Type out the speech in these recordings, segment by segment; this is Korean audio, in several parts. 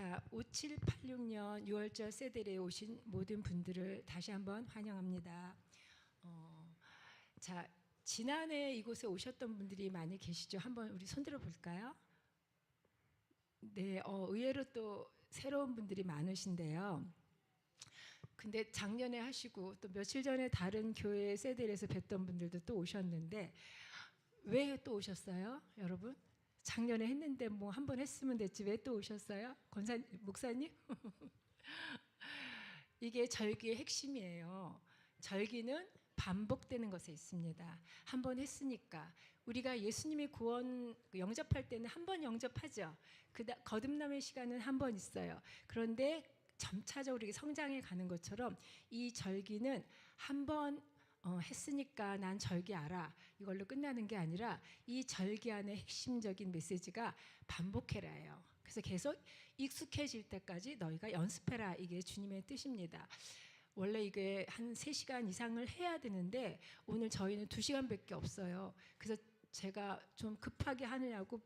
자, 5786년 6월절 세대에 오신 모든 분들을 다시 한번 환영합니다. 자, 지난해 이곳에 오셨던 분들이 많이 계시죠? 한번 우리 손들어 볼까요? 네, 의외로 또 새로운 분들이 많으신데요. 근데 작년에 하시고 또 며칠 전에 다른 교회 세대에서 뵀던 분들도 또 오셨는데 왜 또 오셨어요, 여러분? 작년에 했는데 뭐 한 번 했으면 됐지 왜 또 오셨어요? 목사님? 이게 절기의 핵심이에요. 절기는 반복되는 것에 있습니다. 한 번 했으니까 우리가 예수님이 구원 영접할 때는 한 번 영접하죠. 거듭남의 시간은 한 번 있어요. 그런데 점차적으로 성장해 가는 것처럼 이 절기는 한 번 했으니까 난 절기 알아 이걸로 끝나는 게 아니라 이 절기 안에 핵심적인 메시지가 반복해라예요. 그래서 계속 익숙해질 때까지 너희가 연습해라, 이게 주님의 뜻입니다. 원래 이게 한 3시간 이상을 해야 되는데 오늘 저희는 2시간밖에 없어요. 그래서 제가 좀 급하게 하느냐고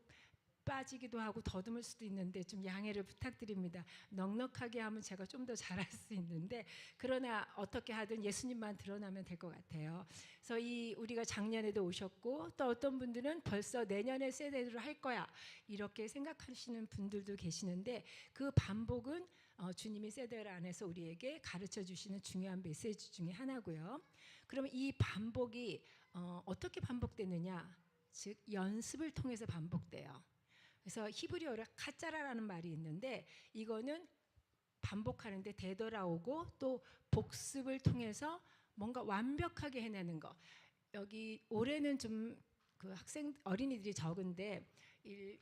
빠지기도 하고 더듬을 수도 있는데 좀 양해를 부탁드립니다. 넉넉하게 하면 제가 좀 더 잘할 수 있는데, 그러나 어떻게 하든 예수님만 드러나면 될 것 같아요. 그래서 우리가 작년에도 오셨고 또 어떤 분들은 벌써 내년에 세대로 할 거야 이렇게 생각하시는 분들도 계시는데, 그 반복은 주님이 세대 안에서 우리에게 가르쳐 주시는 중요한 메시지 중에 하나고요. 그러면 이 반복이 어떻게 반복되느냐, 즉 연습을 통해서 반복돼요. 그래서 히브리어로 카짜라라는 말이 있는데 이거는 반복하는데 되돌아오고 또 복습을 통해서 뭔가 완벽하게 해내는 거. 여기 올해는 좀 그 어린이들이 적은데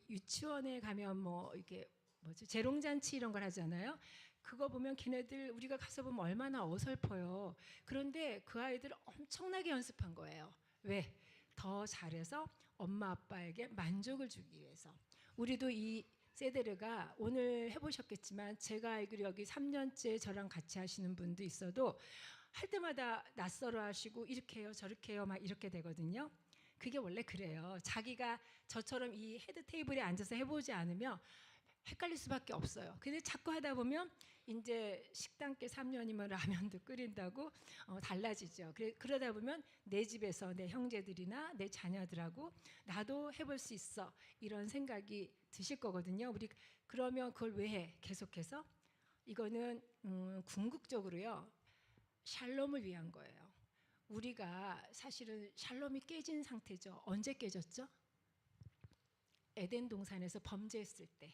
유치원에 가면 뭐 이게 뭐지, 재롱잔치 이런 걸 하잖아요. 그거 보면 걔네들 우리가 가서 보면 얼마나 어설퍼요. 그런데 그 아이들 엄청나게 연습한 거예요. 왜? 더 잘해서 엄마 아빠에게 만족을 주기 위해서. 우리도 이 세데르가 오늘 해보셨겠지만 제가 알기로 여기 3년째 저랑 같이 하시는 분도 있어도 할 때마다 낯설어 하시고 이렇게 해요 저렇게 해요 막 이렇게 되거든요. 그게 원래 그래요. 자기가 저처럼 이 헤드 테이블에 앉아서 해보지 않으면 헷갈릴 수밖에 없어요. 근데 자꾸 하다 보면 이제 식당께 3년이면 라면도 끓인다고 달라지죠. 그러다 보면 내 집에서 내 형제들이나 내 자녀들하고 나도 해볼 수 있어 이런 생각이 드실 거거든요. 우리 그러면 그걸 왜 해? 계속해서 이거는 궁극적으로요 샬롬을 위한 거예요. 우리가 사실은 샬롬이 깨진 상태죠. 언제 깨졌죠? 에덴 동산에서 범죄했을 때.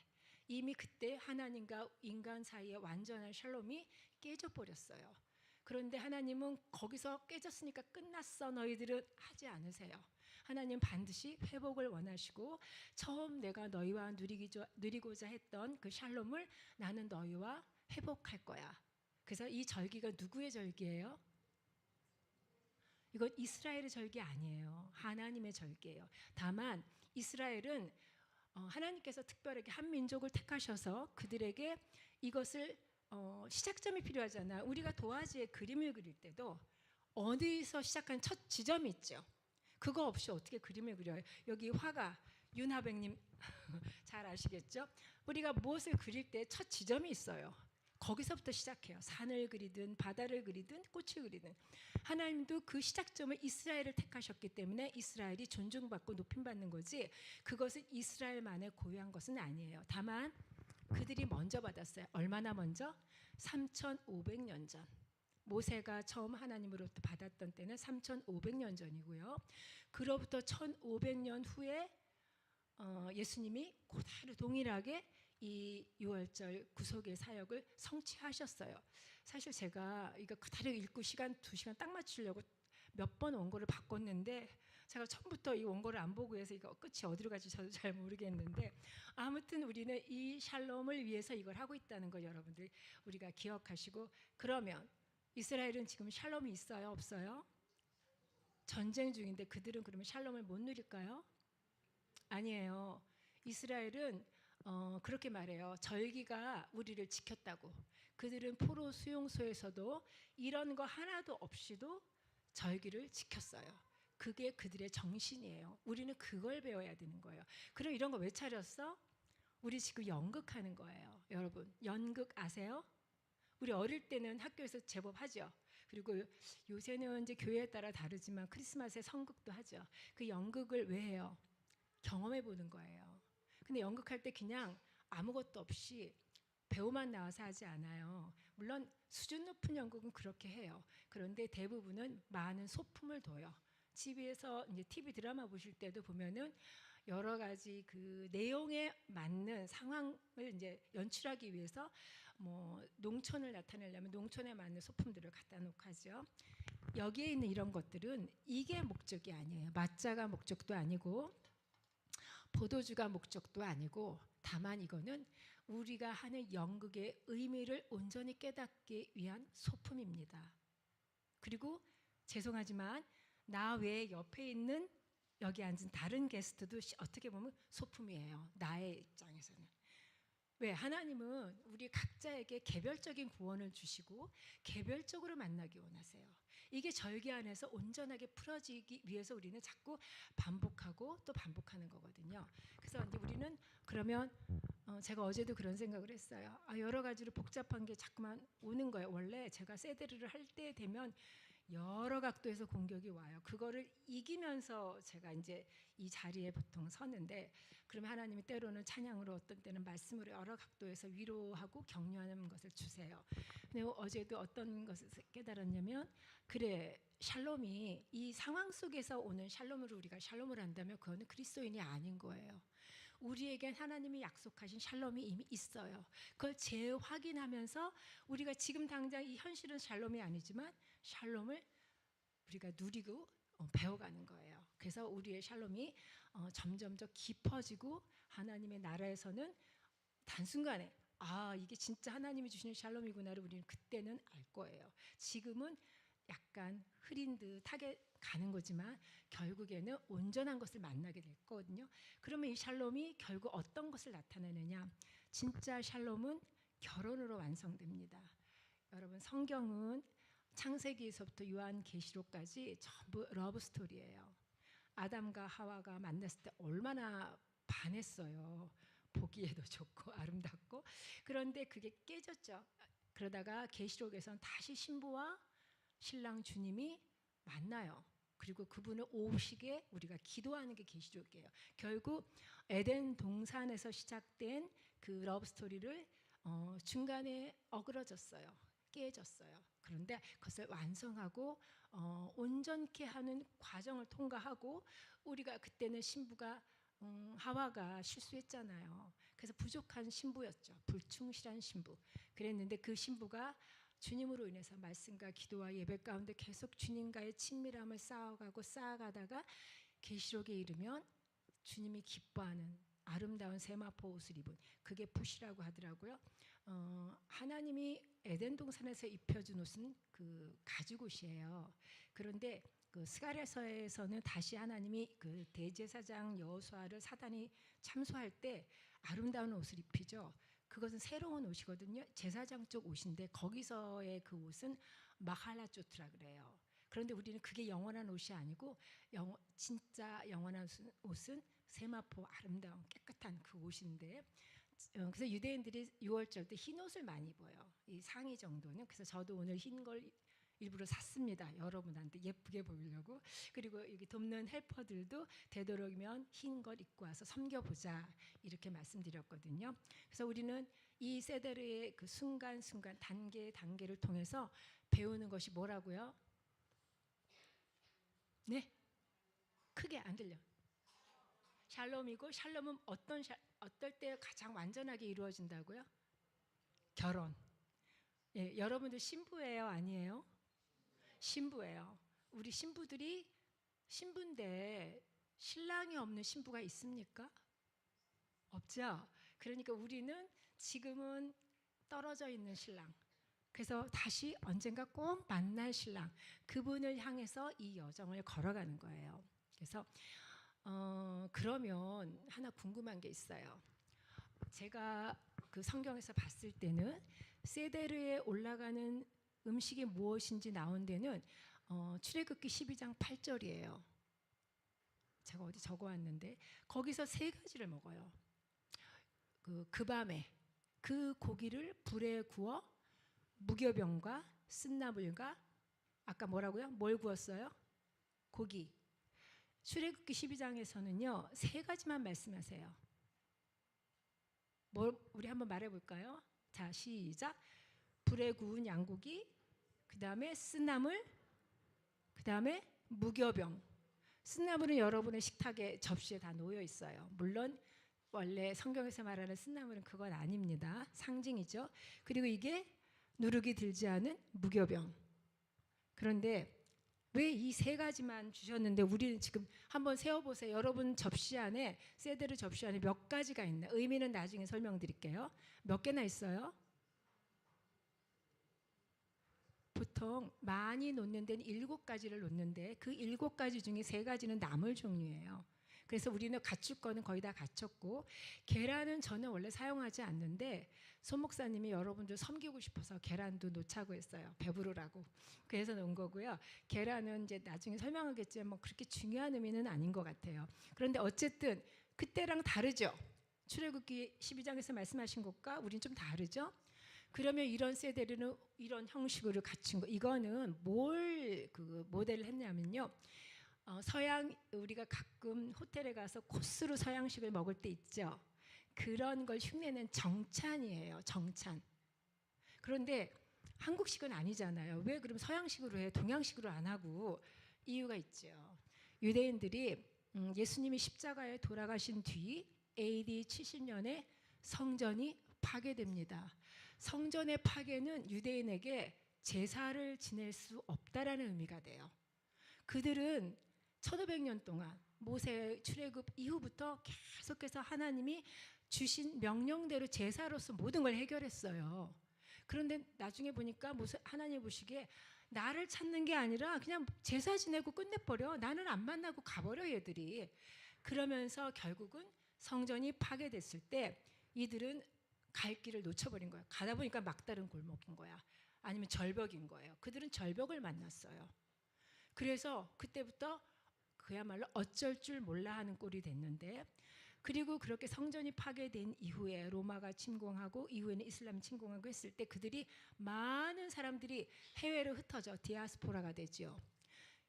이미 그때 하나님과 인간 사이의 완전한 샬롬이 깨져버렸어요. 그런데 하나님은 거기서 깨졌으니까 끝났어 너희들은 하지 않으세요. 하나님 반드시 회복을 원하시고 처음 내가 너희와 누리고자 했던 그 샬롬을 나는 너희와 회복할 거야. 그래서 이 절기가 누구의 절기예요? 이건 이스라엘의 절기 아니에요. 하나님의 절기예요. 다만 이스라엘은 하나님께서 특별하게 한 민족을 택하셔서 그들에게 이것을 시작점이 필요하잖아요. 우리가 도화지에 그림을 그릴 때도 어디서 시작한 첫 지점이 있죠. 그거 없이 어떻게 그림을 그려요? 여기 화가 윤하백님 잘 아시겠죠? 우리가 무엇을 그릴 때 첫 지점이 있어요. 거기서부터 시작해요. 산을 그리든 바다를 그리든 꽃을 그리든. 하나님도 그 시작점을 이스라엘을 택하셨기 때문에 이스라엘이 존중받고 높임받는 거지, 그것은 이스라엘만의 고유한 것은 아니에요. 다만 그들이 먼저 받았어요. 얼마나 먼저? 3500년 전. 모세가 처음 하나님으로부터 받았던 때는 3500년 전이고요. 그로부터 1500년 후에 예수님이 그대로 동일하게 이 6월절 구속의 사역을 성취하셨어요. 사실 제가 이거 그대로 읽고 시간 2시간 딱 맞추려고 몇 번 원고를 바꿨는데 제가 처음부터 이 원고를 안 보고 해서 이거 끝이 어디로 갈지 저도 잘 모르겠는데, 아무튼 우리는 이 샬롬을 위해서 이걸 하고 있다는 걸 여러분들 우리가 기억하시고, 그러면 이스라엘은 지금 샬롬이 있어요 없어요? 전쟁 중인데 그들은 그러면 샬롬을 못 누릴까요? 아니에요. 이스라엘은 그렇게 말해요. 절기가 우리를 지켰다고. 그들은 포로 수용소에서도 이런 거 하나도 없이도 절기를 지켰어요. 그게 그들의 정신이에요. 우리는 그걸 배워야 되는 거예요. 그럼 이런 거 왜 차렸어? 우리 지금 연극하는 거예요. 여러분, 연극 아세요? 우리 어릴 때는 학교에서 제법 하죠. 그리고 요새는 이제 교회에 따라 다르지만 크리스마스에 성극도 하죠. 그 연극을 왜 해요? 경험해 보는 거예요. 근데 연극할 때 그냥 아무것도 없이 배우만 나와서 하지 않아요. 물론 수준 높은 연극은 그렇게 해요. 그런데 대부분은 많은 소품을 둬요. 집에서 이제 TV 드라마 보실 때도 보면은 여러 가지 그 내용에 맞는 상황을 이제 연출하기 위해서 뭐 농촌을 나타내려면 농촌에 맞는 소품들을 갖다 놓고 하죠. 여기에 있는 이런 것들은 이게 목적이 아니에요. 맞자가 목적도 아니고 보도주가 목적도 아니고 다만 이거는 우리가 하는 연극의 의미를 온전히 깨닫기 위한 소품입니다. 그리고 죄송하지만 나 외에 옆에 있는 여기 앉은 다른 게스트도 어떻게 보면 소품이에요. 나의 입장에서는. 왜? 하나님은 우리 각자에게 개별적인 구원을 주시고 개별적으로 만나기 원하세요. 이게 절개 안에서 온전하게 풀어지기 위해서 우리는 자꾸 반복하고 또 반복하는 거거든요. 그래서 이제 우리는 그러면 제가 어제도 그런 생각을 했어요. 여러 가지로 복잡한 게 자꾸만 오는 거예요. 원래 제가 세데르를 할 때 되면 여러 각도에서 공격이 와요. 그거를 이기면서 제가 이제 이 자리에 보통 서는데, 그러면 하나님이 때로는 찬양으로, 어떤 때는 말씀으로 여러 각도에서 위로하고 격려하는 것을 주세요. 근데 어제도 어떤 것을 깨달았냐면, 그래, 샬롬이 이 상황 속에서 오는 샬롬으로 우리가 샬롬을 한다면 그거는 그리스도인이 아닌 거예요. 우리에겐 하나님이 약속하신 샬롬이 이미 있어요. 그걸 재확인하면서 우리가 지금 당장 이 현실은 샬롬이 아니지만 샬롬을 우리가 누리고 배워가는 거예요. 그래서 우리의 샬롬이 점점 더 깊어지고 하나님의 나라에서는 단순간에 이게 진짜 하나님이 주시는 샬롬이구나를 우리는 그때는 알 거예요. 지금은 약간 흐린 듯하게 가는 거지만 결국에는 온전한 것을 만나게 될 거거든요. 그러면 이 샬롬이 결국 어떤 것을 나타내느냐? 진짜 샬롬은 결혼으로 완성됩니다. 여러분, 성경은 창세기에서부터 요한계시록까지 전부 러브 스토리예요. 아담과 하와가 만났을 때 얼마나 반했어요. 보기에도 좋고 아름답고. 그런데 그게 깨졌죠. 그러다가 계시록에서는 다시 신부와 신랑 주님이 만나요. 그리고 그분을 오시게 우리가 기도하는 게 계시록이에요. 결국 에덴 동산에서 시작된 그 러브 스토리를 중간에 어그러졌어요. 깨졌어요. 그런데 그것을 완성하고 온전케 하는 과정을 통과하고, 우리가 그때는 신부가 하와가 실수했잖아요. 그래서 부족한 신부였죠. 불충실한 신부. 그랬는데 그 신부가 주님으로 인해서 말씀과 기도와 예배 가운데 계속 주님과의 친밀함을 쌓아가다가 계시록에 이르면 주님이 기뻐하는 아름다운 세마포 옷을 입은, 그게 붓이라고 하더라고요. 하나님이 에덴 동산에서 입혀준 옷은 그 가죽 옷이에요. 그런데 그 스가랴서에서는 다시 하나님이 그 대제사장 여호수아를 사단이 참소할 때 아름다운 옷을 입히죠. 그것은 새로운 옷이거든요. 제사장 쪽 옷인데 거기서의 그 옷은 마할라조트라 그래요. 그런데 우리는 그게 영원한 옷이 아니고 진짜 영원한 옷은 세마포 아름다운 깨끗한 그 옷인데, 그래서 유대인들이 6월절 때 흰 옷을 많이 입어요. 이 상의 정도는. 그래서 저도 오늘 흰 걸 일부러 샀습니다. 여러분한테 예쁘게 보이려고. 그리고 여기 돕는 헬퍼들도 되도록이면 흰 걸 입고 와서 섬겨보자 이렇게 말씀드렸거든요. 그래서 우리는 이 세데르의 그 순간순간 단계를 통해서 배우는 것이 뭐라고요? 네? 크게 안 들려. 샬롬이고, 샬롬은 어떨 때 가장 완전하게 이루어진다고요? 결혼. 예, 여러분들 신부예요, 아니에요? 신부예요. 우리 신부들이 신부인데 신랑이 없는 신부가 있습니까? 없죠. 그러니까 우리는 지금은 떨어져 있는 신랑, 그래서 다시 언젠가 꼭 만날 신랑, 그분을 향해서 이 여정을 걸어가는 거예요. 그래서 그러면 하나 궁금한 게 있어요. 제가 그 성경에서 봤을 때는 세데르에 올라가는 음식이 무엇인지 나온 데는 출애굽기 12장 8절이에요. 제가 어디 적어왔는데 거기서 세 가지를 먹어요. 그 밤에 그 고기를 불에 구워 무교병과 쓴나물과 아까 뭐라고요? 뭘 구웠어요? 고기. 출애굽기 12장에서는요 3가지만 말씀하세요. 우리 한번 말해볼까요? 자 시작. 불에 구운 양고기, 그 다음에 쓴나물, 그 다음에 무교병. 쓴나물은 여러분의 식탁에 접시에 다 놓여 있어요. 물론 원래 성경에서 말하는 쓴나물은 그건 아닙니다. 상징이죠. 그리고 이게 누룩이 들지 않은 무교병. 그런데 왜 이 3가지만 주셨는데 우리는 지금 한번 세어보세요. 여러분 접시 안에 세데르 접시 안에 몇 가지가 있나? 의미는 나중에 설명드릴게요. 몇 개나 있어요? 보통 많이 놓는 데는 7가지를 놓는데 그 7가지 중에 3가지는 나물 종류예요. 그래서 우리는 갖출 거는 거의 다 갖췄고, 계란은 저는 원래 사용하지 않는데 손 목사님이 여러분들 섬기고 싶어서 계란도 놓자고 했어요. 배부르라고. 그래서 놓은 거고요. 계란은 이제 나중에 설명하겠지만 뭐 그렇게 중요한 의미는 아닌 것 같아요. 그런데 어쨌든 그때랑 다르죠. 출애굽기 12장에서 말씀하신 것과 우린 좀 다르죠. 그러면 이런 세대는 이런 형식으로 갖춘 거, 이거는 뭘 그 모델을 했냐면요. 서양, 우리가 가끔 호텔에 가서 코스로 서양식을 먹을 때 있죠. 그런 걸 흉내낸 정찬이에요. 정찬. 그런데 한국식은 아니잖아요. 왜 그럼 서양식으로 해? 동양식으로 안 하고? 이유가 있죠. 유대인들이 예수님이 십자가에 돌아가신 뒤 AD 70년에 성전이 파괴됩니다. 성전의 파괴는 유대인에게 제사를 지낼 수 없다라는 의미가 돼요. 그들은 1500년 동안 모세 출애굽 이후부터 계속해서 하나님이 주신 명령대로 제사로서 모든 걸 해결했어요. 그런데 나중에 보니까 하나님 보시기에 나를 찾는 게 아니라 그냥 제사 지내고 끝내버려. 나는 안 만나고 가버려 얘들이. 그러면서 결국은 성전이 파괴됐을 때 이들은 갈 길을 놓쳐버린 거야. 가다 보니까 막다른 골목인 거야. 아니면 절벽인 거예요. 그들은 절벽을 만났어요. 그래서 그때부터 그야말로 어쩔 줄 몰라 하는 꼴이 됐는데, 그리고 그렇게 성전이 파괴된 이후에 로마가 침공하고 이후에는 이슬람이 침공하고 했을 때 그들이 많은 사람들이 해외로 흩어져 디아스포라가 되죠.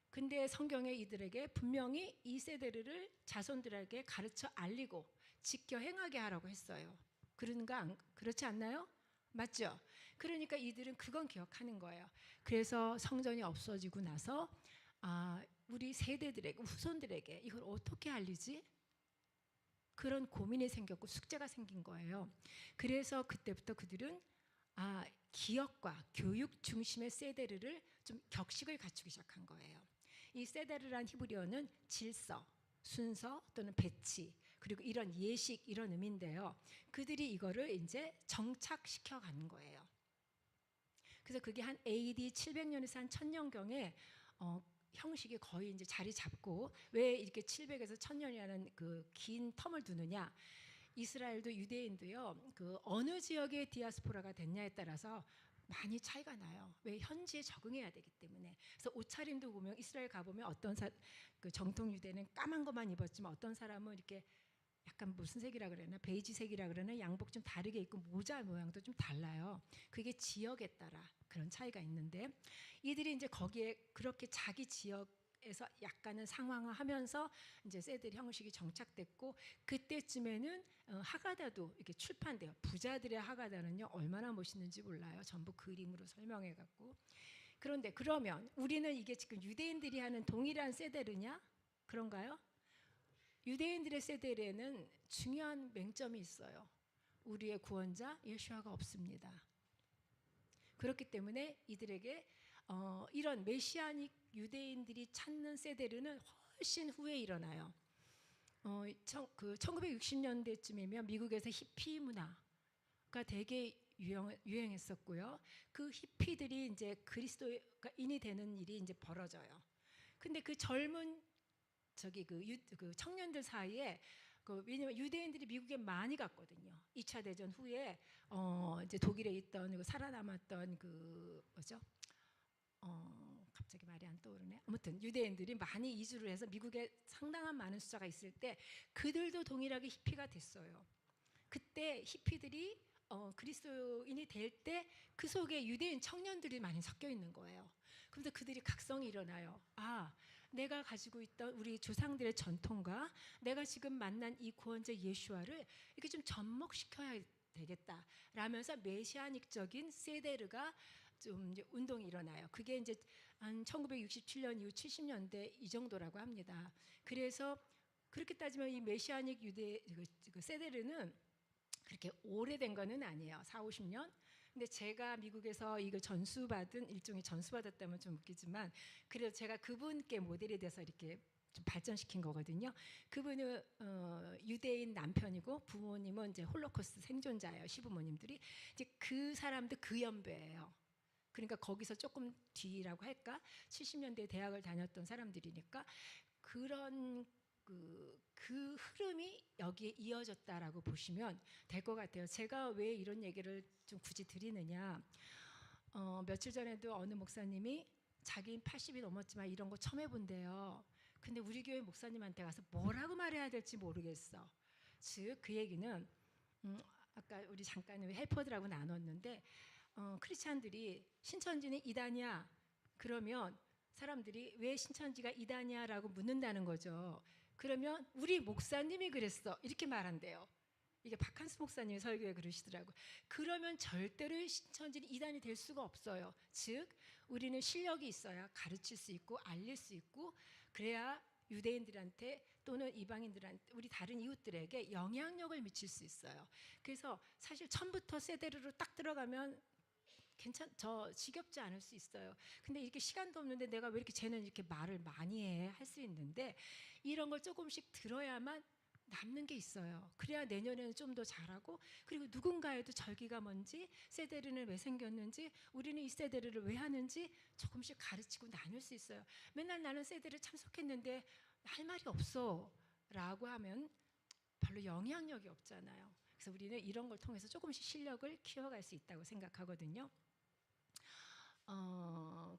근데 성경에 이들에게 분명히 이 세대를 자손들에게 가르쳐 알리고 지켜 행하게 하라고 했어요. 그렇지 않나요? 맞죠? 그러니까 이들은 그건 기억하는 거예요. 그래서 성전이 없어지고 나서 우리 세대들에게, 후손들에게 이걸 어떻게 알리지? 그런 고민이 생겼고 숙제가 생긴 거예요. 그래서 그때부터 그들은 기억과 교육 중심의 세데르를 좀 격식을 갖추기 시작한 거예요. 이 세데르란 히브리어는 질서, 순서 또는 배치, 그리고 이런 예식, 이런 의미인데요. 그들이 이거를 이제 정착시켜 가는 거예요. 그래서 그게 한 AD 700년에서 한 1000년경에 형식이 거의 이제 자리 잡고, 왜 이렇게 700에서 1000년이라는 그 긴 텀을 두느냐? 이스라엘도 유대인도요, 그 어느 지역의 디아스포라가 됐냐에 따라서 많이 차이가 나요. 왜? 현지에 적응해야 되기 때문에. 그래서 옷차림도 보면 이스라엘 가보면 어떤 그 정통 유대는 까만 것만 입었지만 어떤 사람은 이렇게 약간 무슨 색이라 그러나 베이지색이라 그러나 양복 좀 다르게 입고 모자 모양도 좀 달라요. 그게 지역에 따라 그런 차이가 있는데, 이들이 이제 거기에 그렇게 자기 지역에서 약간은 상황화하면서 이제 세들 형식이 정착됐고, 그때쯤에는 하가다도 이렇게 출판돼요. 부자들의 하가다는요 얼마나 멋있는지 몰라요. 전부 그림으로 설명해갖고. 그런데 그러면 우리는 이게 지금 유대인들이 하는 동일한 세데르냐? 그런가요? 유대인들의 세데르에는 중요한 맹점이 있어요. 우리의 구원자 예수아가 없습니다. 그렇기 때문에 이들에게 이런 메시아닉 유대인들이 찾는 세데르는 훨씬 후에 일어나요. 1960년대쯤이면 미국에서 히피 문화가 되게 유행했었고요. 그 히피들이 이제 그리스도인이 되는 일이 이제 벌어져요. 근데 그 젊은 그 청년들 사이에 왜냐면 유대인들이 미국에 많이 갔거든요. 2차 대전 후에 이제 독일에 있던 살아남았던 갑자기 말이 안 떠오르네. 아무튼 유대인들이 많이 이주를 해서 미국에 상당한 많은 숫자가 있을 때 그들도 동일하게 히피가 됐어요. 그때 히피들이 그리스도인이 될 때 그 속에 유대인 청년들이 많이 섞여 있는 거예요. 그런데 그들이 각성이 일어나요. 아, 내가 가지고 있던 우리 조상들의 전통과 내가 지금 만난 이 구원자 예수와를 이렇게 좀 접목시켜야 되겠다 라면서 메시아닉적인 세데르가 좀 이제 운동이 일어나요. 그게 이제 한 1967년 이후 70년대 이 정도라고 합니다. 그래서 그렇게 따지면 이 메시아닉 유대 그 세데르는 그렇게 오래된 거는 아니에요. 4, 50년. 근데 제가 미국에서 이거 전수받은, 일종의 전수받았다면 좀 웃기지만, 그래서 제가 그분께 모델이 돼서 이렇게 좀 발전시킨 거거든요. 그분은 유대인 남편이고 부모님은 이제 홀로코스트 생존자예요. 시부모님들이 이제 그 사람도 그 연배예요. 그러니까 거기서 조금 뒤라고 할까? 70년대 대학을 다녔던 사람들이니까 그런 그 흐름이 여기에 이어졌다라고 보시면 될 것 같아요. 제가 왜 이런 얘기를 좀 굳이 드리느냐? 며칠 전에도 어느 목사님이 자기는 80이 넘었지만 이런 거 처음 해본대요. 근데 우리 교회 목사님한테 가서 뭐라고 말해야 될지 모르겠어. 즉 그 얘기는 아까 우리 잠깐 헬퍼들하고 나눴는데 크리스찬들이 신천지는 이단이야. 그러면 사람들이 왜 신천지가 이단이야라고 묻는다는 거죠. 그러면 우리 목사님이 그랬어. 이렇게 말한대요. 이게 박한수 목사님이 설교에 그러시더라고요. 그러면 절대로 신천지는 이단이 될 수가 없어요. 즉 우리는 실력이 있어야 가르칠 수 있고 알릴 수 있고 그래야 유대인들한테 또는 이방인들한테 우리 다른 이웃들에게 영향력을 미칠 수 있어요. 그래서 사실 처음부터 세대로 딱 들어가면 저 지겹지 않을 수 있어요. 근데 이렇게 시간도 없는데 내가 왜 이렇게 쟤는 이렇게 말을 많이 해 할 수 있는데 이런 걸 조금씩 들어야만 남는 게 있어요. 그래야 내년에는 좀 더 잘하고 그리고 누군가에도 절기가 뭔지 세대르는 왜 생겼는지 우리는 이 세대르를 왜 하는지 조금씩 가르치고 나눌 수 있어요. 맨날 나는 세대를 참석했는데 할 말이 없어 라고 하면 별로 영향력이 없잖아요. 그래서 우리는 이런 걸 통해서 조금씩 실력을 키워갈 수 있다고 생각하거든요.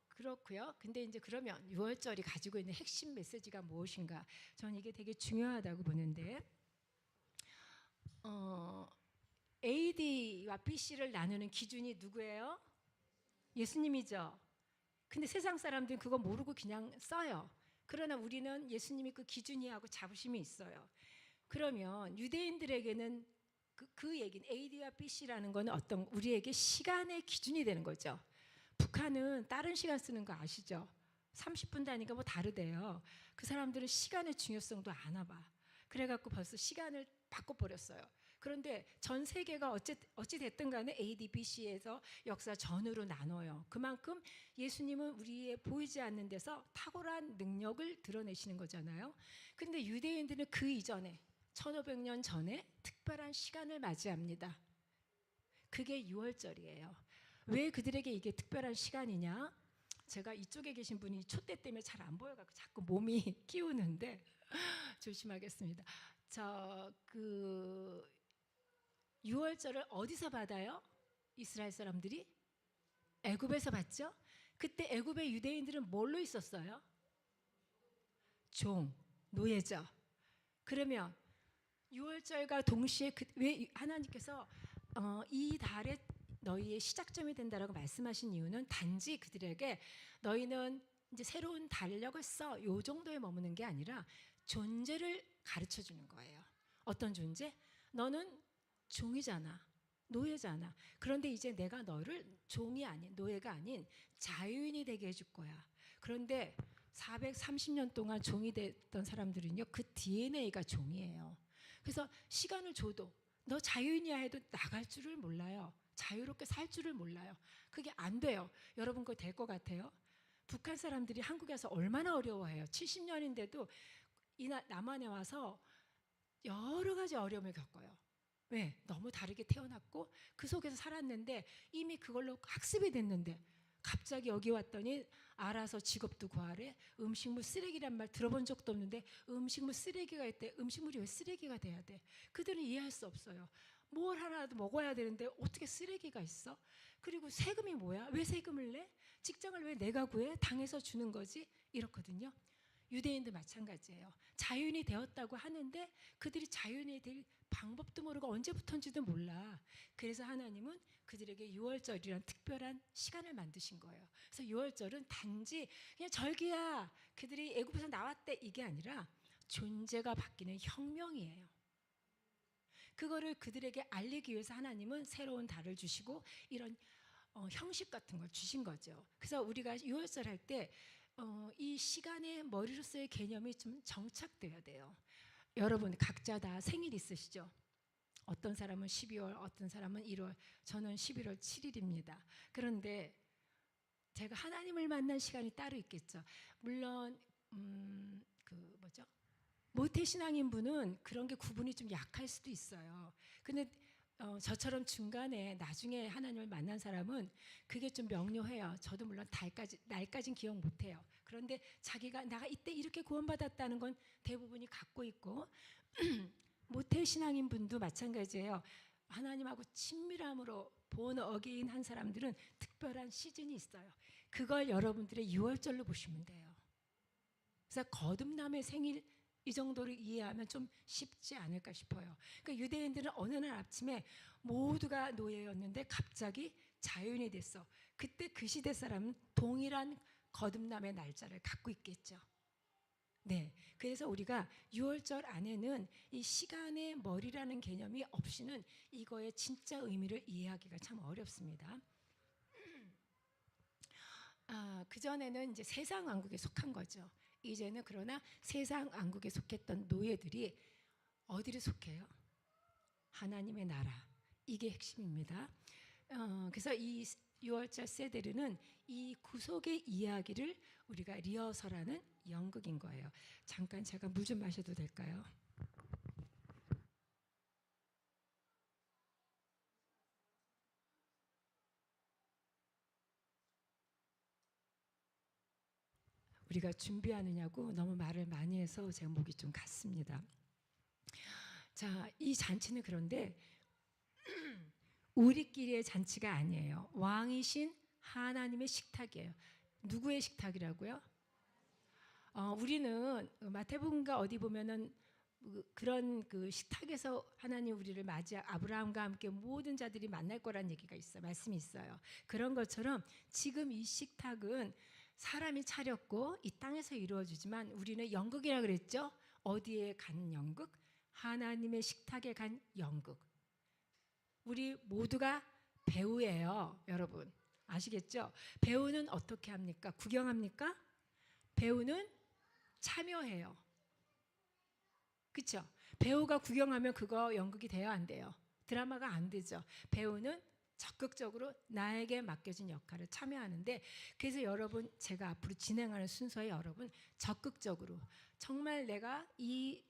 그렇고요. 근데 이제 그러면 6월절이 가지고 있는 핵심 메시지가 무엇인가? 저는 이게 되게 중요하다고 보는데 AD와 BC를 나누는 기준이 누구예요? 예수님이죠. 근데 세상 사람들은 그거 모르고 그냥 써요. 그러나 우리는 예수님이 그 기준이 하고 자부심이 있어요. 그러면 유대인들에게는 그 얘기는 AD와 BC라는 건 어떤 우리에게 시간의 기준이 되는 거죠. 북한은 다른 시간 쓰는 거 아시죠? 30분 단위가 뭐 다르대요. 그 사람들은 시간의 중요성도 아나 봐. 그래갖고 벌써 시간을 바꿔버렸어요. 그런데 전 세계가 어찌 됐든 간에 AD, BC에서 역사 전으로 나눠요. 그만큼 예수님은 우리의 보이지 않는 데서 탁월한 능력을 드러내시는 거잖아요. 그런데 유대인들은 그 이전에 1500년 전에 특별한 시간을 맞이합니다. 그게 6월절이에요. 왜 그들에게 이게 특별한 시간이냐? 제가 이쪽에 계신 분이 촛대 때문에 잘 안 보여갖고 자꾸 몸이 끼우는데 조심하겠습니다. 그 6월절을 어디서 받아요? 이스라엘 사람들이? 애굽에서 받죠? 그때 애굽의 유대인들은 뭘로 있었어요? 종, 노예죠. 그러면 6월절과 동시에 왜 하나님께서 이 달에 너희의 시작점이 된다라고 말씀하신 이유는 단지 그들에게 너희는 이제 새로운 달력을 써 요 정도에 머무는 게 아니라 존재를 가르쳐 주는 거예요. 어떤 존재? 너는 종이잖아. 노예잖아. 그런데 이제 내가 너를 종이 아닌 노예가 아닌 자유인이 되게 해줄 거야. 그런데 430년 동안 종이 됐던 사람들은요. 그 DNA가 종이에요. 그래서 시간을 줘도 너 자유인이야 해도 나갈 줄을 몰라요. 자유롭게 살 줄을 몰라요. 그게 안 돼요. 여러분 그거 될 것 같아요? 북한 사람들이 한국에서 얼마나 어려워해요. 70년인데도 이 남한에 와서 여러 가지 어려움을 겪어요. 왜? 너무 다르게 태어났고 그 속에서 살았는데 이미 그걸로 학습이 됐는데 갑자기 여기 왔더니 알아서 직업도 구하래. 음식물 쓰레기란 말 들어본 적도 없는데 음식물 쓰레기가 있대. 음식물이 왜 쓰레기가 돼야 돼? 그들은 이해할 수 없어요. 뭘 하나도 먹어야 되는데 어떻게 쓰레기가 있어? 그리고 세금이 뭐야? 왜 세금을 내? 직장을 왜 내가 구해? 당에서 주는 거지? 이렇거든요. 유대인도 마찬가지예요. 자유인이 되었다고 하는데 그들이 자유인이 될 방법도 모르고 언제부터인지도 몰라. 그래서 하나님은 그들에게 유월절이란 특별한 시간을 만드신 거예요. 그래서 유월절은 단지 그냥 절기야, 그들이 애굽에서 나왔대, 이게 아니라 존재가 바뀌는 혁명이에요. 그거를 그들에게 알리기 위해서 하나님은 새로운 달을 주시고 이런 형식 같은 걸 주신 거죠. 그래서 우리가 유월절 할 때 이 시간의 머리로서의 개념이 좀 정착돼야 돼요. 여러분 각자 다 생일 있으시죠? 어떤 사람은 12월, 어떤 사람은 1월, 저는 11월 7일입니다. 그런데 제가 하나님을 만난 시간이 따로 있겠죠. 물론 모태신앙인 분은 그런 게 구분이 좀 약할 수도 있어요. 근데 저처럼 중간에 나중에 하나님을 만난 사람은 그게 좀 명료해요. 저도 물론 날까지는 기억 못해요. 그런데 자기가 내가 이때 이렇게 구원받았다는 건 대부분이 갖고 있고 모태신앙인 분도 마찬가지예요. 하나님하고 친밀함으로 본 어게인 한 사람들은 특별한 시즌이 있어요. 그걸 여러분들의 유월절로 보시면 돼요. 그래서 거듭남의 생일 이 정도로 이해하면 좀 쉽지 않을까 싶어요. 그러니까 유대인들은 어느 날 아침에 모두가 노예였는데 갑자기 자유인이 됐어. 그때 그 시대 사람은 동일한 거듭남의 날짜를 갖고 있겠죠. 네, 그래서 우리가 유월절 안에는 이 시간의 머리라는 개념이 없이는 이거의 진짜 의미를 이해하기가 참 어렵습니다. 그전에는 이제 세상 왕국에 속한 거죠. 이제는 그러나 세상 왕국에 속했던 노예들이 어디를 속해요? 하나님의 나라. 이게 핵심입니다. 그래서 이 유월절 세데르는 이 구속의 이야기를 우리가 리허설하는 연극인 거예요. 잠깐 제가 물 좀 마셔도 될까요? 우리가 준비하느냐고 너무 말을 많이 해서 제가 목이 좀 갔습니다. 자, 이 잔치는 그런데 우리끼리의 잔치가 아니에요. 왕이신 하나님의 식탁이에요. 누구의 식탁이라고요? 우리는 마태복음가 어디 보면은 그런 그 식탁에서 하나님 우리를 아브라함과 함께 모든 자들이 만날 거란 얘기가 있어요. 말씀이 있어요. 그런 것처럼 지금 이 식탁은 사람이 차렸고 이 땅에서 이루어지지만 우리는 연극이라 그랬죠. 어디에 간 연극? 하나님의 식탁에 간 연극. 우리 모두가 배우예요, 여러분. 아시겠죠? 배우는 어떻게 합니까? 구경합니까? 배우는 참여해요. 그렇죠? 배우가 구경하면 그거 연극이 돼요, 안 돼요? 드라마가 안 되죠. 배우는 적극적으로 나에게 맡겨진 역할을 참여하는데, 그래서 여러분 제가 앞으로 진행하는 순서에 여러분 적극적으로 정말 내가 이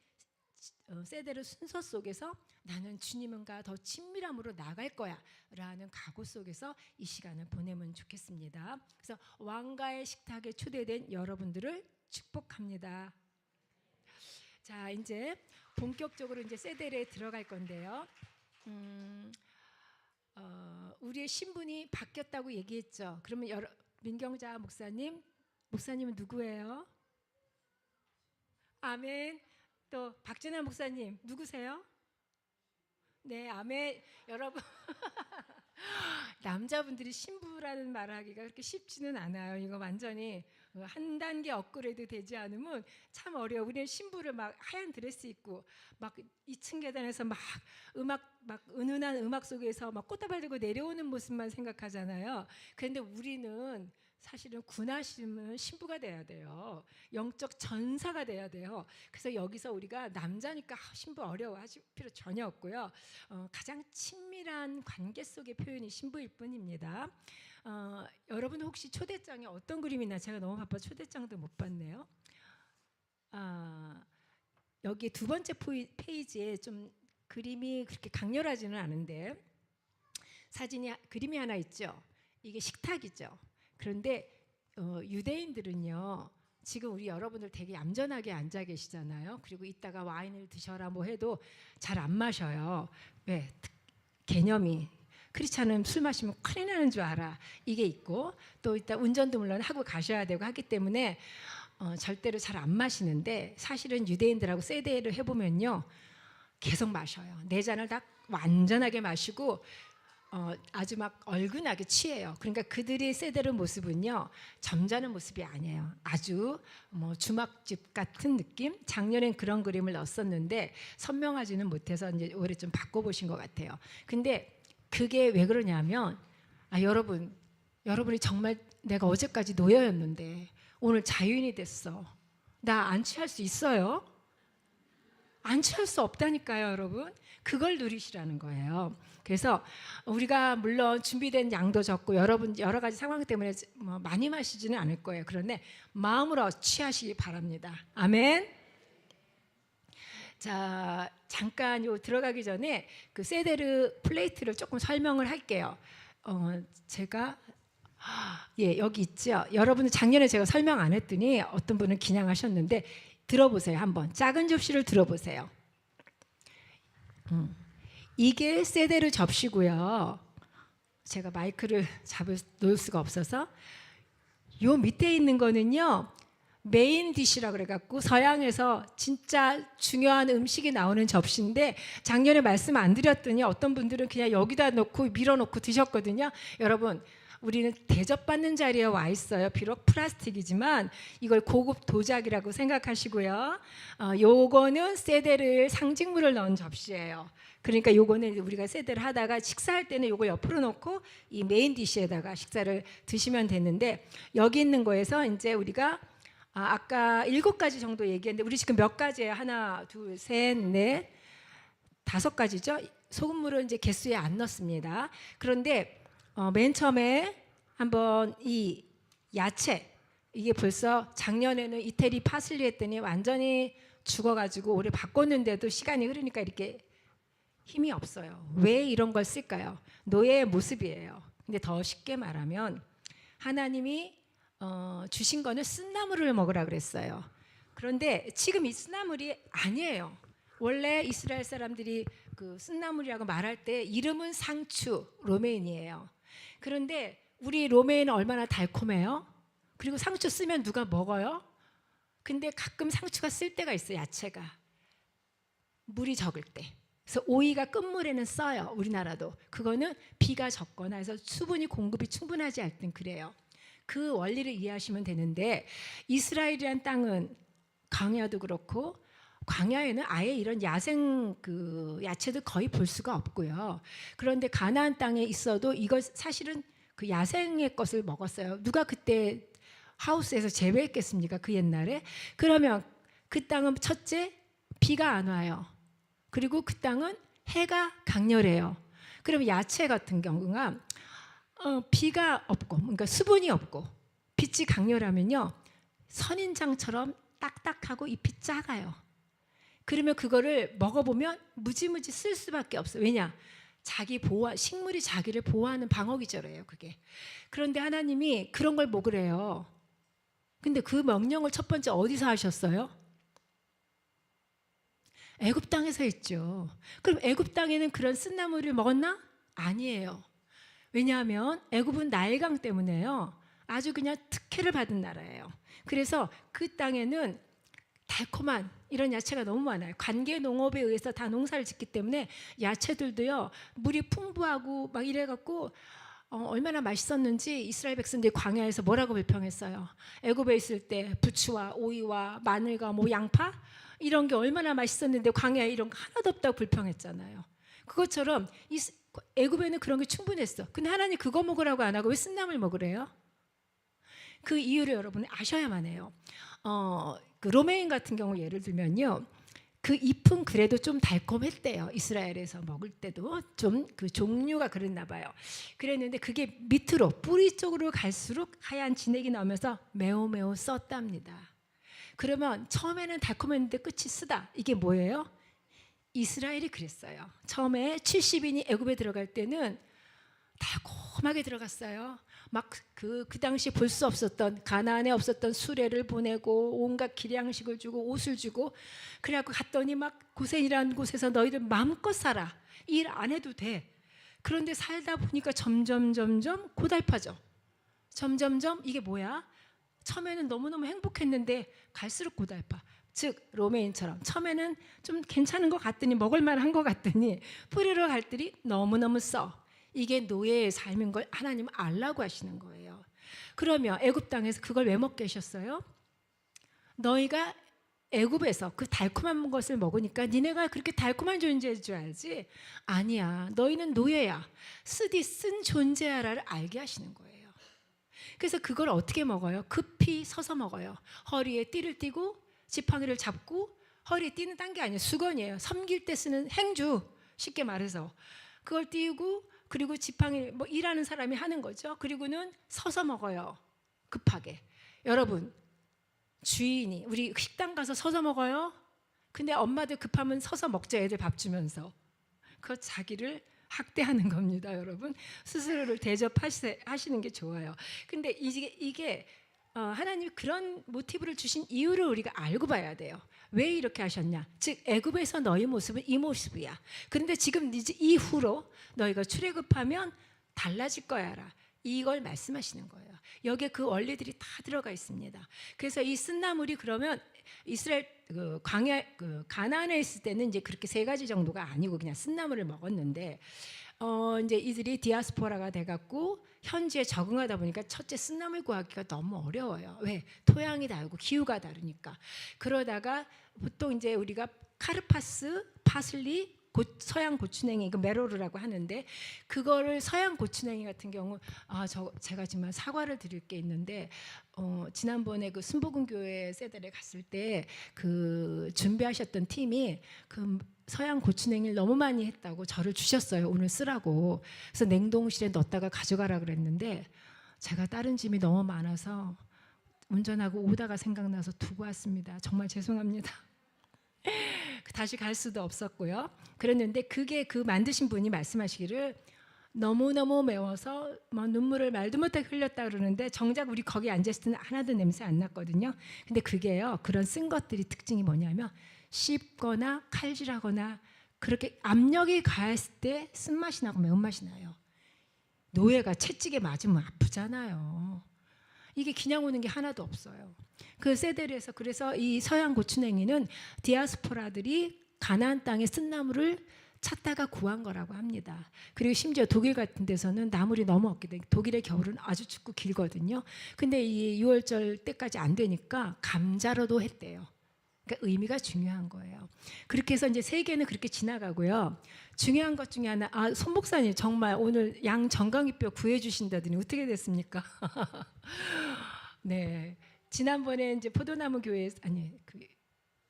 세대를 순서 속에서 나는 주님과 더 친밀함으로 나갈 거야 라는 각오 속에서 이 시간을 보내면 좋겠습니다. 그래서 왕가의 식탁에 초대된 여러분들을 축복합니다. 자, 이제 본격적으로 이제 세대에 들어갈 건데요. 우리의 신분이 바뀌었다고 얘기했죠. 그러면 민경자 목사님은 누구예요? 아멘. 또 박진아 목사님 누구세요? 네, 아멘. 여러분 남자분들이 신부라는 말하기가 그렇게 쉽지는 않아요. 이거 완전히 한 단계 업그레이드 되지 않으면 참 어려워. 우리는 신부를 막 하얀 드레스 입고 막 2층 계단에서 막 은은한 음악 속에서 막 꽃다발 들고 내려오는 모습만 생각하잖아요. 그런데 우리는 사실은 군하시면 신부가 돼야 돼요. 영적 전사가 돼야 돼요. 그래서 여기서 우리가 남자니까 신부 어려워하실 필요 전혀 없고요. 가장 친밀한 관계 속의 표현이 신부일 뿐입니다. 여러분 혹시 초대장에 어떤 그림이 있나? 제가 너무 바빠 초대장도 못 봤네요. 여기 두 번째 페이지에 좀 그림이 그렇게 강렬하지는 않은데 그림이 하나 있죠. 이게 식탁이죠. 그런데 유대인들은요, 지금 우리 여러분들 되게 얌전하게 앉아 계시잖아요. 그리고 이따가 와인을 드셔라 뭐 해도 잘 안 마셔요. 왜? 개념이 크리스찬은 술 마시면 큰일 나는 줄 알아. 이게 있고 또 이따 운전도 물론 하고 가셔야 되고 하기 때문에 절대로 잘 안 마시는데, 사실은 유대인들하고 세대를 해보면요, 계속 마셔요. 4잔을 다 완전하게 마시고 아주 막 얼큰하게 취해요. 그러니까 그들의 세대의 모습은요, 점잖은 모습이 아니에요. 아주 뭐 주막집 같은 느낌? 작년엔 그런 그림을 넣었었는데 선명하지는 못해서 이제 올해 좀 바꿔보신 것 같아요. 근데 그게 왜 그러냐면, 여러분이 정말 내가 어제까지 노예였는데 오늘 자유인이 됐어. 나 안 취할 수 있어요? 안 취할 수 없다니까요, 여러분. 그걸 누리시라는 거예요. 그래서 우리가 물론 준비된 양도 적고 여러분 여러 가지 상황 때문에 뭐 많이 마시지는 않을 거예요. 그런데 마음으로 취하시기 바랍니다. 아멘. 자, 잠깐 들어가기 전에 그 세데르 플레이트를 조금 설명을 할게요. 제가 여기 있죠. 여러분은 작년에 제가 설명 안 했더니 어떤 분은 기냥하셨는데 들어보세요. 한번 작은 접시를 들어보세요. 이게 세데르 접시고요. 제가 마이크를 놓을 수가 없어서 요 밑에 있는 거는요, 메인 디시라 그래갖고 서양에서 진짜 중요한 음식이 나오는 접시인데 작년에 말씀 안 드렸더니 어떤 분들은 그냥 여기다 놓고 밀어놓고 드셨거든요. 여러분, 우리는 대접받는 자리에 와 있어요. 비록 플라스틱이지만 이걸 고급 도자기라고 생각하시고요. 요거는 세데르 상징물을 넣은 접시예요. 그러니까 요거는 우리가 세데르 하다가 식사할 때는 요거 옆으로 놓고 이 메인 디시에다가 식사를 드시면 되는데, 여기 있는 거에서 이제 우리가 아까 7가지 정도 얘기했는데 우리 지금 몇 가지예요? 하나, 둘, 셋, 넷, 5가지죠. 소금물은 이제 개수에 안 넣습니다. 그런데 맨 처음에 한번 이 야채, 이게 벌써 작년에는 이태리 파슬리 했더니 완전히 죽어가지고 올해 바꿨는데도 시간이 흐르니까 이렇게 힘이 없어요. 왜 이런 걸 쓸까요? 노예의 모습이에요. 근데 더 쉽게 말하면 하나님이 주신 거는 쓴나물을 먹으라 그랬어요. 그런데 지금 이 쓴나물이 아니에요. 원래 이스라엘 사람들이 그 쓴나물이라고 말할 때 이름은 상추, 로메인이에요. 그런데 우리 로메인은 얼마나 달콤해요? 그리고 상추 쓰면 누가 먹어요? 근데 가끔 상추가 쓸 때가 있어요. 야채가 물이 적을 때. 그래서 오이가 끝물에는 써요. 우리나라도. 그거는 비가 적거나 해서 수분이 공급이 충분하지 않을 땐 그래요. 그 원리를 이해하시면 되는데, 이스라엘이란 땅은 광야도 그렇고 광야에는 아예 이런 야생 그 야채도 거의 볼 수가 없고요. 그런데 가나안 땅에 있어도 이거 사실은 그 야생의 것을 먹었어요. 누가 그때 하우스에서 재배했겠습니까? 그 옛날에. 그러면 그 땅은 첫째 비가 안 와요. 그리고 그 땅은 해가 강렬해요. 그러면 야채 같은 경우가 비가 없고, 그러니까 수분이 없고 빛이 강렬하면요, 선인장처럼 딱딱하고 잎이 작아요. 그러면 그거를 먹어보면 무지무지 쓸 수밖에 없어요. 왜냐? 식물이 자기를 보호하는 방어기제로예요, 그게. 그런데 하나님이 그런 걸 먹으래요. 근데 그 명령을 첫 번째 어디서 하셨어요? 애굽 땅에서 했죠. 그럼 애굽 땅에는 그런 쓴나물을 먹었나? 아니에요. 왜냐하면 애굽은 나일강 때문에요, 아주 그냥 특혜를 받은 나라예요. 그래서 그 땅에는 달콤한 이런 야채가 너무 많아요. 관계 농업에 의해서 다 농사를 짓기 때문에 야채들도요, 물이 풍부하고 막 이래갖고 얼마나 맛있었는지 이스라엘 백성들이 광야에서 뭐라고 비평했어요. 애굽에 있을 때 부추와 오이와 마늘과 뭐 양파 이런 게 얼마나 맛있었는데 광야에 이런 거 하나도 없다고 불평했잖아요. 그것처럼 애굽에는 그런 게 충분했어. 근데 하나님 그거 먹으라고 안 하고 왜 쓴나물 먹으래요? 그 이유를 여러분이 아셔야만 해요. 그 로메인 같은 경우 예를 들면요, 그 잎은 그래도 좀 달콤했대요. 이스라엘에서 먹을 때도 좀 그 종류가 그랬나 봐요. 그랬는데 그게 밑으로 뿌리 쪽으로 갈수록 하얀 진액이 나오면서 매우 썼답니다. 그러면 처음에는 달콤했는데 끝이 쓰다. 이게 뭐예요? 이스라엘이 그랬어요. 처음에 70인이 애굽에 들어갈 때는 달콤하게 들어갔어요. 막 그 당시 볼 수 없었던, 가나안에 없었던 수레를 보내고 온갖 기량식을 주고 옷을 주고, 그래갖고 갔더니 막 고센이라는 곳에서 너희들 마음껏 살아, 일 안 해도 돼. 그런데 살다 보니까 점점 고달파져. 점점 이게 뭐야? 처음에는 너무너무 행복했는데 갈수록 고달파. 즉 로메인처럼 처음에는 좀 괜찮은 것 같더니 먹을 만한 것 같더니 뿌리로 갈들이 너무너무 써. 이게 노예의 삶인 걸 하나님은 알라고 하시는 거예요. 그러면 애굽 땅에서 그걸 왜 먹게 하셨어요? 너희가 애굽에서 그 달콤한 것을 먹으니까 니네가 그렇게 달콤한 존재인 줄 알지? 아니야. 너희는 노예야. 쓰디 쓴 존재야를 알게 하시는 거예요. 그래서 그걸 어떻게 먹어요? 급히 서서 먹어요. 허리에 띠를 띠고 지팡이를 잡고 허리에 띠는 딴 게 아니에요. 수건이에요. 섬길 때 쓰는 행주, 쉽게 말해서 그걸 띄우고 그리고 지팡이 뭐 일하는 사람이 하는 거죠. 그리고는 서서 먹어요. 급하게. 여러분 주인이 우리 식당 가서 서서 먹어요. 근데 엄마들 급하면 서서 먹죠. 애들 밥 주면서. 그거 자기를 학대하는 겁니다, 여러분. 스스로를 대접하시는 게 좋아요. 근데 이게 하나님이 그런 모티브를 주신 이유를 우리가 알고 봐야 돼요. 왜 이렇게 하셨냐? 즉 애굽에서 너희 모습은 이 모습이야. 그런데 지금 이제 이후로 너희가 출애굽하면 달라질 거야라. 이걸 말씀하시는 거예요. 여기에 그 원리들이 다 들어가 있습니다. 그래서 이 쓴나물이 그러면 이스라엘 광야 가나안에 있을 때는 이제 그렇게 세 가지 정도가 아니고 그냥 쓴나물을 먹었는데 이제 이들이 디아스포라가 돼갖고 현지에 적응하다 보니까 첫째 쓴나물 구하기가 너무 어려워요. 왜? 토양이 다르고 기후가 다르니까. 그러다가 보통 이제 우리가 카르파스, 파슬리, 서양 고추냉이, 그 메로르라고 하는데 그거를 서양 고추냉이 같은 경우 제가 정말 사과를 드릴 게 있는데 지난번에 그 순복음교회 세대에 갔을 때 그 준비하셨던 팀이 그 서양 고추냉이를 너무 많이 했다고 저를 주셨어요. 오늘 쓰라고. 그래서 냉동실에 넣었다가 가져가라 그랬는데 제가 다른 짐이 너무 많아서 운전하고 오다가 생각나서 두고 왔습니다. 정말 죄송합니다. 다시 갈 수도 없었고요. 그랬는데 그게 그 만드신 분이 말씀하시기를 너무너무 매워서 뭐 눈물을 말도 못하게 흘렸다 그러는데 정작 우리 거기 앉았을 때는 하나도 냄새 안 났거든요. 근데 그게요. 그런 쓴 것들이 특징이 뭐냐면 씹거나 칼질하거나 그렇게 압력이 가했을 때 쓴맛이 나고 매운맛이 나요. 노예가 채찍에 맞으면 아프잖아요. 이게 그냥 오는 게 하나도 없어요. 그 세델에서 그래서 이 서양 고추냉이는 디아스포라들이 가나안 땅의 쓴나물을 찾다가 구한 거라고 합니다. 그리고 심지어 독일 같은 데서는 나물이 너무 없게 돼. 독일의 겨울은 아주 춥고 길거든요. 근데 이 6월절 때까지 안 되니까 감자로도 했대요. 그러니까 의미가 중요한 거예요. 그렇게 해서 이제 세계는 그렇게 지나가고요. 중요한 것 중에 하나, 손 목사님 정말 오늘 양 정강이뼈 구해주신다더니 어떻게 됐습니까? 네, 지난번에 이제 포도나무 교회에서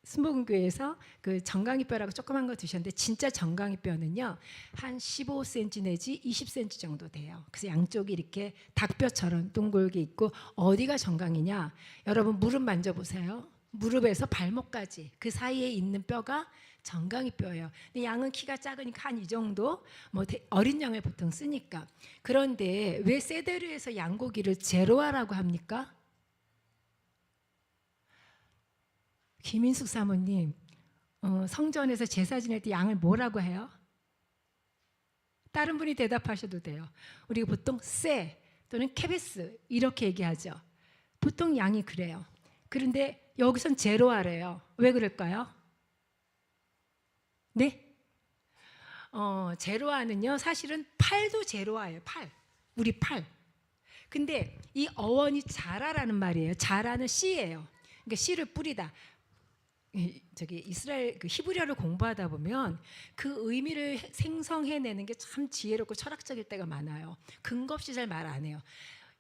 순복음교회에서 그 정강이뼈라고 조그만 거 드셨는데 진짜 정강이뼈는요 한 15cm 내지 20cm 정도 돼요. 그래서 양쪽이 이렇게 닭뼈처럼 동글게 있고 어디가 정강이냐? 여러분 무릎 만져보세요. 무릎에서 발목까지 그 사이에 있는 뼈가 정강이뼈예요. 근데 양은 키가 작으니까 한 이 정도, 뭐 어린 양을 보통 쓰니까. 그런데 왜 세데르에서 양고기를 제로아라고 합니까? 김인숙 사모님, 성전에서 제사 지낼 때 양을 뭐라고 해요? 다른 분이 대답하셔도 돼요. 우리가 보통 세 또는 케베스 이렇게 얘기하죠. 보통 양이 그래요. 그런데 여기선 제로아래요. 왜 그럴까요? 네? 제로아는요 사실은 팔도 제로아예요. 팔. 우리 팔. 근데 이 어원이 자라라는 말이에요. 자라는 씨예요. 그러니까 씨를 뿌리다. 이스라엘 그 히브리어를 공부하다 보면 그 의미를 생성해내는 게 참 지혜롭고 철학적일 때가 많아요. 근거 없이 잘 말 안 해요.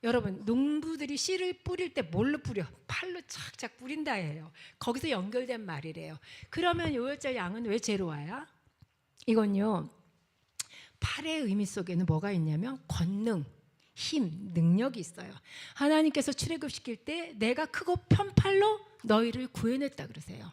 여러분 농부들이 씨를 뿌릴 때 뭘로 뿌려? 팔로 착착 뿌린다 해요. 거기서 연결된 말이래요. 그러면 요월절 양은 왜 제로와야? 이건요 팔의 의미 속에는 뭐가 있냐면 권능, 힘, 능력이 있어요. 하나님께서 출애굽시킬 때 내가 크고 편팔로 너희를 구해냈다 그러세요.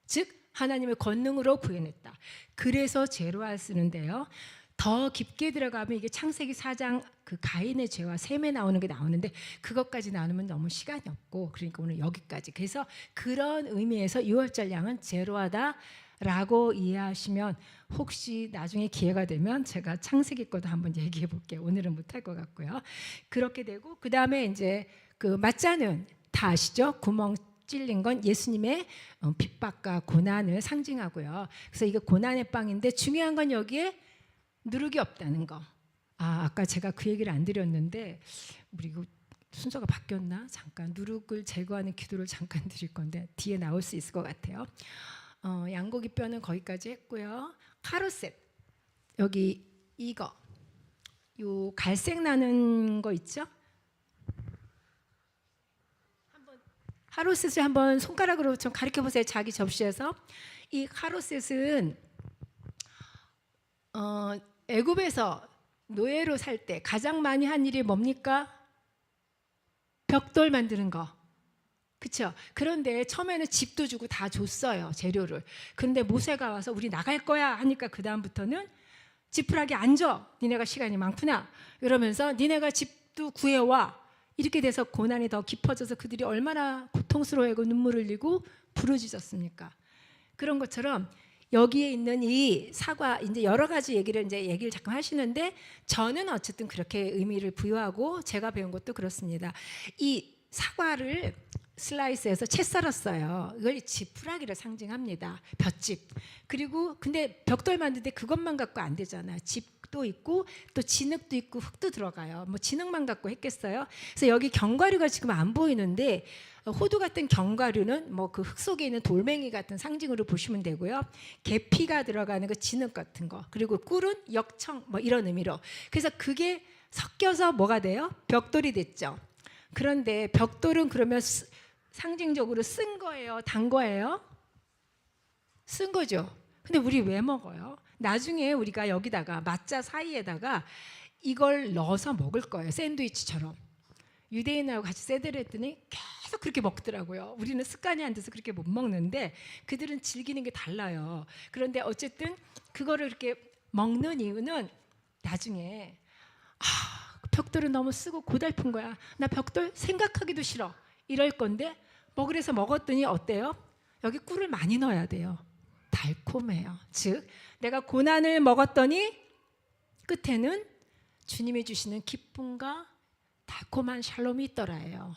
즉 하나님의 권능으로 구해냈다. 그래서 제로알 쓰는데요. 더 깊게 들어가면 이게 창세기 4장 그 가인의 죄와 셈에 나오는 게 나오는데 그것까지 나누면 너무 시간이 없고 그러니까 오늘 여기까지. 그래서 그런 의미에서 6월절 양은 제로하다라고 이해하시면 혹시 나중에 기회가 되면 제가 창세기 것도 한번 얘기해 볼게요. 오늘은 못할 것 같고요. 그렇게 되고 그 다음에 이제 그 맞자는 다 아시죠? 구멍 찔린 건 예수님의 핍박과 고난을 상징하고요. 그래서 이거 고난의 빵인데 중요한 건 여기에 누룩이 없다는 거. 아까 제가 그 얘기를 안 드렸는데 우리 이거 순서가 바뀌었나? 잠깐 누룩을 제거하는 기도를 잠깐 드릴 건데 뒤에 나올 수 있을 것 같아요. 양고기 뼈는 거기까지 했고요. 카로셋 여기 이거 요 갈색 나는 거 있죠? 카로셋을 한번 손가락으로 좀 가르쳐 보세요. 자기 접시에서. 이 카로셋은 애굽에서 노예로 살 때 가장 많이 한 일이 뭡니까? 벽돌 만드는 거. 그렇죠? 그런데 처음에는 집도 주고 다 줬어요. 재료를. 그런데 모세가 와서 우리 나갈 거야 하니까 그 다음부터는 지푸라기 앉아. 니네가 시간이 많구나. 이러면서 니네가 집도 구해와. 이렇게 돼서 고난이 더 깊어져서 그들이 얼마나 고통스러워하고 눈물을 흘리고 부르짖었습니까? 그런 것처럼 여기에 있는 이 사과 이제 여러 가지 얘기를 잠깐 하시는데 저는 어쨌든 그렇게 의미를 부여하고 제가 배운 것도 그렇습니다. 이 사과를 슬라이스해서 채 썰었어요. 이걸 지푸라기를 상징합니다. 볏짚. 그리고 근데 벽돌 만드는데 그것만 갖고 안 되잖아요. 짚도 있고 또 진흙도 있고 흙도 들어가요. 뭐 진흙만 갖고 했겠어요? 그래서 여기 견과류가 지금 안 보이는데 호두 같은 견과류는 뭐 그 흙 속에 있는 돌멩이 같은 상징으로 보시면 되고요. 계피가 들어가는 거 진흙 같은 거. 그리고 꿀은 역청 뭐 이런 의미로. 그래서 그게 섞여서 뭐가 돼요? 벽돌이 됐죠. 그런데 벽돌은 그러면 상징적으로 쓴 거예요? 단 거예요? 쓴 거죠. 근데 우리 왜 먹어요? 나중에 우리가 여기다가 mat자 사이에다가 이걸 넣어서 먹을 거예요. 샌드위치처럼. 유대인하고 같이 세대를 했더니 계속 그렇게 먹더라고요. 우리는 습관이 안 돼서 그렇게 못 먹는데 그들은 즐기는 게 달라요. 그런데 어쨌든 그거를 이렇게 먹는 이유는 나중에 벽돌은 너무 쓰고 고달픈 거야. 나 벽돌 생각하기도 싫어. 이럴 건데 먹으래서 먹었더니 어때요? 여기 꿀을 많이 넣어야 돼요. 달콤해요. 즉 내가 고난을 먹었더니 끝에는 주님이 주시는 기쁨과 달콤한 샬롬이 있더라예요.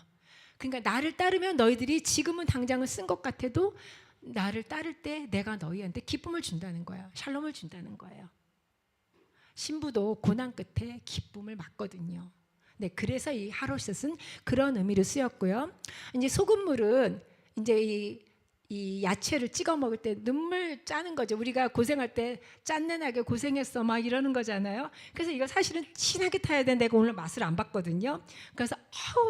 그러니까 나를 따르면 너희들이 지금은 당장은 쓴 것 같아도 나를 따를 때 내가 너희한테 기쁨을 준다는 거예요. 샬롬을 준다는 거예요. 신부도 고난 끝에 기쁨을 맞거든요. 네, 그래서 이 하로셋은 그런 의미로 쓰였고요. 이제 소금물은 이제 이 야채를 찍어 먹을 때 눈물 짜는 거죠. 우리가 고생할 때 짠내나게 고생했어 막 이러는 거잖아요. 그래서 이거 사실은 진하게 타야 돼. 내가 오늘 맛을 안 봤거든요. 그래서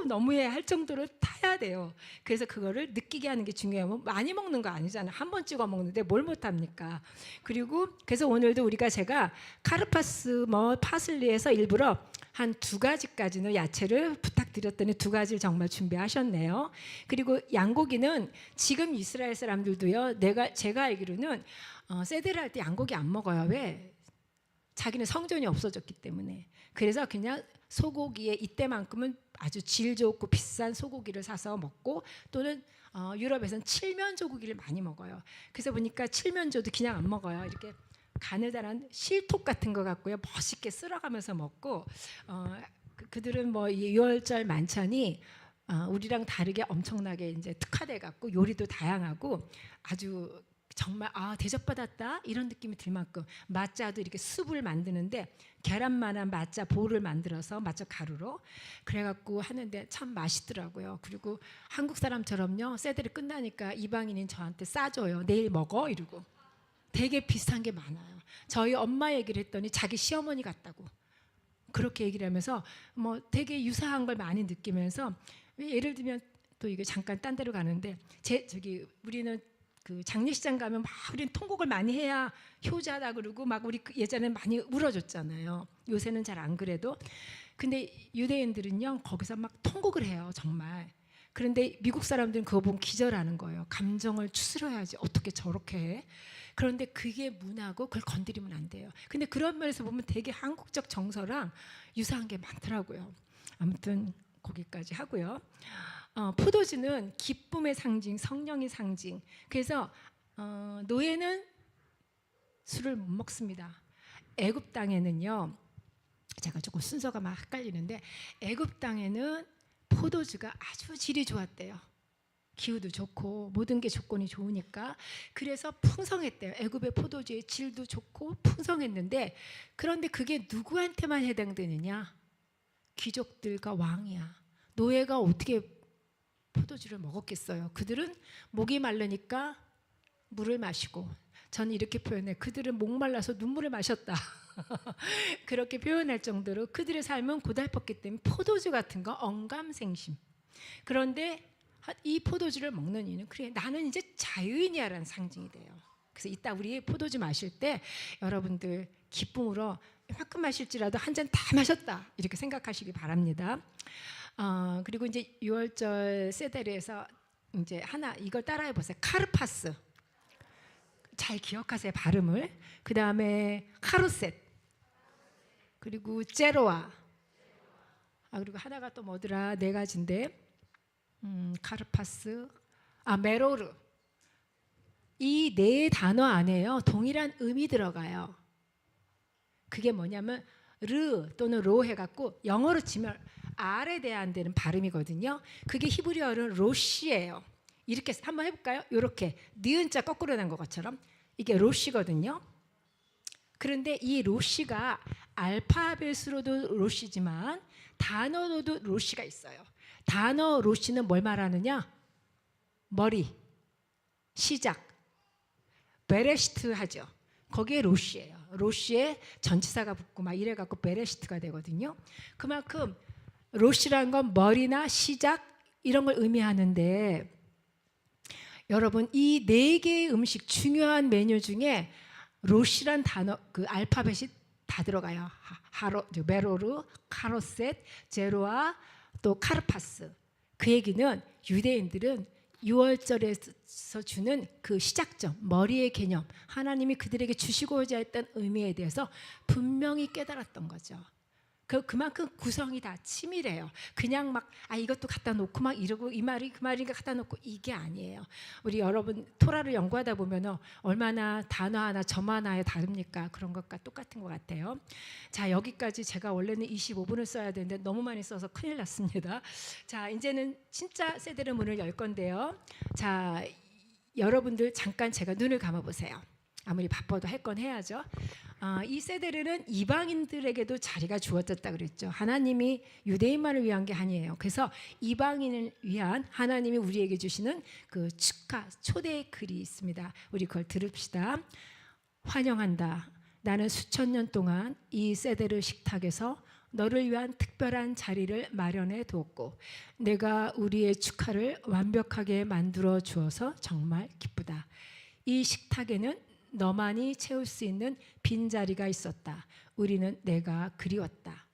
너무해 할 정도로 타야 돼요. 그래서 그거를 느끼게 하는 게 중요해요. 많이 먹는 거 아니잖아요. 한 번 찍어 먹는데 뭘 못합니까? 그리고 그래서 오늘도 제가 카르파스 파슬리에서 일부러 한 2가지까지는 야채를 부탁드렸더니 2가지를 정말 준비하셨네요. 그리고 양고기는 지금 이스라엘 사람들도요. 제가 알기로는 세대를 할 때 양고기 안 먹어요. 왜? 자기는 성전이 없어졌기 때문에. 그래서 그냥 소고기에 이때만큼은 아주 질 좋고 비싼 소고기를 사서 먹고 또는 유럽에서는 칠면조 고기를 많이 먹어요. 그래서 보니까 칠면조도 그냥 안 먹어요. 이렇게 가느다란 실톱 같은 거 갖고요 멋있게 쓸어가면서 먹고 그들은 뭐 유월절 만찬이 우리랑 다르게 엄청나게 이제 특화돼 갖고 요리도 다양하고 아주 정말 대접받았다 이런 느낌이 들 만큼 맛자도 이렇게 숲을 만드는데 계란만한 맛자 볼을 만들어서 맛자 가루로 그래갖고 하는데 참 맛있더라고요. 그리고 한국 사람처럼요 세대를 끝나니까 이방인인 저한테 싸줘요. 내일 먹어 이러고. 되게 비슷한 게 많아요. 저희 엄마 얘기를 했더니 자기 시어머니 같다고 그렇게 얘기를 하면서 뭐 되게 유사한 걸 많이 느끼면서 예를 들면 또 이게 잠깐 딴 데로 가는데 우리는 그 장례식장 가면 막 우리는 통곡을 많이 해야 효자다 그러고 막 우리 예전에 많이 울어줬잖아요. 요새는 잘 안 그래도. 근데 유대인들은요 거기서 막 통곡을 해요 정말. 그런데 미국 사람들은 그거 보면 기절하는 거예요. 감정을 추스려야지 어떻게 저렇게 해. 그런데 그게 문화고 그걸 건드리면 안 돼요. 근데 그런 면에서 보면 되게 한국적 정서랑 유사한 게 많더라고요. 아무튼 거기까지 하고요. 포도주는 기쁨의 상징, 성령의 상징. 그래서 노예는 술을 못 먹습니다. 애굽 땅에는요. 제가 조금 순서가 막 헷갈리는데 애굽 땅에는 포도주가 아주 질이 좋았대요. 기후도 좋고 모든 게 조건이 좋으니까. 그래서 풍성했대요. 애굽의 포도주의 질도 좋고 풍성했는데, 그런데 그게 누구한테만 해당되느냐? 귀족들과 왕이야. 노예가 어떻게 포도주를 먹었겠어요? 그들은 목이 마르니까 물을 마시고, 저는 이렇게 표현해, 그들은 목말라서 눈물을 마셨다. 그렇게 표현할 정도로 그들의 삶은 고달팠기 때문에 포도주 같은 거 언감생심. 그런데 이 포도주를 먹는 이유는, 그래 나는 이제 자유인이야라는 상징이 돼요. 그래서 이따 우리 포도주 마실 때 여러분들 기쁨으로 이만큼 마실지라도 한 잔 다 마셨다 이렇게 생각하시기 바랍니다. 그리고 이제 6월절 세데르에서 이제 하나 이걸 따라해 보세요. 카르파스, 잘 기억하세요 발음을. 그 다음에 카루셋, 그리고 제로아, 그리고 하나가 또 뭐더라, 네 가지인데, 카르파스, 메로르. 이 네 단어 안에요 동일한 음이 들어가요. 그게 뭐냐면 르 또는 로 해갖고 영어로 치면 R에 대한 데는 발음이거든요. 그게 히브리어는 로시예요. 이렇게 한번 해볼까요? 이렇게 니은자 거꾸로 난 것처럼 이게 로시거든요. 그런데 이 로시가 알파벳으로도 로시지만 단어로도 로시가 있어요. 단어 로시는 뭘 말하느냐? 머리, 시작, 베레시트 하죠. 거기에 로시예요. 로시에 전치사가 붙고 막 이래갖고 베레시트가 되거든요. 그만큼 로시라는 건 머리나 시작 이런 걸 의미하는데, 여러분 이 네 개의 음식 중요한 메뉴 중에 로시란 단어, 그 알파벳이 다 들어가요. 메로르, 카로셋, 제로아, 또 카르파스. 그 얘기는 유대인들은 6월절에서 주는 그 시작점, 머리의 개념, 하나님이 그들에게 주시고자 했던 의미에 대해서 분명히 깨달았던 거죠. 그만큼 구성이 다 치밀해요. 그냥 막 이것도 갖다 놓고 막 이러고 이 말이 그 말인가 갖다 놓고 이게 아니에요. 우리 여러분 토라를 연구하다 보면 얼마나 단어 하나 점 하나에 다릅니까? 그런 것과 똑같은 것 같아요. 자, 여기까지 제가 원래는 25분을 써야 되는데 너무 많이 써서 큰일 났습니다. 자, 이제는 진짜 세데르 문을 열 건데요. 자, 여러분들 잠깐 제가 눈을 감아보세요. 아무리 바빠도 할 건 해야죠. 이 세데르는 이방인들에게도 자리가 주어졌다 그랬죠. 하나님이 유대인만을 위한 게 아니에요. 그래서 이방인을 위한 하나님이 우리에게 주시는 그 축하, 초대의 글이 있습니다. 우리 그걸 들읍시다. 환영한다. 나는 수천 년 동안 이 세데르 식탁에서 너를 위한 특별한 자리를 마련해 두었고, 내가 우리의 축하를 완벽하게 만들어 주어서 정말 기쁘다. 이 식탁에는 너만이 채울 수 있는 빈자리가 있었다. 우리는 내가 그리웠다.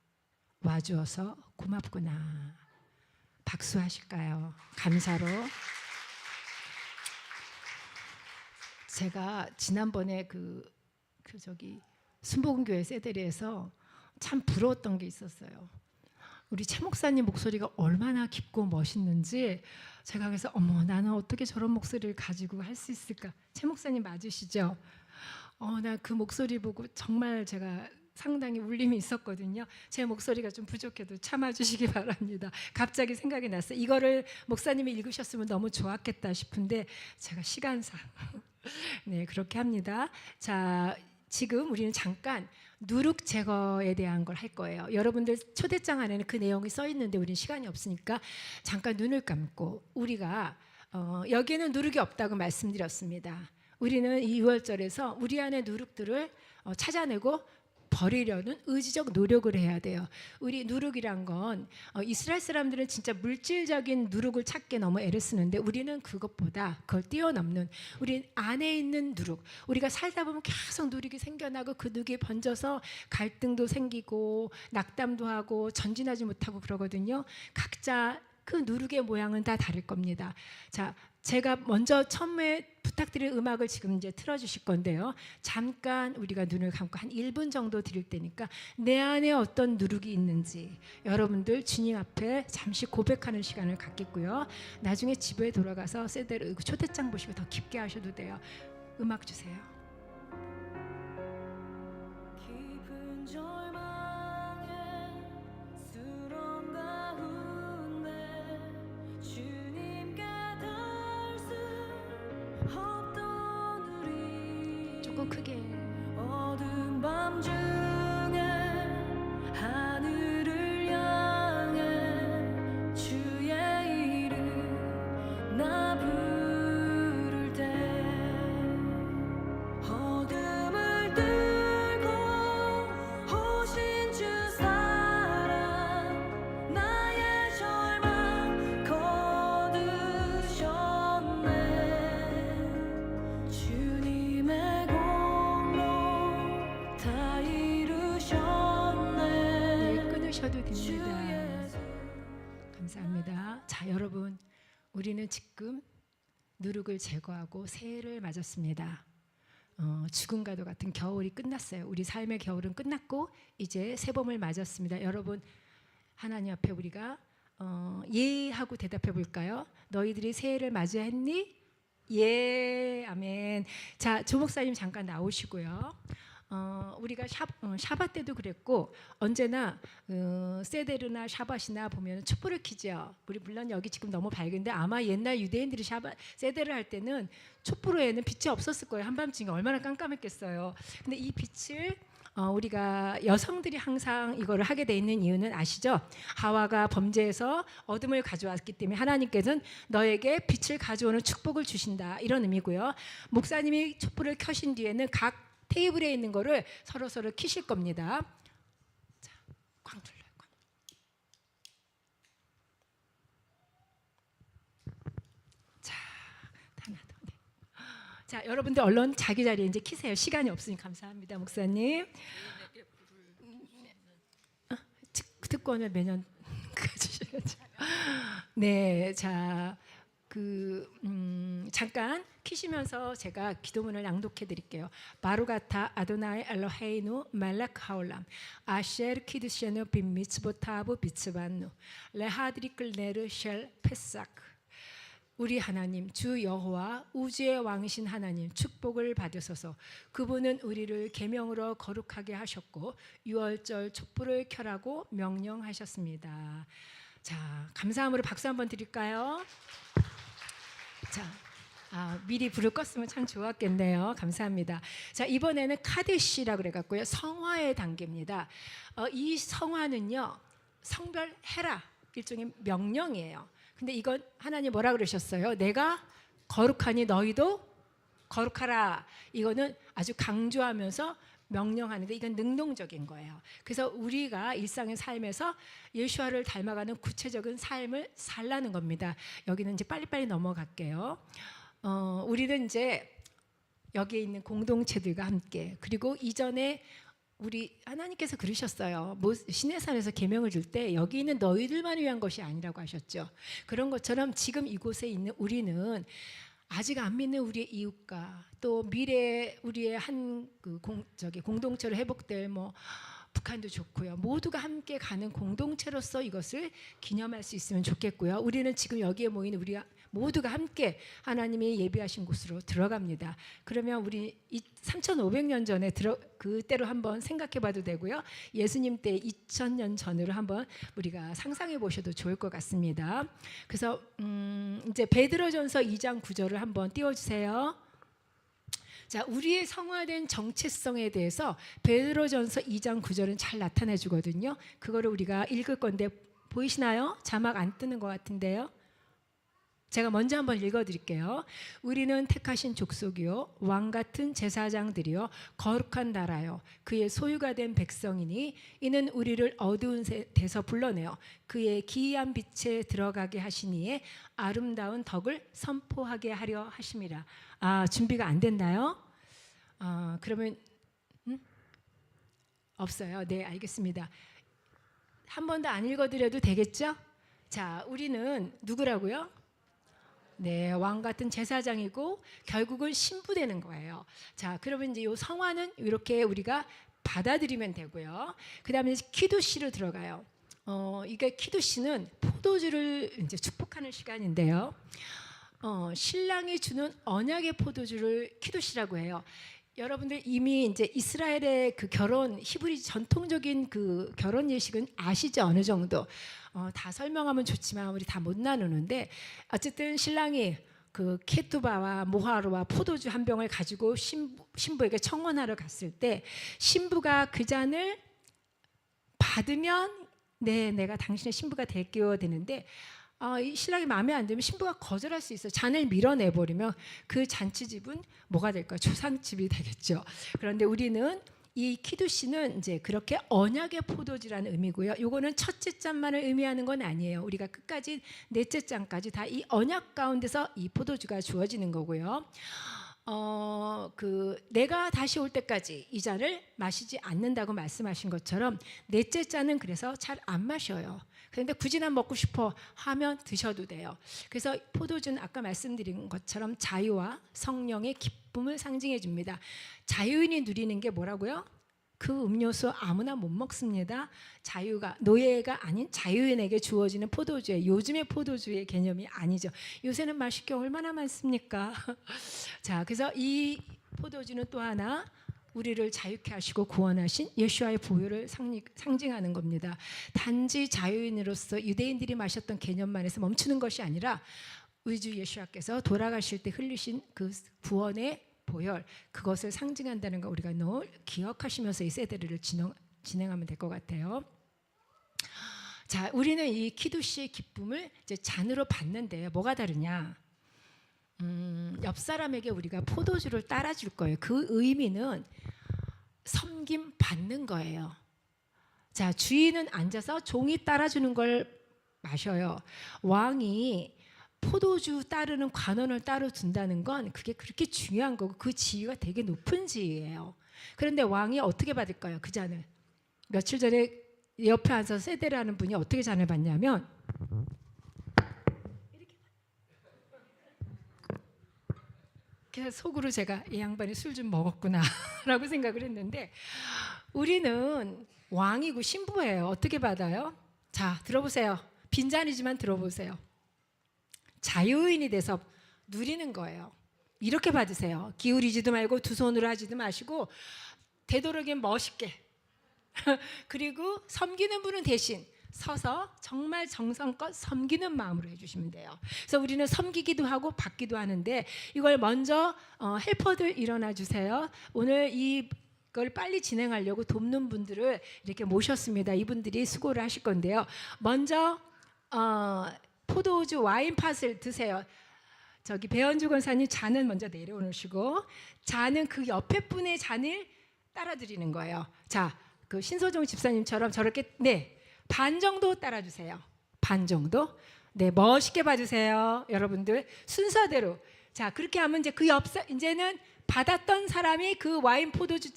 와주어서 고맙구나. 박수하실까요? 감사로. 제가 지난번에 순복음교회 세데리에서 참 부러웠던 게 있었어요. 우리 최 목사님 목소리가 얼마나 깊고 멋있는지 제가 그래서 어머, 나는 어떻게 저런 목소리를 가지고 할 수 있을까? 최 목사님 맞으시죠? 나 그 목소리 보고 정말 제가 상당히 울림이 있었거든요. 제 목소리가 좀 부족해도 참아주시기 바랍니다. 갑자기 생각이 났어요. 이거를 목사님이 읽으셨으면 너무 좋았겠다 싶은데 제가 시간상 네, 그렇게 합니다. 자, 지금 우리는 잠깐 누룩 제거에 대한 걸 할 거예요. 여러분들 초대장 안에는 그 내용이 써 있는데 우리는 시간이 없으니까 잠깐 눈을 감고, 우리가 여기에는 누룩이 없다고 말씀드렸습니다. 우리는 이 6월절에서 우리 안에 누룩들을 찾아내고 버리려는 의지적 노력을 해야 돼요. 우리 누룩이란 건 이스라엘 사람들은 진짜 물질적인 누룩을 찾게 너무 애를 쓰는데, 우리는 그것보다 그걸 뛰어넘는 우리 안에 있는 누룩, 우리가 살다 보면 계속 누룩이 생겨나고 그 누룩이 번져서 갈등도 생기고 낙담도 하고 전진하지 못하고 그러거든요. 각자 그 누룩의 모양은 다 다를 겁니다. 자, 제가 먼저 처음에 부탁드릴 음악을 지금 이제 틀어주실 건데요. 잠깐 우리가 눈을 감고 한 1분 정도 드릴 테니까 내 안에 어떤 누룩이 있는지 여러분들 주님 앞에 잠시 고백하는 시간을 갖겠고요. 나중에 집에 돌아가서 세데르 초대장 보시고 더 깊게 하셔도 돼요. 음악 주세요. 깊은 절망에 수렁 가운데 주님께 다 감사합니다. 자, 여러분, 우리는 지금 누룩을 제거하고 새해를 맞았습니다. 죽음과도 같은 겨울이 끝났어요. 우리 삶의 겨울은 끝났고 이제 새봄을 맞았습니다. 여러분, 하나님 앞에 우리가 예 하고 대답해 볼까요? 너희들이 새해를 맞이했니? 예, 아멘. 자, 조 목사님 잠깐 나오시고요. 우리가 샤bat 때도 그랬고 언제나 세데르나 샤bat이나 보면 촛불을 켜죠. 우리 물론 여기 지금 너무 밝은데 아마 옛날 유대인들이 세데르 할 때는 촛불에는 빛이 없었을 거예요. 한밤중에 얼마나 깜깜했겠어요. 근데 이 빛을 우리가 여성들이 항상 이거를 하게 돼 있는 이유는 아시죠? 하와가 범죄해서 어둠을 가져왔기 때문에 하나님께서는 너에게 빛을 가져오는 축복을 주신다, 이런 의미고요. 목사님이 촛불을 켜신 뒤에는 각 테이블에 있는 거를 서로 켜실 겁니다. 자, 꽝 눌러요. 꽝. 자, 하나 더. 네. 자, 여러분들 얼른 자기 자리에 이제 키세요. 시간이 없으니. 감사합니다, 목사님. 특권을 매년 가지셔야죠. 네, 자, 잠깐 키시면서 제가 기도문을 낭독해 드릴게요. 바루가타 아도나이 엘로헤이누 멜렉 하올람 아셰르 키드셰누 빈미츠보타브 비츠반누 레하드리클네르 쉘 페사크. 우리 하나님 주 여호와 우주의 왕이신 하나님 축복을 받으소서. 그분은 우리를 계명으로 거룩하게 하셨고 유월절 촛불을 켜라고 명령하셨습니다. 자, 감사함으로 박수 한번 드릴까요? 자, 미리 불을 껐으면 참 좋았겠네요. 감사합니다. 자, 이번에는 카데시라고 그래갖고요, 성화의 단계입니다. 이 성화는요, 성별해라, 일종의 명령이에요. 근데 이건 하나님 뭐라 그러셨어요? 내가 거룩하니 너희도 거룩하라. 이거는 아주 강조하면서 명령하는데 이건 능동적인 거예요. 그래서 우리가 일상의 삶에서 예수와를 닮아가는 구체적인 삶을 살라는 겁니다. 여기는 이제 빨리빨리 넘어갈게요. 우리는 이제 여기에 있는 공동체들과 함께, 그리고 이전에 우리 하나님께서 그러셨어요. 시내산에서 계명을 줄 때 여기 있는 너희들만 위한 것이 아니라고 하셨죠. 그런 것처럼 지금 이곳에 있는 우리는 아직 안 믿는 우리의 이웃과 또 미래에 우리의 한 공동체로 회복될 북한도 좋고요. 모두가 함께 가는 공동체로서 이것을 기념할 수 있으면 좋겠고요. 우리는 지금 여기에 모인 우리 모두가 함께 하나님이 예비하신 곳으로 들어갑니다. 그러면 우리 3,500년 전에 그때로 한번 생각해 봐도 되고요. 예수님 때 2000년 전으로 한번 우리가 상상해 보셔도 좋을 것 같습니다. 그래서 이제 베드로전서 2장 9절을 한번 띄워주세요. 자, 우리의 성화된 정체성에 대해서 베드로전서 2장 9절은 잘 나타내 주거든요. 그거를 우리가 읽을 건데 보이시나요? 자막 안 뜨는 것 같은데요. 제가 먼저 한번 읽어드릴게요. 우리는 택하신 족속이요 왕 같은 제사장들이요 거룩한 나라요 그의 소유가 된 백성이니 이는 우리를 어두운 데서 불러내어 그의 기이한 빛에 들어가게 하시니에 아름다운 덕을 선포하게 하려 하심이라. 준비가 안 됐나요? 그러면 없어요. 네, 알겠습니다. 한 번 더 안 읽어드려도 되겠죠? 자, 우리는 누구라고요? 네, 왕 같은 제사장이고 결국은 신부되는 거예요. 자, 그러면 이제 이 성화는 이렇게 우리가 받아들이면 되고요. 그다음에 키두시로 들어가요. 이게 키두시는 포도주를 이제 축복하는 시간인데요. 신랑이 주는 언약의 포도주를 키두시라고 해요. 여러분들 이미 이제 이스라엘의 그 결혼 히브리 전통적인 그 결혼 예식은 아시죠? 어느 정도 다 설명하면 좋지만 우리 다 못 나누는데 어쨌든 신랑이 그 케투바와 모하루와 포도주 한 병을 가지고 신부에게 청혼하러 갔을 때 신부가 그 잔을 받으면 네, 내가 당신의 신부가 될게요 되는데 이 신랑이 마음에 안 들면 신부가 거절할 수 있어요. 잔을 밀어내버리면 그 잔치집은 뭐가 될까요? 조상집이 되겠죠. 그런데 우리는 이 키두시는 이제 그렇게 언약의 포도주라는 의미고요. 이거는 첫째 잔만을 의미하는 건 아니에요. 우리가 끝까지 넷째 잔까지 다 이 언약 가운데서 이 포도주가 주어지는 거고요. 내가 다시 올 때까지 이 잔을 마시지 않는다고 말씀하신 것처럼 넷째 잔은 그래서 잘 안 마셔요. 그런데 굳이 난 먹고 싶어 하면 드셔도 돼요. 그래서 포도주는 아까 말씀드린 것처럼 자유와 성령의 기쁨을 상징해 줍니다. 자유인이 누리는 게 뭐라고요? 그 음료수 아무나 못 먹습니다. 자유가 노예가 아닌 자유인에게 주어지는 포도주의, 요즘의 포도주의 개념이 아니죠. 요새는 마실 게 얼마나 많습니까? 자, 그래서 이 포도주는 또 하나 우리를 자유케 하시고 구원하신 예수와의 보혈을 상징하는 겁니다. 단지 자유인으로서 유대인들이 마셨던 개념만에서 멈추는 것이 아니라 우리 주 예수께서 돌아가실 때 흘리신 그 구원의 보혈, 그것을 상징한다는 거 우리가 늘 기억하시면서 이 세대를 진행하면 될 것 같아요. 자, 우리는 이 키두시의 기쁨을 이제 잔으로 받는데 뭐가 다르냐? 옆 사람에게 우리가 포도주를 따라줄 거예요. 그 의미는 섬김 받는 거예요. 자, 주인은 앉아서 종이 따라주는 걸 마셔요. 왕이 포도주 따르는 관원을 따로 둔다는 건 그게 그렇게 중요한 거고 그 지위가 되게 높은 지위예요. 그런데 왕이 어떻게 받을까요? 그 잔을. 며칠 전에 옆에 앉아서 세대라는 분이 어떻게 잔을 받냐면 그래서 속으로 제가 이 양반이 술 좀 먹었구나 라고 생각을 했는데, 우리는 왕이고 신부예요. 어떻게 받아요? 자, 들어보세요. 빈잔이지만 들어보세요. 자유인이 돼서 누리는 거예요. 이렇게 받으세요. 기울이지도 말고 두 손으로 하지도 마시고 되도록이면 멋있게 그리고 섬기는 분은 대신 서서 정말 정성껏 섬기는 마음으로 해주시면 돼요. 그래서 우리는 섬기기도 하고 받기도 하는데 이걸 먼저 헬퍼들 일어나 주세요. 오늘 이걸 빨리 진행하려고 돕는 분들을 이렇게 모셨습니다. 이분들이 수고를 하실 건데요. 먼저 포도주 와인팟을 드세요. 저기 배현주 권사님 잔은 먼저 내려놓으시고 잔은 그 옆에 분의 잔을 따라 드리는 거예요. 자, 그 신소정 집사님처럼 저렇게 반 정도 따라주세요. 반 정도. 네, 멋있게 봐주세요. 여러분들 순서대로. 자, 그렇게 하면 이제 이제는 받았던 사람이 그 와인 포도주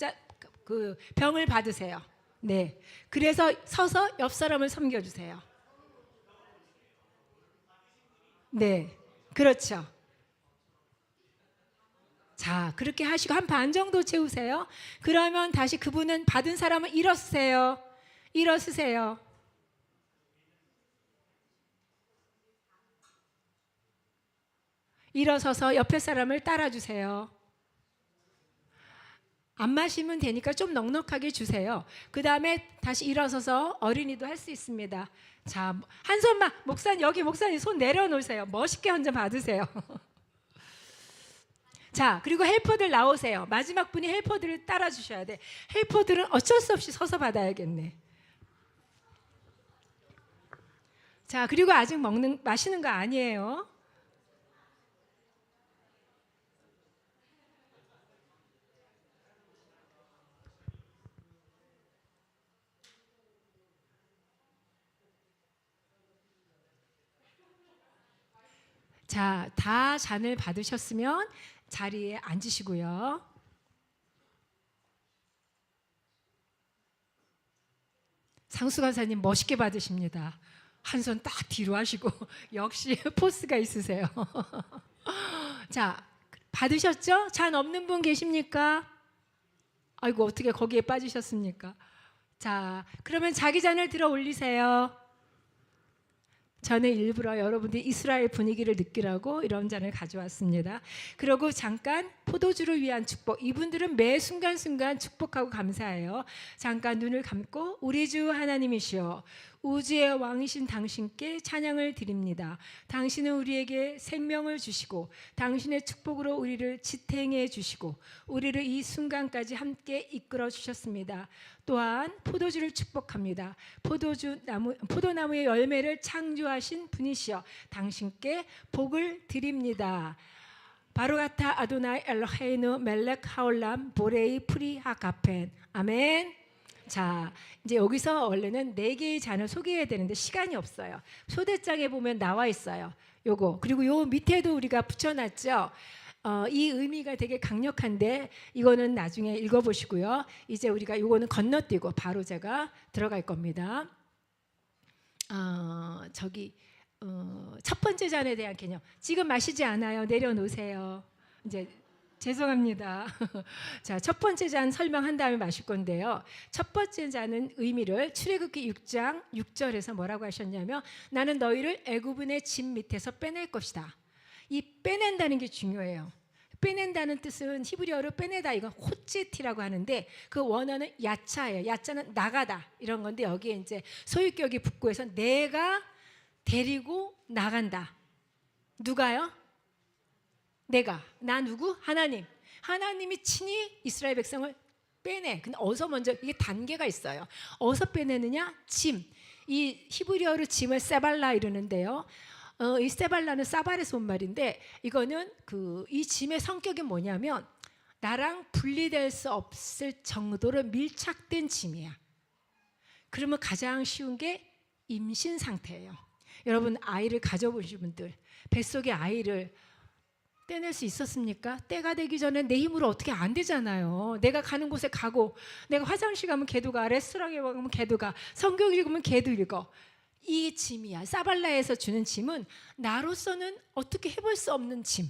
그 병을 받으세요. 네, 그래서 서서 옆 사람을 섬겨주세요. 네, 그렇죠. 자, 그렇게 하시고 한 반 정도 채우세요. 그러면 다시 그분은 받은 사람은 일어서세요. 일어서세요. 일어서서 옆에 사람을 따라주세요. 안 마시면 되니까 좀 넉넉하게 주세요. 그 다음에 다시 일어서서 어린이도 할 수 있습니다. 자, 한 손만, 목사님 손 내려놓으세요. 멋있게 혼자 받으세요. 자, 그리고 헬퍼들 나오세요. 마지막 분이 헬퍼들을 따라주셔야 돼. 헬퍼들은 어쩔 수 없이 서서 받아야겠네. 자, 그리고 아직 마시는 거 아니에요. 자, 다 잔을 받으셨으면 자리에 앉으시고요. 상수관사님 멋있게 받으십니다. 한 손 딱 뒤로 하시고 역시 포스가 있으세요. 자, 받으셨죠? 잔 없는 분 계십니까? 아이고, 어떻게 거기에 빠지셨습니까? 자, 그러면 자기 잔을 들어 올리세요. 저는 일부러 여러분들이 이스라엘 분위기를 느끼라고 이런 잔을 가져왔습니다. 그리고 잠깐 포도주를 위한 축복. 이분들은 매 순간순간 축복하고 감사해요. 잠깐 눈을 감고 우리 주 하나님이시여, 우주의 왕이신 당신께 찬양을 드립니다. 당신은 우리에게 생명을 주시고 당신의 축복으로 우리를 지탱해 주시고 우리를 이 순간까지 함께 이끌어 주셨습니다. 또한 포도주를 축복합니다. 포도나무의 열매를 창조하신 분이시여, 당신께 복을 드립니다. 바로가타 아도나이 엘로헤이누 멜렉 하올람 보레이 프리 하카펜. 아멘. 자, 이제 여기서 원래는 4개의 잔을 소개해야 되는데 시간이 없어요. 초대장에 보면 나와 있어요. 요거. 그리고 요 밑에도 우리가 붙여놨죠. 이 의미가 되게 강력한데 이거는 나중에 읽어보시고요. 이제 우리가 요거는 건너뛰고 바로 제가 들어갈 겁니다. 첫 번째 잔에 대한 개념. 지금 마시지 않아요. 내려놓으세요. 이제 죄송합니다. 자, 첫 번째 잔 설명한 다음에 마실 건데요. 첫 번째 잔은 의미를 출애굽기 6장 6절에서 뭐라고 하셨냐면 나는 너희를 애굽인의 짐 밑에서 빼낼 것이다. 이 빼낸다는 게 중요해요. 빼낸다는 뜻은 히브리어로 빼내다, 이건 호찌티라고 하는데 그 원어는 야차예요. 야차는 나가다 이런 건데 여기에 이제 소유격이 붙고 해서 내가 데리고 나간다. 누가요? 내가. 나 누구? 하나님. 하나님이 친히 이스라엘 백성을 빼내. 근데 어디서 먼저, 이게 단계가 있어요. 어디서 빼내느냐? 짐. 이 히브리어로 짐을 세발라 이러는데요. 이 세발라는 사발에서 온 말인데 이거는 이 짐의 성격이 뭐냐면 나랑 분리될 수 없을 정도로 밀착된 짐이야. 그러면 가장 쉬운 게 임신 상태예요. 여러분 아이를 가져보신 분들 뱃속에 아이를 떼낼 수 있었습니까? 때가 되기 전에 내 힘으로 어떻게 안 되잖아요. 내가 가는 곳에 가고 내가 화장실 가면 걔도 가, 레스토랑에 가면 걔도 가, 성경 읽으면 걔도 읽어. 이 짐이야. 사발라에서 주는 짐은 나로서는 어떻게 해볼 수 없는 짐.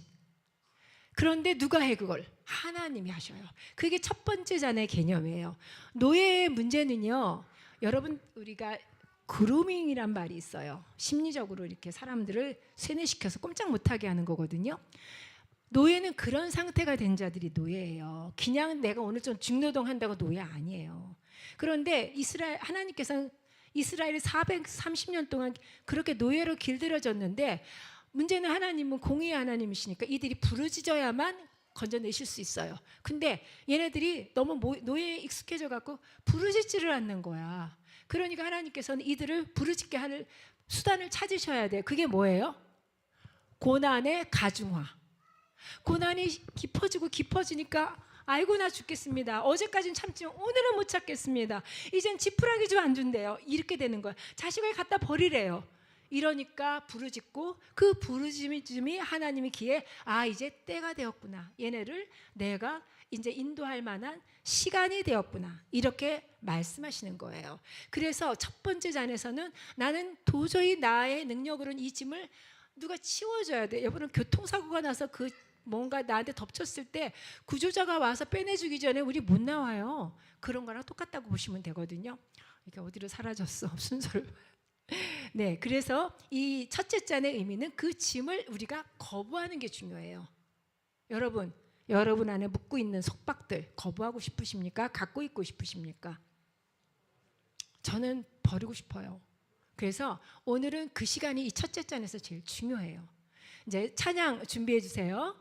그런데 누가 해 그걸? 하나님이 하셔요. 그게 첫 번째 잔의 개념이에요. 노예의 문제는요. 여러분 우리가 그루밍이란 말이 있어요. 심리적으로 이렇게 사람들을 세뇌시켜서 꼼짝 못하게 하는 거거든요. 노예는 그런 상태가 된 자들이 노예예요. 그냥 내가 오늘 좀 중노동 한다고 노예 아니에요. 그런데 하나님께서는 이스라엘이 430년 동안 그렇게 노예로 길들여졌는데 문제는 하나님은 공의의 하나님이시니까 이들이 부르짖어야만 건져내실 수 있어요. 근데 얘네들이 너무 노예에 익숙해져 갖고 부르짖지를 않는 거야. 그러니까 하나님께서는 이들을 부르짖게 할 수단을 찾으셔야 돼요. 그게 뭐예요? 고난의 가중화. 고난이 깊어지고 깊어지니까 아이고 나 죽겠습니다. 어제까지는 참지만 오늘은 못 참겠습니다. 이젠 지푸라기 좀 안 준대요. 이렇게 되는 거야. 자식을 갖다 버리래요. 이러니까 부르짖고 그 부르짖음이 하나님의 귀에 이제 때가 되었구나. 얘네를 내가 이제 인도할 만한 시간이 되었구나. 이렇게 말씀하시는 거예요. 그래서 첫 번째 잔에서는 나는 도저히 나의 능력으로는 이 짐을 누가 치워줘야 돼. 여러분 교통사고가 나서 뭔가 나한테 덮쳤을 때 구조자가 와서 빼내주기 전에 우리 못 나와요. 그런 거랑 똑같다고 보시면 되거든요. 이게 어디로 사라졌어 순서를. 네, 그래서 이 첫째 잔의 의미는 그 짐을 우리가 거부하는 게 중요해요. 여러분 안에 묻고 있는 속박들 거부하고 싶으십니까? 갖고 있고 싶으십니까? 저는 버리고 싶어요. 그래서 오늘은 그 시간이 이 첫째 잔에서 제일 중요해요. 이제 찬양 준비해 주세요.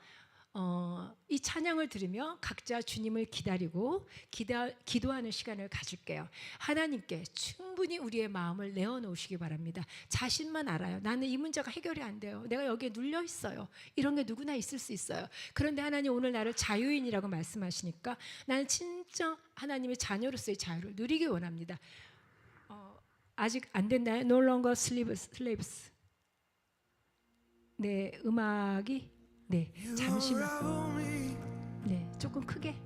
이 찬양을 들으며 각자 주님을 기다리고 기도하는 시간을 가질게요. 하나님께 충분히 우리의 마음을 내어놓으시기 바랍니다. 자신만 알아요. 나는 이 문제가 해결이 안 돼요. 내가 여기에 눌려 있어요. 이런 게 누구나 있을 수 있어요. 그런데 하나님 오늘 나를 자유인이라고 말씀하시니까 나는 진짜 하나님의 자녀로서의 자유를 누리기 원합니다. 아직 안 됐나요? No longer slaves. 네, 음악이 잠시만. 네, 조금 크게.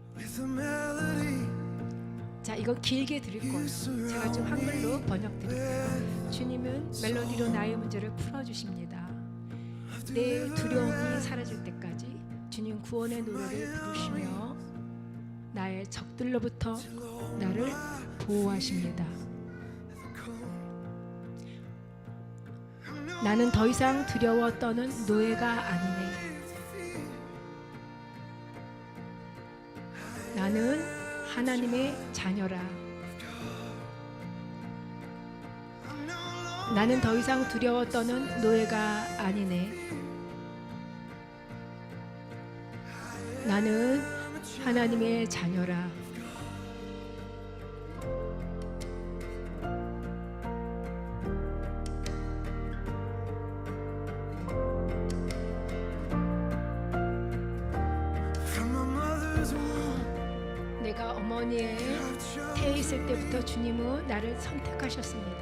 자, 이거 길게 드릴 거예요. 제가 좀 한글로 번역 드릴게요. 주님은 멜로디로 나의 문제를 풀어주십니다. 내 두려움이 사라질 때까지 주님 구원의 노래를 부르시며 나의 적들로부터 나를 보호하십니다. 나는 더 이상 두려워 떠는 노예가 아니네. 나는 하나님의 자녀라. 나는 더 이상 두려워 떠는 노예가 아니네. 나는 하나님의 자녀라. 내가 어머니의 태에 있을 때부터 주님은 나를 선택하셨습니다.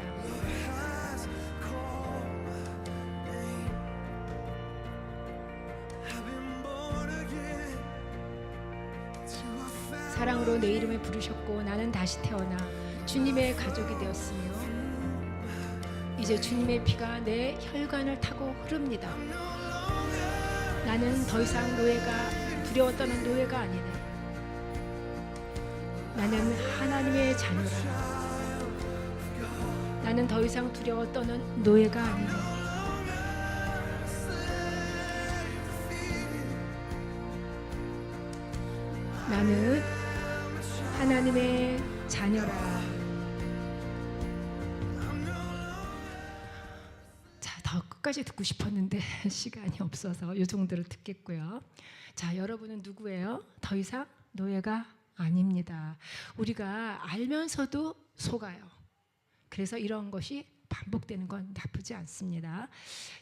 사랑으로 내 이름을 부르셨고 나는 다시 태어나 주님의 가족이 되었으며 이제 주님의 피가 내 혈관을 타고 흐릅니다. 나는 더 이상 노예가 두려워 떠는 노예가 아니네. 나는 하나님의 자녀라. 나는 더 이상 두려워 떠는 노예가 아니네. 나는 하나님의 자녀라. 자, 더 끝까지 듣고 싶었는데 시간이 없어서 이 정도로 듣겠고요. 자, 여러분은 누구예요? 더 이상 노예가 아닙니다. 우리가 알면서도 속아요. 그래서 이런 것이 반복되는 건 나쁘지 않습니다.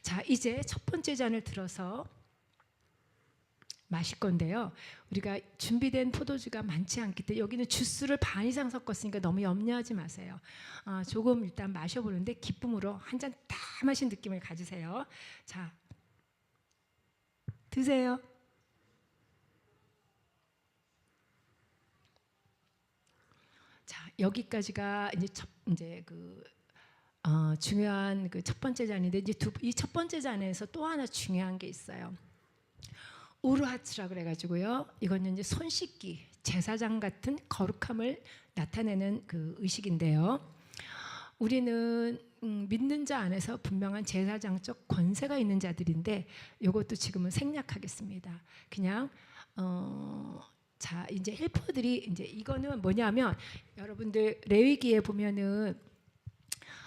자, 이제 첫 번째 잔을 들어서 마실 건데요. 우리가 준비된 포도주가 많지 않기 때문에 여기는 주스를 반 이상 섞었으니까 너무 염려하지 마세요. 조금 일단 마셔보는데 기쁨으로 한 잔 다 마신 느낌을 가지세요. 자, 드세요. 자, 여기까지가 이제 중요한 그 첫 번째 잔인데 이제 이 첫 번째 잔에서 또 하나 중요한 게 있어요. 우르하츠라 그래가지고요. 이거는 이제 손 씻기, 제사장 같은 거룩함을 나타내는 그 의식인데요. 우리는 믿는 자 안에서 분명한 제사장적 권세가 있는 자들인데 이것도 지금은 생략하겠습니다. 그냥 자, 이제 헬퍼들이 이제 이거는 뭐냐면 여러분들 레위기에 보면은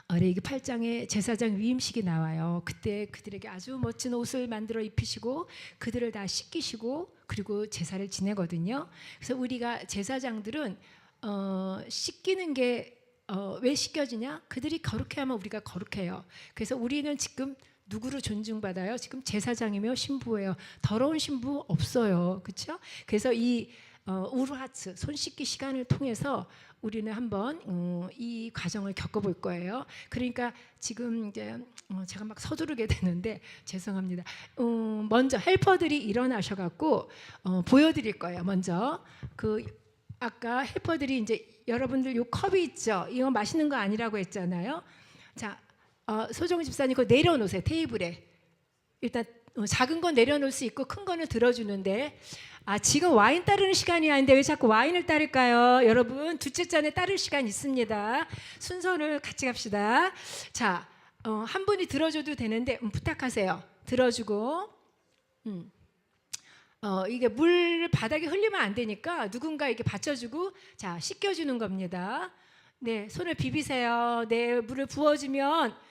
레위기 8장에 제사장 위임식이 나와요. 그때 그들에게 아주 멋진 옷을 만들어 입히시고 그들을 다 씻기시고 그리고 제사를 지내거든요. 그래서 우리가 제사장들은 씻기는 게 왜 씻겨지냐? 그들이 거룩해야만 우리가 거룩해요. 그래서 우리는 지금 누구를 존중받아요? 지금 제사장이며 신부예요. 더러운 신부 없어요. 그렇죠? 그래서 이 우르하츠 손 씻기 시간을 통해서 우리는 한번 이 과정을 겪어볼 거예요. 그러니까 지금 이제 제가 막 서두르게 되는데 죄송합니다. 먼저 헬퍼들이 일어나셔갖고 보여드릴 거예요. 먼저 그 아까 헬퍼들이 이제 여러분들 요 컵이 있죠. 이거 마시는 거 아니라고 했잖아요. 자, 소정 집사님 그거 내려놓으세요. 테이블에 일단 작은 건 내려놓을 수 있고 큰 거는 들어주는데. 지금 와인 따르는 시간이 아닌데 왜 자꾸 와인을 따를까요? 여러분 둘째 잔에 따를 시간 있습니다. 순서를 같이 갑시다. 자, 한 분이 들어줘도 되는데 부탁하세요. 들어주고 이게 물 바닥에 흘리면 안 되니까 누군가 이렇게 받쳐주고 자 씻겨주는 겁니다. 네, 손을 비비세요. 네, 물을 부어주면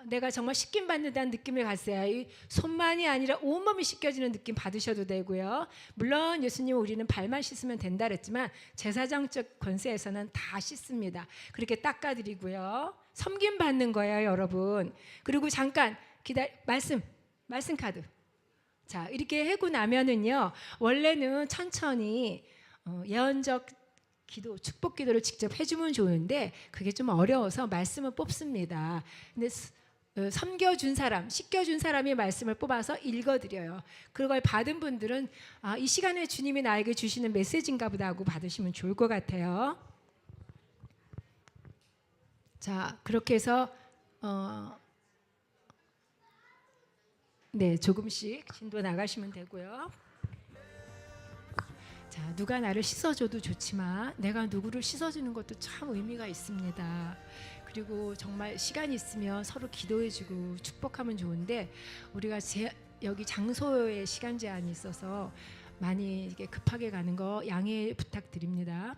내가 정말 씻김 받는다는 느낌을 갖어요. 이 손만이 아니라 온몸이 씻겨지는 느낌 받으셔도 되고요. 물론 예수님은 우리는 발만 씻으면 된다 그랬지만 제사장적 권세에서는 다 씻습니다. 그렇게 닦아드리고요. 섬김 받는 거예요, 여러분. 그리고 잠깐 말씀 카드. 자, 이렇게 하고 나면은요. 원래는 천천히 예언적 기도, 축복 기도를 직접 해주면 좋은데 그게 좀 어려워서 말씀을 뽑습니다. 근데 섬겨준 사람, 씻겨준 사람이 말씀을 뽑아서 읽어드려요. 그걸 받은 분들은 이 시간에 주님이 나에게 주시는 메시지인가 보다 하고 받으시면 좋을 것 같아요. 자, 그렇게 해서 네, 조금씩 진도 나가시면 되고요. 자, 누가 나를 씻어줘도 좋지만 내가 누구를 씻어주는 것도 참 의미가 있습니다. 그리고 정말 시간이 있으면 서로 기도해주고 축복하면 좋은데 우리가 여기 장소에 시간 제한이 있어서 많이 이게 급하게 가는 거 양해 부탁드립니다.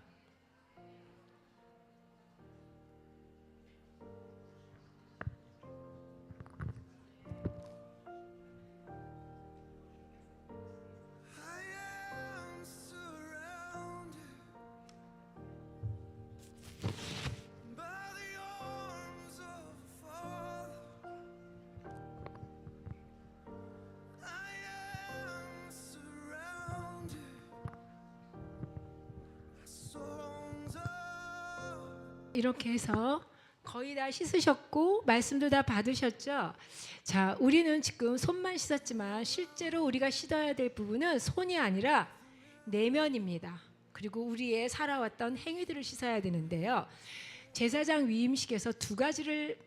이렇게 해서 거의 다 씻으셨고 말씀도 다 받으셨죠? 자, 우리는 지금 손만 씻었지만 실제로 우리가 씻어야 될 부분은 손이 아니라 내면입니다. 그리고 우리의 살아왔던 행위들을 씻어야 되는데요. 제사장 위임식에서 두 가지를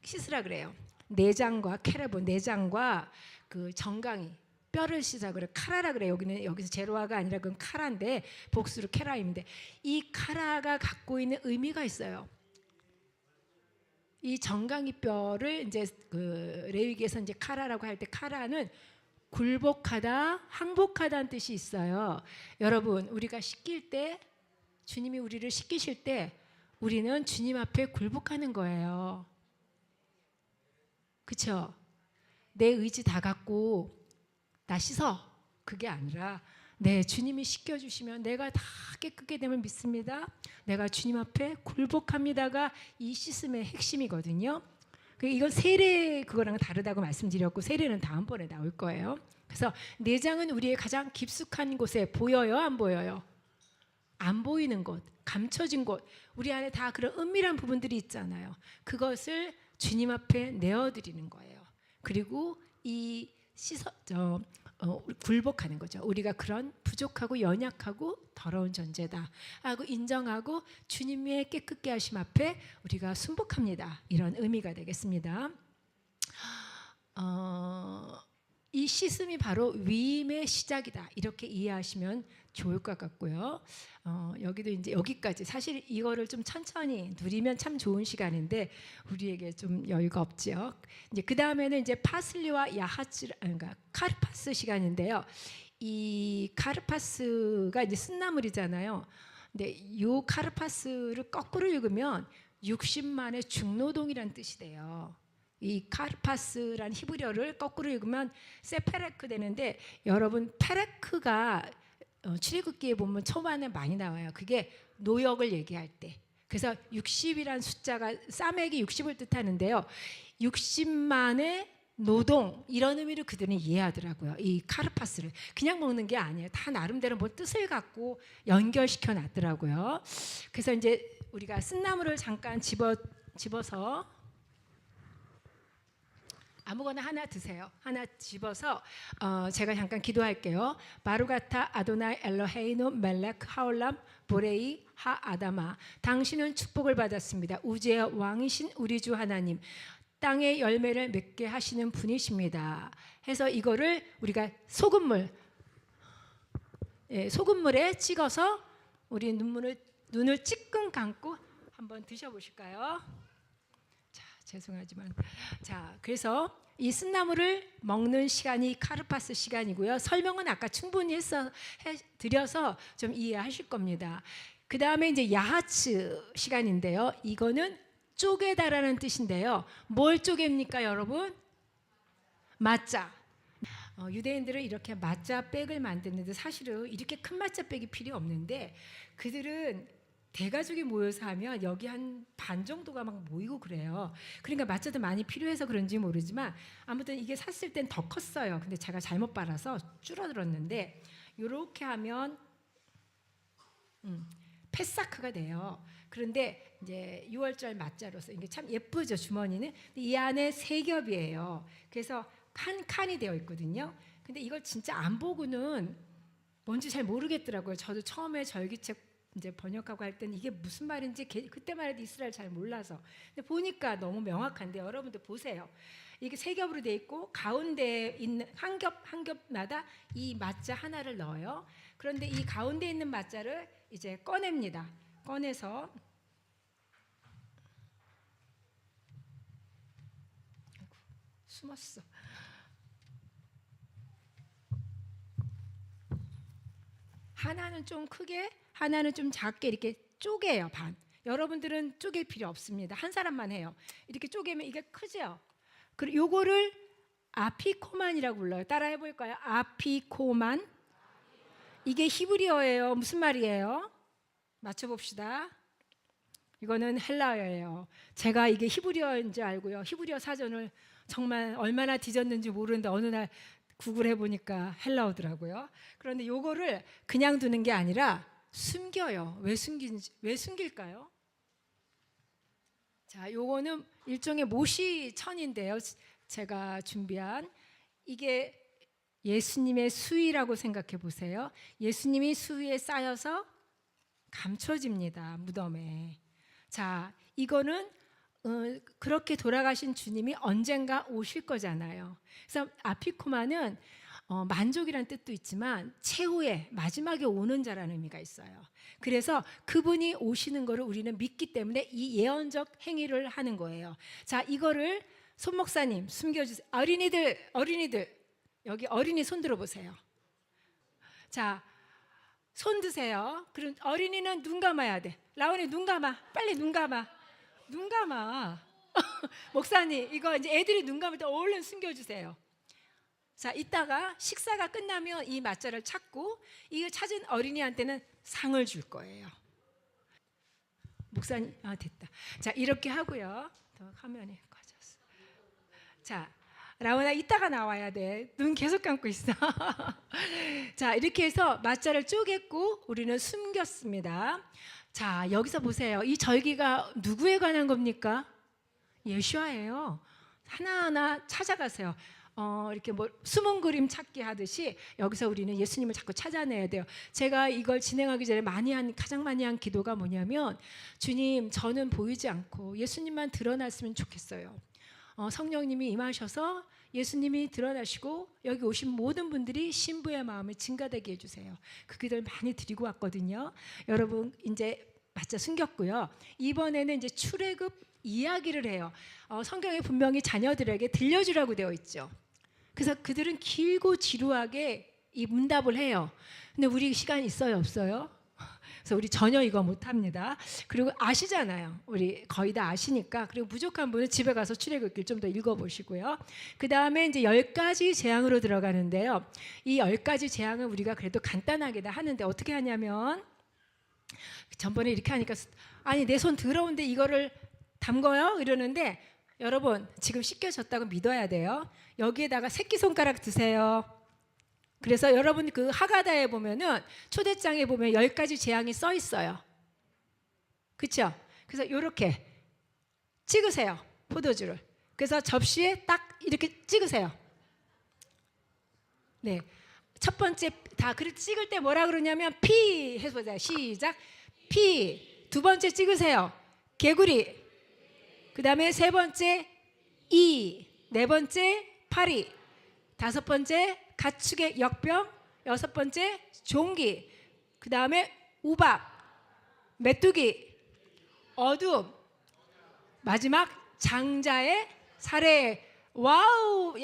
씻으라 그래요. 내장과 케라본, 내장과 그 정강이 뼈를 씻으라 그래. 카라라 그래. 여기서 제로아가 아니라 그건 카라인데 복수로 케라임인데, 이 카라가 갖고 있는 의미가 있어요. 이 정강이 뼈를 이제 그 레위기에서 이제 카라라고 할 때, 카라는 굴복하다, 항복하다는 뜻이 있어요. 여러분, 우리가 씻길 때, 주님이 우리를 씻기실 때 우리는 주님 앞에 굴복하는 거예요. 그렇죠? 내 의지 다 갖고 나 씻어, 그게 아니라 주님이 씻겨주시면 내가 다 깨끗게 됨을 믿습니다. 내가 주님 앞에 굴복합니다가 이 씻음의 핵심이거든요. 이건 세례 그거랑 다르다고 말씀드렸고, 세례는 다음번에 나올 거예요. 그래서 내장은 우리의 가장 깊숙한 곳에 보여요, 안 보여요? 안 보이는 곳, 감춰진 곳, 우리 안에 다 그런 은밀한 부분들이 있잖아요. 그것을 주님 앞에 내어드리는 거예요. 그리고 이 굴복하는 거죠. 우리가 그런 부족하고 연약하고 더러운 존재다 하고 인정하고 주님의 깨끗게 하심 앞에 우리가 순복합니다. 이런 의미가 되겠습니다. 이 씻음이 바로 위임의 시작이다, 이렇게 이해하시면 좋을 것 같고요. 여기도 이제 여기까지, 사실 이거를 좀 천천히 누리면 참 좋은 시간인데 우리에게 좀 여유가 없죠. 이제 그 다음에는 이제 파슬리와 야하츠, 그러니까 카르파스 시간인데요. 이 카르파스가 이제 쓴나물이잖아요. 근데 이 카르파스를 거꾸로 읽으면 60만의 중노동이란 뜻이 돼요. 이 카르파스란 히브리어를 거꾸로 읽으면 세페레크 되는데, 여러분 페레크가 출애굽기에 보면 초반에 많이 나와요. 그게 노역을 얘기할 때. 그래서 60이란 숫자가 싸매기 60을 뜻하는데요. 60만의 노동, 이런 의미로 그들은 이해하더라고요. 이 카르파스를 그냥 먹는 게 아니에요. 다 나름대로 뭐 뜻을 갖고 연결시켜 놨더라고요. 그래서 이제 우리가 쓴나물을 잠깐 집어서 아무거나 하나 드세요. 하나 집어서 제가 잠깐 기도할게요. 바루가타 아도나이 엘로헤이노 멜렉 하올람 보레이 하 아다마, 당신은 축복을 받았습니다. 우주의 왕이신 우리 주 하나님, 땅의 열매를 맺게 하시는 분이십니다. 해서 이거를 우리가 소금물에 찍어서 우리 눈을 찔끔 감고 한번 드셔보실까요? 죄송하지만, 자, 그래서 이 쓴나물을 먹는 시간이 카르파스 시간이고요. 설명은 아까 충분히 드려서 좀 이해하실 겁니다. 그 다음에 이제 야하츠 시간인데요. 이거는 쪼개다라는 뜻인데요. 뭘 쪼갭니까, 여러분? 맞자. 유대인들은 이렇게 맞자백을 만드는데, 사실은 이렇게 큰 맞자백이 필요 없는데 그들은 대가족이 모여서 하면 여기 한 반 정도가 막 모이고 그래요. 그러니까 맞자도 많이 필요해서 그런지 모르지만 아무튼 이게 샀을 땐 더 컸어요. 근데 제가 잘못 빨아서 줄어들었는데, 이렇게 하면 패사크가 돼요. 그런데 이제 6월절 맞자로서 이게 참 예쁘죠, 주머니는. 이 안에 세 겹이에요. 그래서 한 칸이 되어 있거든요. 근데 이걸 진짜 안 보고는 뭔지 잘 모르겠더라고요. 저도 처음에 절기책 이제 번역하고 할 때는 이게 무슨 말인지 그때만 해도 이스라엘 잘 몰라서. 근데 보니까 너무 명확한데, 여러분들 보세요. 이게 세 겹으로 돼 있고 가운데 있는 한 겹마다 이 맞자 하나를 넣어요. 그런데 이 가운데 있는 맞자를 이제 꺼냅니다. 꺼내서 숨었어. 하나는 좀 크게, 하나는 좀 작게 이렇게 쪼개요, 반. 여러분들은 쪼갤 필요 없습니다. 한 사람만 해요. 이렇게 쪼개면 이게 크죠? 그리고 요거를 아피코만이라고 불러요. 따라 해볼까요? 아피코만. 이게 히브리어예요. 무슨 말이에요? 맞춰봅시다. 이거는 헬라어예요. 제가 이게 히브리어인지 알고요. 히브리어 사전을 정말 얼마나 뒤졌는지 모르는데 어느 날 구글해 보니까 헬라어더라고요. 그런데 요거를 그냥 두는 게 아니라 숨겨요. 왜 숨길까요? 자, 요거는 일종의 모시천인데요. 제가 준비한, 이게 예수님의 수위라고 생각해 보세요. 예수님이 수위에 쌓여서 감춰집니다, 무덤에. 자, 이거는 그렇게 돌아가신 주님이 언젠가 오실 거잖아요. 그래서 아피코마는 만족이란 뜻도 있지만 최후의 마지막에 오는 자라는 의미가 있어요. 그래서 그분이 오시는 거를 우리는 믿기 때문에 이 예언적 행위를 하는 거예요. 자, 이거를 손 목사님 숨겨주세요. 어린이들 여기 어린이 손 들어보세요. 자, 손 드세요. 그럼 어린이는 눈 감아야 돼. 라온이 눈 감아. 빨리 눈 감아. 눈 감아. 목사님 이거 이제 애들이 눈 감을 때 얼른 숨겨주세요. 자, 이따가 식사가 끝나면 이 맞자를 찾고 이거 찾은 어린이한테는 상을 줄 거예요. 목사님, 됐다. 자, 이렇게 하고요. 더 화면이 꺼졌어. 자, 라온아 이따가 나와야 돼. 눈 계속 감고 있어. 자, 이렇게 해서 맞자를 쪼갰고 우리는 숨겼습니다. 자, 여기서 보세요. 이 절기가 누구에 관한 겁니까? 예수와예요. 하나하나 찾아가세요. 이렇게 뭐 숨은 그림 찾기 하듯이 여기서 우리는 예수님을 자꾸 찾아내야 돼요. 제가 이걸 진행하기 전에 가장 많이 한 기도가 뭐냐면, 주님, 저는 보이지 않고 예수님만 드러났으면 좋겠어요. 성령님이 임하셔서 예수님이 드러나시고 여기 오신 모든 분들이 신부의 마음을 증가되게 해주세요. 그 기도를 많이 드리고 왔거든요. 여러분 이제 맞자 숨겼고요. 이번에는 이제 출애굽 이야기를 해요. 성경에 분명히 자녀들에게 들려주라고 되어 있죠. 그래서 그들은 길고 지루하게 이 문답을 해요. 근데 우리 시간 있어요, 없어요? 그래서 우리 전혀 이거 못합니다. 그리고 아시잖아요. 우리 거의 다 아시니까. 그리고 부족한 분은 집에 가서 출애굽기를 좀 더 읽어보시고요. 그 다음에 이제 10가지 재앙으로 들어가는데요. 이 10가지 재앙을 우리가 그래도 간단하게 다 하는데 어떻게 하냐면, 전번에 이렇게 하니까 아니 내 손 더러운데 이거를 담궈요? 이러는데, 여러분 지금 씻겨졌다고 믿어야 돼요. 여기에다가 새끼손가락 드세요. 그래서 여러분 그 하가다에 보면은 초대장에 보면 10가지 재앙이 써 있어요. 그렇죠? 그래서 이렇게 찍으세요. 포도주를. 그래서 접시에 딱 이렇게 찍으세요. 네. 첫 번째 다 그렇게 찍을 때 뭐라 그러냐면 피 해보자. 시작. 피. 두 번째 찍으세요. 개구리. 그 다음에 세 번째 이. 네 번째 파리. 다섯 번째 가축의 역병. 여섯 번째 종기. 그 다음에 우박. 메뚜기. 어둠. 마지막 장자의 살해. 와우.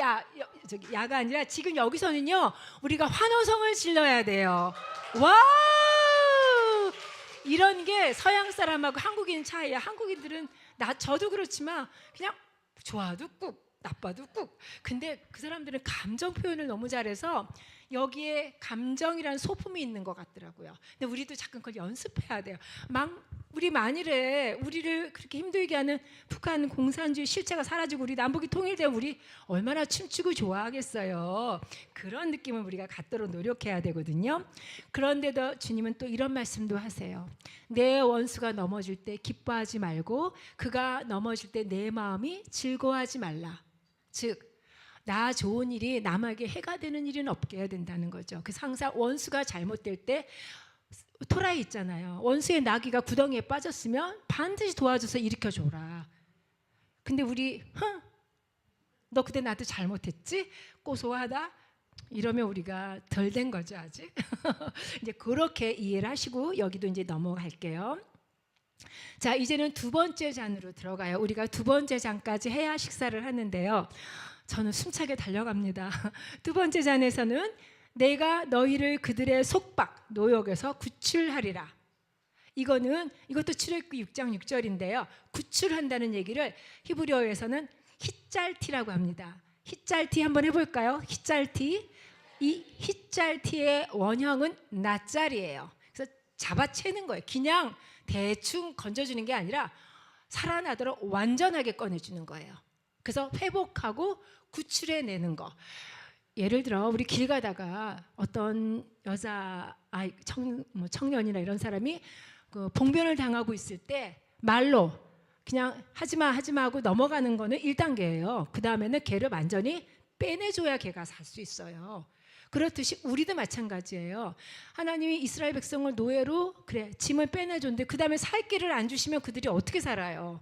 야가 아니라 지금 여기서는요 우리가 환호성을 질러야 돼요. 와우. 이런 게 서양 사람하고 한국인 차이야. 한국인들은 저도 그렇지만 그냥 좋아도 꾹 나빠도 꾹. 근데 그 사람들은 감정 표현을 너무 잘해서 여기에 감정이라는 소품이 있는 것 같더라고요. 근데 우리도 잠깐 그걸 연습해야 돼요. 우리 만일에 우리를 그렇게 힘들게 하는 북한 공산주의 실체가 사라지고 우리 남북이 통일되면 우리 얼마나 춤추고 좋아하겠어요. 그런 느낌을 우리가 갖도록 노력해야 되거든요. 그런데도 주님은 또 이런 말씀도 하세요. 내 원수가 넘어질 때 기뻐하지 말고 그가 넘어질 때 내 마음이 즐거워하지 말라. 즉 나 좋은 일이 남에게 해가 되는 일은 없게 해야 된다는 거죠. 그래서 항상 원수가 잘못될 때 토라이 있잖아요. 원수의 나귀가 구덩이에 빠졌으면 반드시 도와줘서 일으켜줘라. 근데 우리 너 그때 나한테 잘못했지? 고소하다? 이러면 우리가 덜 된 거죠 아직. 이제 그렇게 이해를 하시고 여기도 이제 넘어갈게요. 자, 이제는 두 번째 잔으로 들어가요. 우리가 두 번째 잔까지 해야 식사를 하는데요. 저는 숨차게 달려갑니다. 두 번째 잔에서는 내가 너희를 그들의 속박 노역에서 구출하리라. 이것도 출애굽기 6장 6절인데요. 구출한다는 얘기를 히브리어에서는 히짤티라고 합니다. 히짤티 한번 해볼까요? 히짤티. 이 히짤티의 원형은 낫짤이에요. 그래서 잡아채는 거예요. 그냥 대충 건져주는 게 아니라 살아나도록 완전하게 꺼내주는 거예요. 그래서 회복하고 구출해내는 거. 예를 들어 우리 길 가다가 어떤 여자 청년이나 이런 사람이 그 봉변을 당하고 있을 때 말로 그냥 하지마 하고 넘어가는 거는 1단계예요. 그 다음에는 걔를 완전히 빼내줘야 걔가 살 수 있어요. 그렇듯이 우리도 마찬가지예요. 하나님이 이스라엘 백성을 노예로 짐을 빼내줬는데 그 다음에 살 길을 안 주시면 그들이 어떻게 살아요?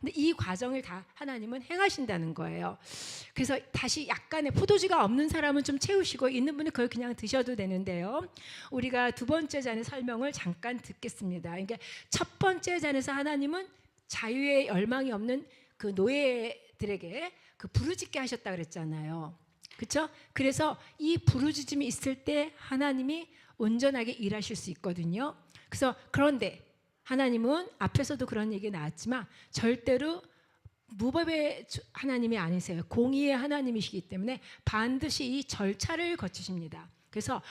근데 이 과정을 다 하나님은 행하신다는 거예요. 그래서 다시 약간의 포도주가 없는 사람은 좀 채우시고 있는 분은 그걸 그냥 드셔도 되는데요. 우리가 두 번째 잔의 설명을 잠깐 듣겠습니다. 그러니까 첫 번째 잔에서 하나님은 자유의 열망이 없는 그 노예들에게 그 부르짖게 하셨다 그랬잖아요. 그렇죠? 그래서 이 부르짖음이 있을 때 하나님이 온전하게 일하실 수 있거든요. 그래서 그런데 하나님은 앞에서도 그런 얘기 나왔지만 절대로 무법의 하나님이 아니세요. 공의의 하나님이시기 때문에 반드시 이 절차를 거치십니다. 그래서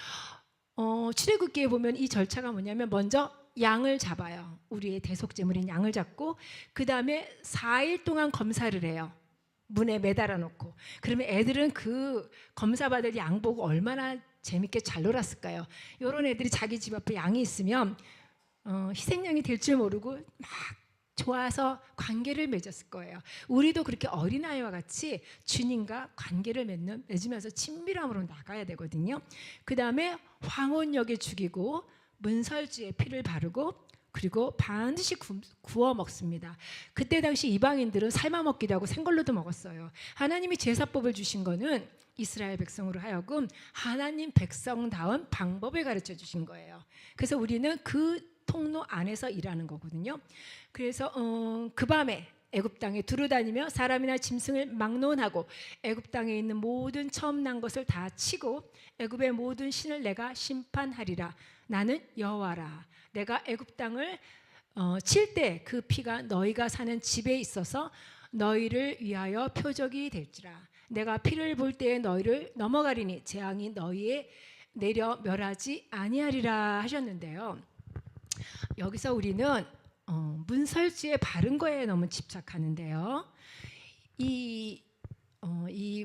출애굽기에 보면 이 절차가 뭐냐면 먼저 양을 잡아요. 우리의 대속제물인 양을 잡고 그 다음에 4일 동안 검사를 해요. 문에 매달아 놓고. 그러면 애들은 그 검사받을 양 보고 얼마나 재밌게 잘 놀았을까요? 이런 애들이 자기 집 앞에 양이 있으면 희생양이 될 줄 모르고 막 좋아서 관계를 맺었을 거예요. 우리도 그렇게 어린아이와 같이 주님과 관계를 맺으면서 친밀함으로 나가야 되거든요. 그 다음에 황혼역에 죽이고 문설주에 피를 바르고 그리고 반드시 구워 먹습니다. 그때 당시 이방인들은 삶아 먹기도 하고 생걸로도 먹었어요. 하나님이 제사법을 주신 거는 이스라엘 백성으로 하여금 하나님 백성다운 방법을 가르쳐 주신 거예요. 그래서 우리는 그 통로 안에서 일하는 거거든요. 그래서 그 밤에 애굽 땅에 두루다니며 사람이나 짐승을 막론하고 애굽 땅에 있는 모든 처음 난 것을 다 치고 애굽의 모든 신을 내가 심판하리라. 나는 여호와라. 내가 애굽 땅을 칠 때 그 피가 너희가 사는 집에 있어서 너희를 위하여 표적이 될지라. 내가 피를 볼 때에 너희를 넘어가리니 재앙이 너희에 내려 멸하지 아니하리라 하셨는데요. 여기서 우리는 문설주에 바른 거에 너무 집착하는데요. 이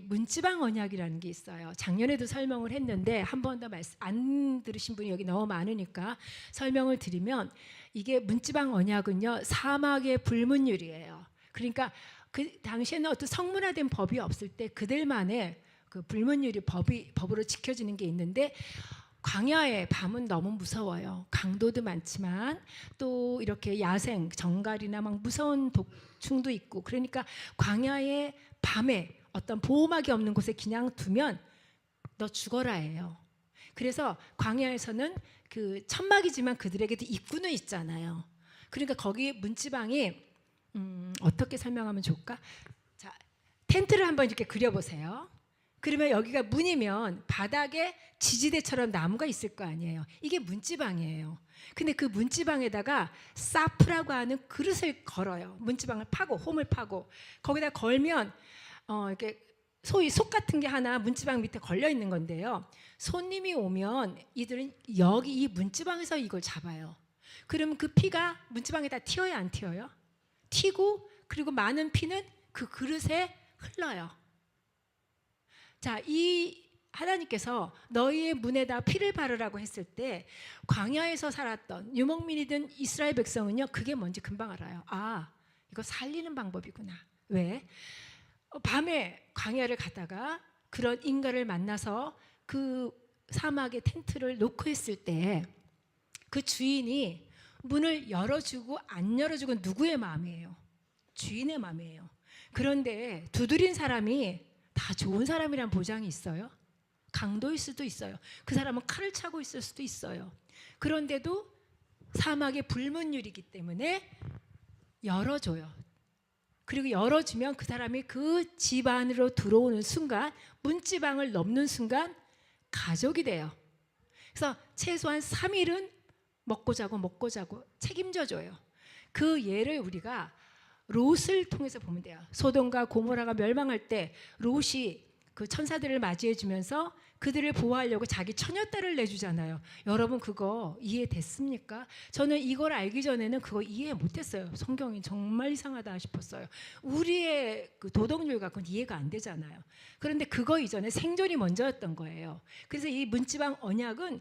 문지방 언약이라는 게 있어요. 작년에도 설명을 했는데 한 번 더 안 들으신 분이 여기 너무 많으니까 설명을 드리면 이게 문지방 언약은요 사막의 불문율이에요. 그러니까 그 당시에는 어떤 성문화된 법이 없을 때 그들만의 그 불문율이 법으로 지켜지는 게 있는데 광야의 밤은 너무 무서워요. 강도도 많지만 또 이렇게 야생, 정갈이나 막 무서운 독충도 있고 그러니까 광야의 밤에 어떤 보호막이 없는 곳에 그냥 두면 너 죽어라예요. 그래서 광야에서는 그 천막이지만 그들에게도 입구는 있잖아요. 그러니까 거기 문지방이 어떻게 설명하면 좋을까? 자, 텐트를 한번 이렇게 그려보세요. 그러면 여기가 문이면 바닥에 지지대처럼 나무가 있을 거 아니에요. 이게 문지방이에요. 근데 그 문지방에다가 사프라고 하는 그릇을 걸어요. 문지방을 파고 홈을 파고 거기다 걸면 이렇게 소위 속 같은 게 하나 문지방 밑에 걸려 있는 건데요. 손님이 오면 이들은 여기 이 문지방에서 이걸 잡아요. 그럼 그 피가 문지방에다 튀어요, 안 튀어요? 튀고 그리고 많은 피는 그 그릇에 흘러요. 자, 이 하나님께서 너희의 문에다 피를 바르라고 했을 때 광야에서 살았던 유목민이든 이스라엘 백성은요 그게 뭔지 금방 알아요. 아, 이거 살리는 방법이구나. 왜? 밤에 광야를 가다가 그런 인간을 만나서 그 사막에 텐트를 놓고 했을 때 그 주인이 문을 열어주고 안 열어주고 누구의 마음이에요? 주인의 마음이에요. 그런데 두드린 사람이 다 좋은 사람이란 보장이 있어요? 강도일 수도 있어요. 그 사람은 칼을 차고 있을 수도 있어요. 그런데도 사막의 불문율이기 때문에 열어줘요. 그리고 열어주면 그 사람이 그 집 안으로 들어오는 순간 문지방을 넘는 순간 가족이 돼요. 그래서 최소한 3일은 먹고 자고 책임져줘요. 그 예를 우리가 롯을 통해서 보면 돼요. 소돔과 고모라가 멸망할 때 롯이 그 천사들을 맞이해 주면서 그들을 보호하려고 자기 처녀딸을 내주잖아요. 여러분 그거 이해됐습니까? 저는 이걸 알기 전에는 그거 이해 못했어요. 성경이 정말 이상하다 싶었어요. 우리의 그 도덕률 갖고는 이해가 안 되잖아요. 그런데 그거 이전에 생존이 먼저였던 거예요. 그래서 이 문지방 언약은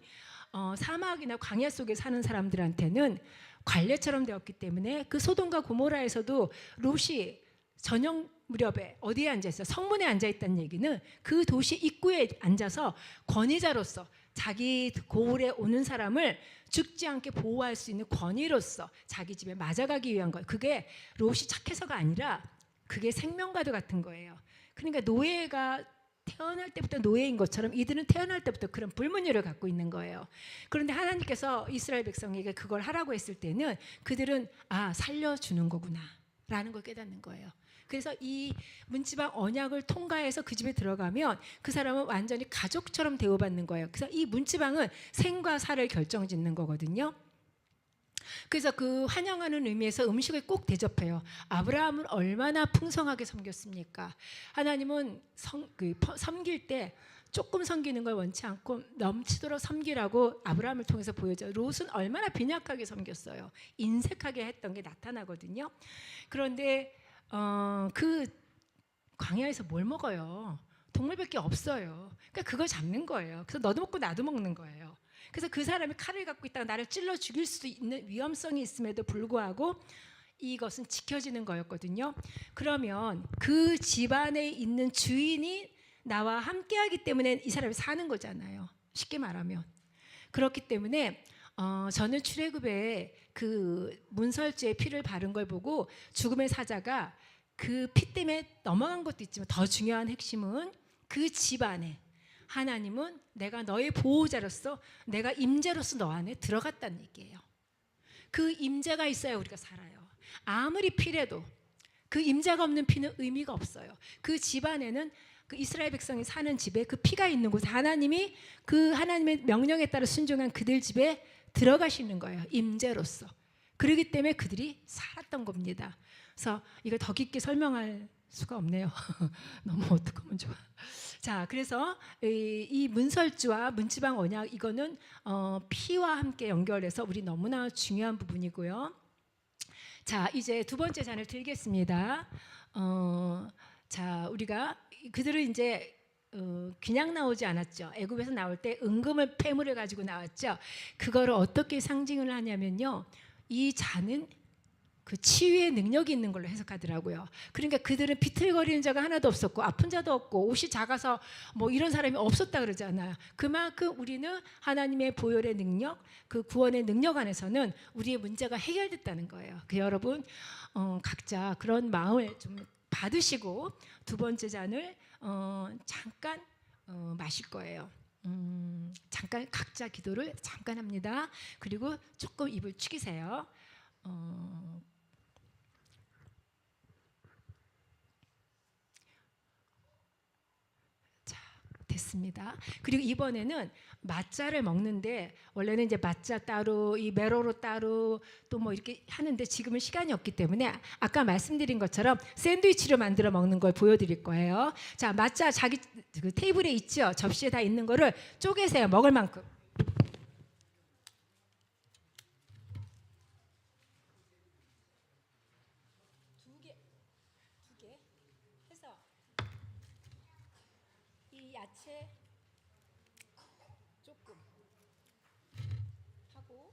사막이나 광야 속에 사는 사람들한테는 관례처럼 되었기 때문에 그 소돔과 고모라에서도 롯이 저녁 무렵에 어디에 앉아있어요? 성문에 앉아있다는 얘기는 그 도시 입구에 앉아서 권위자로서 자기 고을에 오는 사람을 죽지 않게 보호할 수 있는 권위로서 자기 집에 맞아가기 위한 것. 그게 롯이 착해서가 아니라 그게 생명과도 같은 거예요. 그러니까 노예가 태어날 때부터 노예인 것처럼 이들은 태어날 때부터 그런 불문율을 갖고 있는 거예요. 그런데 하나님께서 이스라엘 백성에게 그걸 하라고 했을 때는 그들은 살려주는 거구나 라는 걸 깨닫는 거예요. 그래서 이 문지방 언약을 통과해서 그 집에 들어가면 그 사람은 완전히 가족처럼 대우받는 거예요. 그래서 이 문지방은 생과 사를 결정짓는 거거든요. 그래서 그 환영하는 의미에서 음식을 꼭 대접해요. 아브라함은 얼마나 풍성하게 섬겼습니까? 하나님은 섬길 때 조금 섬기는 걸 원치 않고 넘치도록 섬기라고 아브라함을 통해서 보여줘요. 롯은 얼마나 빈약하게 섬겼어요. 인색하게 했던 게 나타나거든요. 그런데 그 광야에서 뭘 먹어요? 동물밖에 없어요. 그러니까 그걸 잡는 거예요. 그래서 너도 먹고 나도 먹는 거예요. 그래서 그 사람이 칼을 갖고 있다가 나를 찔러 죽일 수 있는 위험성이 있음에도 불구하고 이것은 지켜지는 거였거든요. 그러면 그 집안에 있는 주인이 나와 함께하기 때문에 이 사람이 사는 거잖아요. 쉽게 말하면. 그렇기 때문에 저는 출애굽에 그 문설주의 피를 바른 걸 보고 죽음의 사자가 그 피 때문에 넘어간 것도 있지만 더 중요한 핵심은 그 집안에 하나님은 내가 너의 보호자로서 내가 임재로서 너 안에 들어갔다는 얘기예요. 그 임재가 있어야 우리가 살아요. 아무리 피래도 그 임재가 없는 피는 의미가 없어요. 그 집안에는 그 이스라엘 백성이 사는 집에 그 피가 있는 곳에 하나님이 그 하나님의 명령에 따라 순종한 그들 집에 들어가시는 거예요. 임재로서. 그렇기 때문에 그들이 살았던 겁니다. 그래서 이걸 더 깊게 설명할 수가 없네요. 너무 어떡하면 좋아. 자, 그래서 이 문설주와 문지방 언약 이거는 피와 함께 연결해서 우리 너무나 중요한 부분이고요. 자, 이제 두 번째 잔을 들겠습니다. 자, 우리가 그들은 이제 그냥 나오지 않았죠. 애굽에서 나올 때 은금을 폐물을 가지고 나왔죠. 그거를 어떻게 상징을 하냐면요, 이 잔은 그 치유의 능력이 있는 걸로 해석하더라고요. 그러니까 그들은 비틀거리는 자가 하나도 없었고 아픈 자도 없고 옷이 작아서 뭐 이런 사람이 없었다 그러잖아요. 그만큼 우리는 하나님의 보혈의 능력, 그 구원의 능력 안에서는 우리의 문제가 해결됐다는 거예요. 그 여러분 각자 그런 마음을 좀 받으시고 두 번째 잔을 잠깐 마실 거예요. 잠깐 각자 기도를 잠깐 합니다. 그리고 조금 입을 축이세요. 자, 됐습니다. 그리고 이번에는 맛자를 먹는데 원래는 이제 맛자 따로, 이 메로로 따로 또 뭐 이렇게 하는데 지금은 시간이 없기 때문에 아까 말씀드린 것처럼 샌드위치로 만들어 먹는 걸 보여드릴 거예요. 자, 맛자 자기 그 테이블에 있죠. 접시에 다 있는 거를 쪼개세요. 먹을 만큼. 두 개 해서 이 야채 조금 하고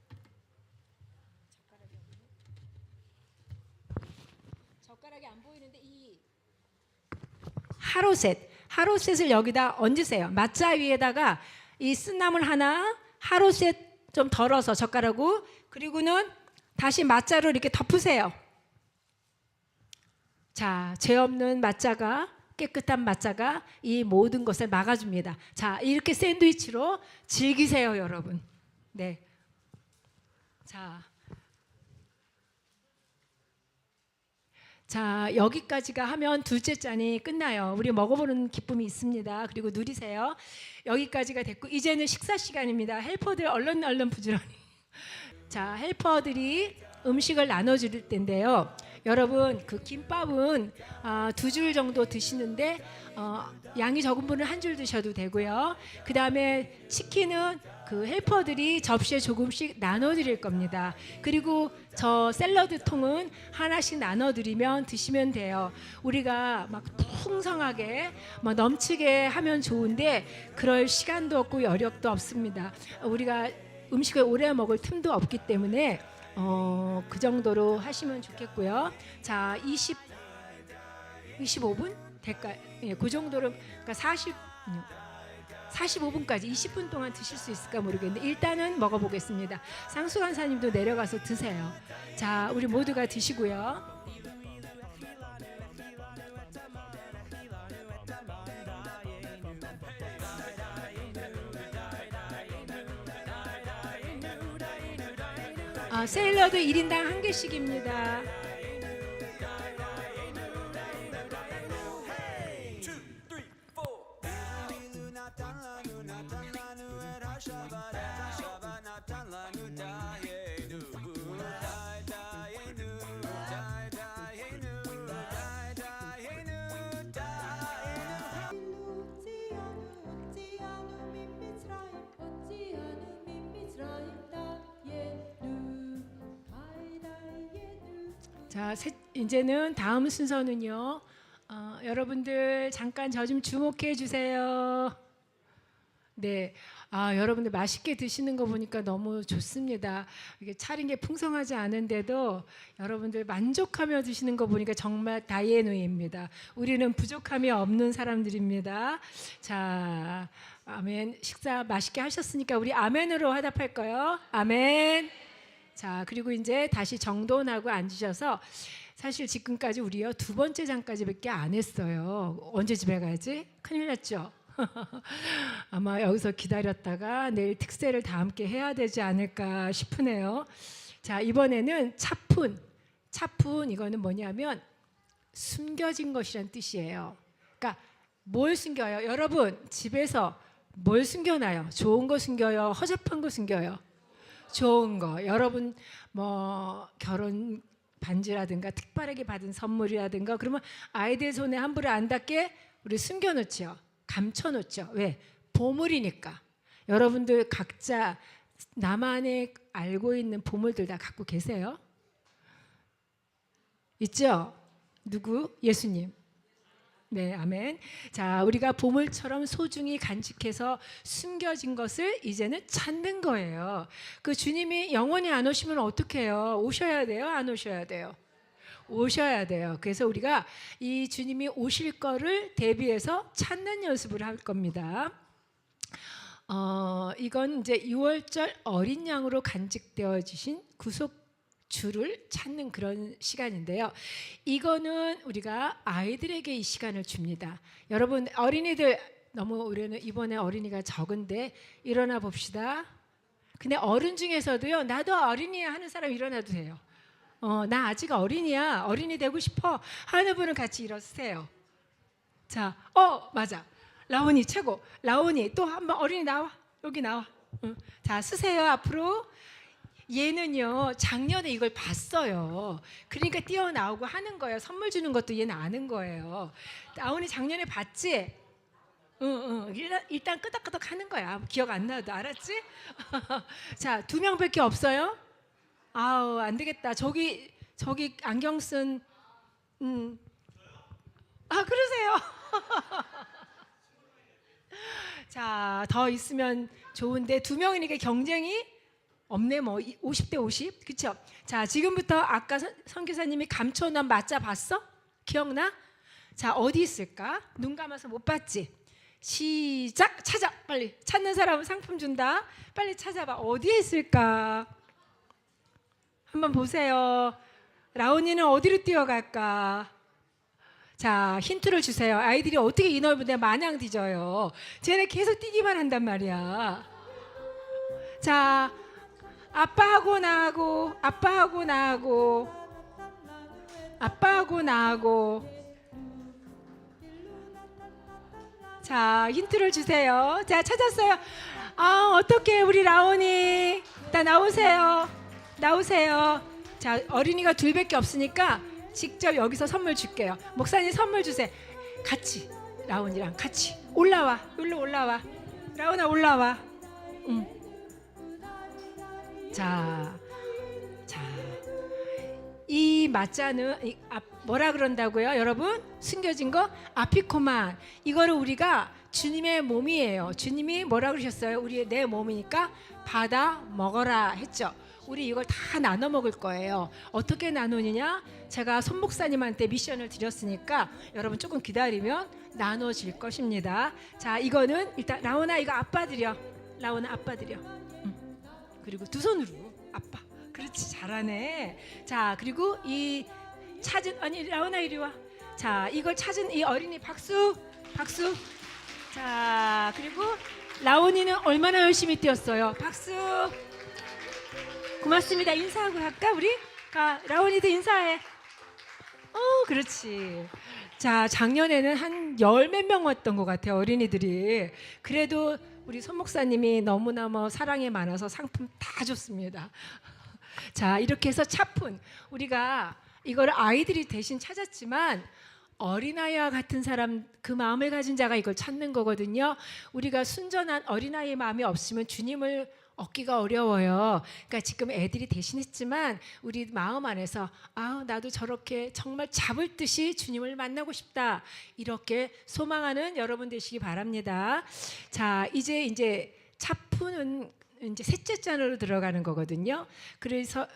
젓가락이 안 보이는데 이 하로셋을 여기다 얹으세요. 맛자 위에다가 이 쓴나물 하나, 하로셋 좀 덜어서 젓가락으로, 그리고는 다시 맛자로 이렇게 덮으세요. 자, 죄 없는 맛자가, 깨끗한 맛자가 이 모든 것을 막아줍니다. 자, 이렇게 샌드위치로 즐기세요, 여러분. 네. 자, 여기까지가 하면 둘째 잔이 끝나요. 우리 먹어보는 기쁨이 있습니다. 그리고 누리세요. 여기까지가 됐고 이제는 식사 시간입니다. 헬퍼들 얼른 부지런히. 자, 헬퍼들이 음식을 나눠줄 텐데요. 여러분, 그 김밥은 2줄 정도 드시는데 양이 적은 분은 1줄 드셔도 되고요. 그 다음에 치킨은 그 헬퍼들이 접시에 조금씩 나눠드릴 겁니다. 그리고 저 샐러드 통은 하나씩 나눠드리면 드시면 돼요. 우리가 막 풍성하게 막 넘치게 하면 좋은데 그럴 시간도 없고 여력도 없습니다. 우리가 음식을 오래 먹을 틈도 없기 때문에 그 정도로 하시면 좋겠고요. 자, 25분 될까요? 예, 그 정도로, 그러니까 45분까지 20분 동안 드실 수 있을까 모르겠는데 일단은 먹어보겠습니다. 상수 간사님도 내려가서 드세요. 자, 우리 모두가 드시고요. 샐러드 1인당 1개씩입니다. 자, 이제는 다음 순서는요. 여러분들 잠깐 저 좀 주목해 주세요. 네, 여러분들 맛있게 드시는 거 보니까 너무 좋습니다. 이게 차린 게 풍성하지 않은데도 여러분들 만족하며 드시는 거 보니까 정말 다이애누입니다. 우리는 부족함이 없는 사람들입니다. 자, 아멘. 식사 맛있게 하셨으니까 우리 아멘으로 화답할까요? 아멘. 자, 그리고 이제 다시 정돈하고 앉으셔서 사실 지금까지 우리요 2번째 장까지밖에 안 했어요. 언제 집에 가야지? 큰일 났죠. 아마 여기서 기다렸다가 내일 특세를 다 함께 해야 되지 않을까 싶으네요. 자, 이번에는 차푼 이거는 뭐냐면 숨겨진 것이란 뜻이에요. 그러니까 뭘 숨겨요? 여러분 집에서 뭘 숨겨놔요? 좋은 거 숨겨요? 허접한 거 숨겨요? 좋은 거. 여러분 뭐 결혼 반지라든가 특별하게 받은 선물이라든가 그러면 아이들 손에 함부로 안 닿게 우리 숨겨놓죠. 감춰놓죠. 왜? 보물이니까. 여러분들 각자 나만의 알고 있는 보물들 다 갖고 계세요? 있죠? 누구? 예수님. 네, 아멘. 자, 우리가 보물처럼 소중히 간직해서 숨겨진 것을 이제는 찾는 거예요. 그 주님이 영원히 안 오시면 어떻게 해요? 오셔야 돼요? 안 오셔야 돼요? 오셔야 돼요. 그래서 우리가 이 주님이 오실 거를 대비해서 찾는 연습을 할 겁니다. 이건 이제 6월절 어린 양으로 간직되어지신 구속주를 찾는 그런 시간인데요. 이거는 우리가 아이들에게 이 시간을 줍니다. 여러분 어린이들 너무 우리는 이번에 어린이가 적은데 일어나 봅시다. 근데 어른 중에서도요, 나도 어린이야 하는 사람 일어나도 돼요. 나 아직 어린이야, 어린이 되고 싶어 하는 분은 같이 일어서세요. 자, 맞아. 라온이 최고. 라온이 또 한번 어린이 나와. 여기 나와. 자, 쓰세요 앞으로. 얘는요 작년에 이걸 봤어요. 그러니까 뛰어나오고 하는 거예요. 선물 주는 것도 얘는 아는 거예요. 라온이 작년에 봤지? 일단 끄덕끄덕 하는 거야. 기억 안 나도. 알았지? 자, 2명밖에 없어요. 아우 안 되겠다. 저기 안경 쓴 그러세요. 자, 더 있으면 좋은데 2명이니까 경쟁이 없네. 뭐 50대 50. 그렇죠? 자, 지금부터 아까 선교사님이 감춰놓은 맞자 봤어? 기억나? 자, 어디 있을까? 눈 감아서 못 봤지? 시작. 찾아. 빨리. 찾는 사람은 상품 준다. 빨리 찾아봐. 어디에 있을까? 한번 보세요. 라온이는 어디로 뛰어갈까? 자, 힌트를 주세요. 아이들이 어떻게 이 넓은 데 마냥 뒤져요. 쟤네 계속 뛰기만 한단 말이야. 자, 아빠하고 나하고 자, 힌트를 주세요. 자, 찾았어요. 어떻게 우리 라온이 다 나오세요. 자, 어린이가 2밖에 없으니까 직접 여기서 선물 줄게요. 목사님 선물 주세요. 같이 라온이랑 같이 올라와. 일로 올라와. 라온아 올라와. 자, 이 맞자는 뭐라 그런다고요, 여러분? 숨겨진 거 아피코만. 이거를 우리가 주님의 몸이에요. 주님이 뭐라 그러셨어요? 내 몸이니까 받아 먹어라 했죠. 우리 이걸 다 나눠 먹을 거예요. 어떻게 나누느냐? 제가 손 목사님한테 미션을 드렸으니까 여러분 조금 기다리면 나눠질 것입니다. 자, 이거는 일단 라온아 이거 아빠 드려. 라온아 아빠 드려. 그리고 두 손으로 아빠. 그렇지, 잘하네. 자, 그리고 이 찾은, 아니 라온아 이리 와. 자, 이걸 찾은 이 어린이 박수. 박수. 자, 그리고 라온이는 얼마나 열심히 뛰었어요. 박수. 고맙습니다. 인사하고 갈까 우리? 라온이도 인사해. 그렇지. 자, 작년에는 한 열 몇 명 왔던 것 같아요, 어린이들이. 그래도 우리 손 목사님이 너무나 사랑이 많아서 상품 다 줬습니다. 자, 이렇게 해서 차푼, 우리가 이걸 아이들이 대신 찾았지만 어린아이와 같은 사람, 그 마음을 가진 자가 이걸 찾는 거거든요. 우리가 순전한 어린아이의 마음이 없으면 주님을 얻기가 어려워요. 그러니까 지금 애들이 대신했지만 우리 마음 안에서 나도 저렇게 정말 잡을 듯이 주님을 만나고 싶다, 이렇게 소망하는 여러분 되시기 바랍니다. 자, 이제 차푼은 이제 셋째 잔으로 들어가는 거거든요. 그래서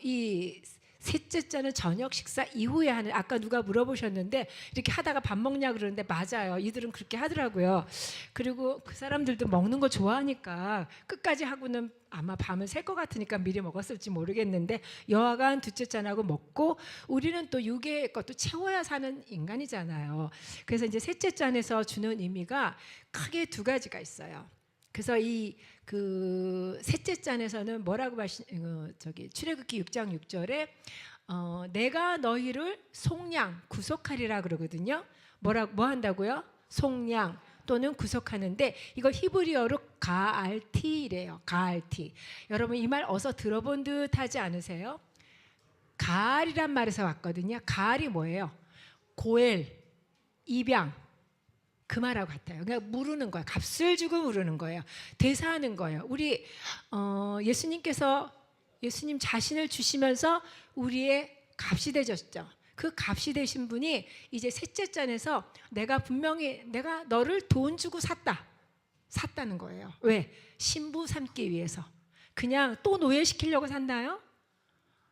이 셋째 잔은 저녁 식사 이후에 하는, 아까 누가 물어보셨는데 이렇게 하다가 밥 먹냐 그러는데 맞아요. 이들은 그렇게 하더라고요. 그리고 그 사람들도 먹는 거 좋아하니까 끝까지 하고는 아마 밤을 샐 것 같으니까 미리 먹었을지 모르겠는데 여하간 둘째 잔하고 먹고, 우리는 또 육의 것도 채워야 사는 인간이잖아요. 그래서 이제 셋째 잔에서 주는 의미가 크게 두 가지가 있어요. 그래서 그 셋째 잔에서는 뭐라고 출애굽기 6장 6절에 내가 너희를 속량 구속하리라 그러거든요. 뭐 한다고요? 속량 또는 구속하는데 이걸 히브리어로 가알티래요. 가알티. 여러분 이 말 어서 들어본 듯 하지 않으세요? 가알이란 말에서 왔거든요. 가알이 뭐예요? 고엘, 입양, 그 말하고 같아요. 그러니까 물으는 거예요. 값을 주고 물으는 거예요. 대사하는 거예요. 우리 예수님께서 예수님 자신을 주시면서 우리의 값이 되셨죠. 그 값이 되신 분이 이제 셋째 잔에서 내가 너를 돈 주고 샀다는 거예요. 왜? 신부 삼기 위해서. 그냥 또 노예시키려고 샀나요?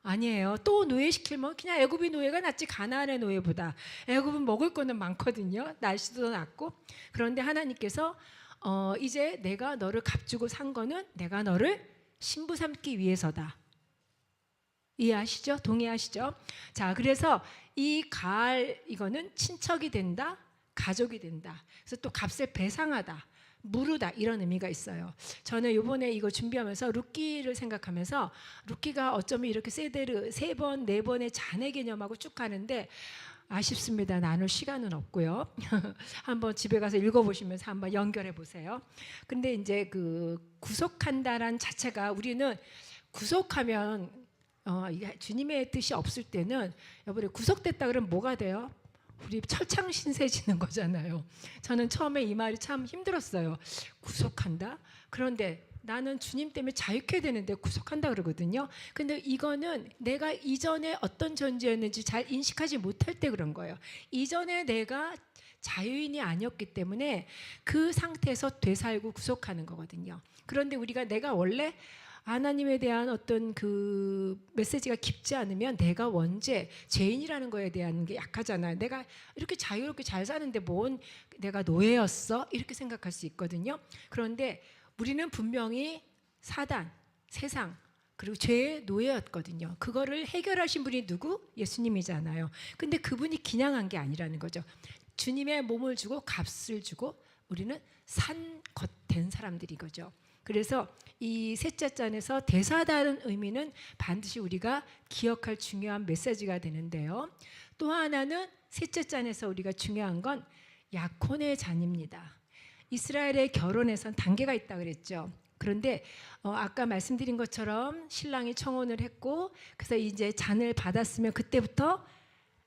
아니에요. 또 노예시키면 그냥 애굽의 노예가 낫지 가나안의 노예보다. 애굽은 먹을 거는 많거든요. 날씨도 낮고. 그런데 하나님께서 이제 내가 너를 값주고 산 거는 내가 너를 신부 삼기 위해서다. 이해하시죠? 동의하시죠? 자, 그래서 이 가알, 이거는 친척이 된다, 가족이 된다. 그래서 또 값을 배상하다, 무르다, 이런 의미가 있어요. 저는 이번에 이거 준비하면서 룻기를 생각하면서, 룻기가 어쩌면 이렇게 세대를 3번, 4번의 자네 개념하고 쭉 가는데 아쉽습니다. 나눌 시간은 없고요. 한번 집에 가서 읽어보시면서 한번 연결해 보세요. 근데 이제 그 구속한다란 자체가, 우리는 구속하면 이게 주님의 뜻이 없을 때는 여러분 구속됐다 그러면 뭐가 돼요? 우리 철창신세지는 거잖아요. 저는 처음에 이 말이 참 힘들었어요. 구속한다? 그런데 나는 주님 때문에 자유케 되는데 구속한다 그러거든요. 근데 이거는 내가 이전에 어떤 존재였는지 잘 인식하지 못할 때 그런 거예요. 이전에 내가 자유인이 아니었기 때문에 그 상태에서 되살고 구속하는 거거든요. 그런데 우리가 내가 원래 하나님에 대한 어떤 그 메시지가 깊지 않으면 내가 원죄, 죄인이라는 거에 대한 게 약하잖아요. 내가 이렇게 자유롭게 잘 사는데 뭔 내가 노예였어? 이렇게 생각할 수 있거든요. 그런데 우리는 분명히 사단, 세상, 그리고 죄의 노예였거든요. 그거를 해결하신 분이 누구? 예수님이잖아요. 근데 그분이 기냥한 게 아니라는 거죠. 주님의 몸을 주고 값을 주고 우리는 산 것 된 사람들인 거죠. 그래서 이 셋째 잔에서 대사다는 의미는 반드시 우리가 기억할 중요한 메시지가 되는데요. 또 하나는 셋째 잔에서 우리가 중요한 건 약혼의 잔입니다. 이스라엘의 결혼에선 단계가 있다 그랬죠. 그런데 아까 말씀드린 것처럼 신랑이 청혼을 했고, 그래서 이제 잔을 받았으면 그때부터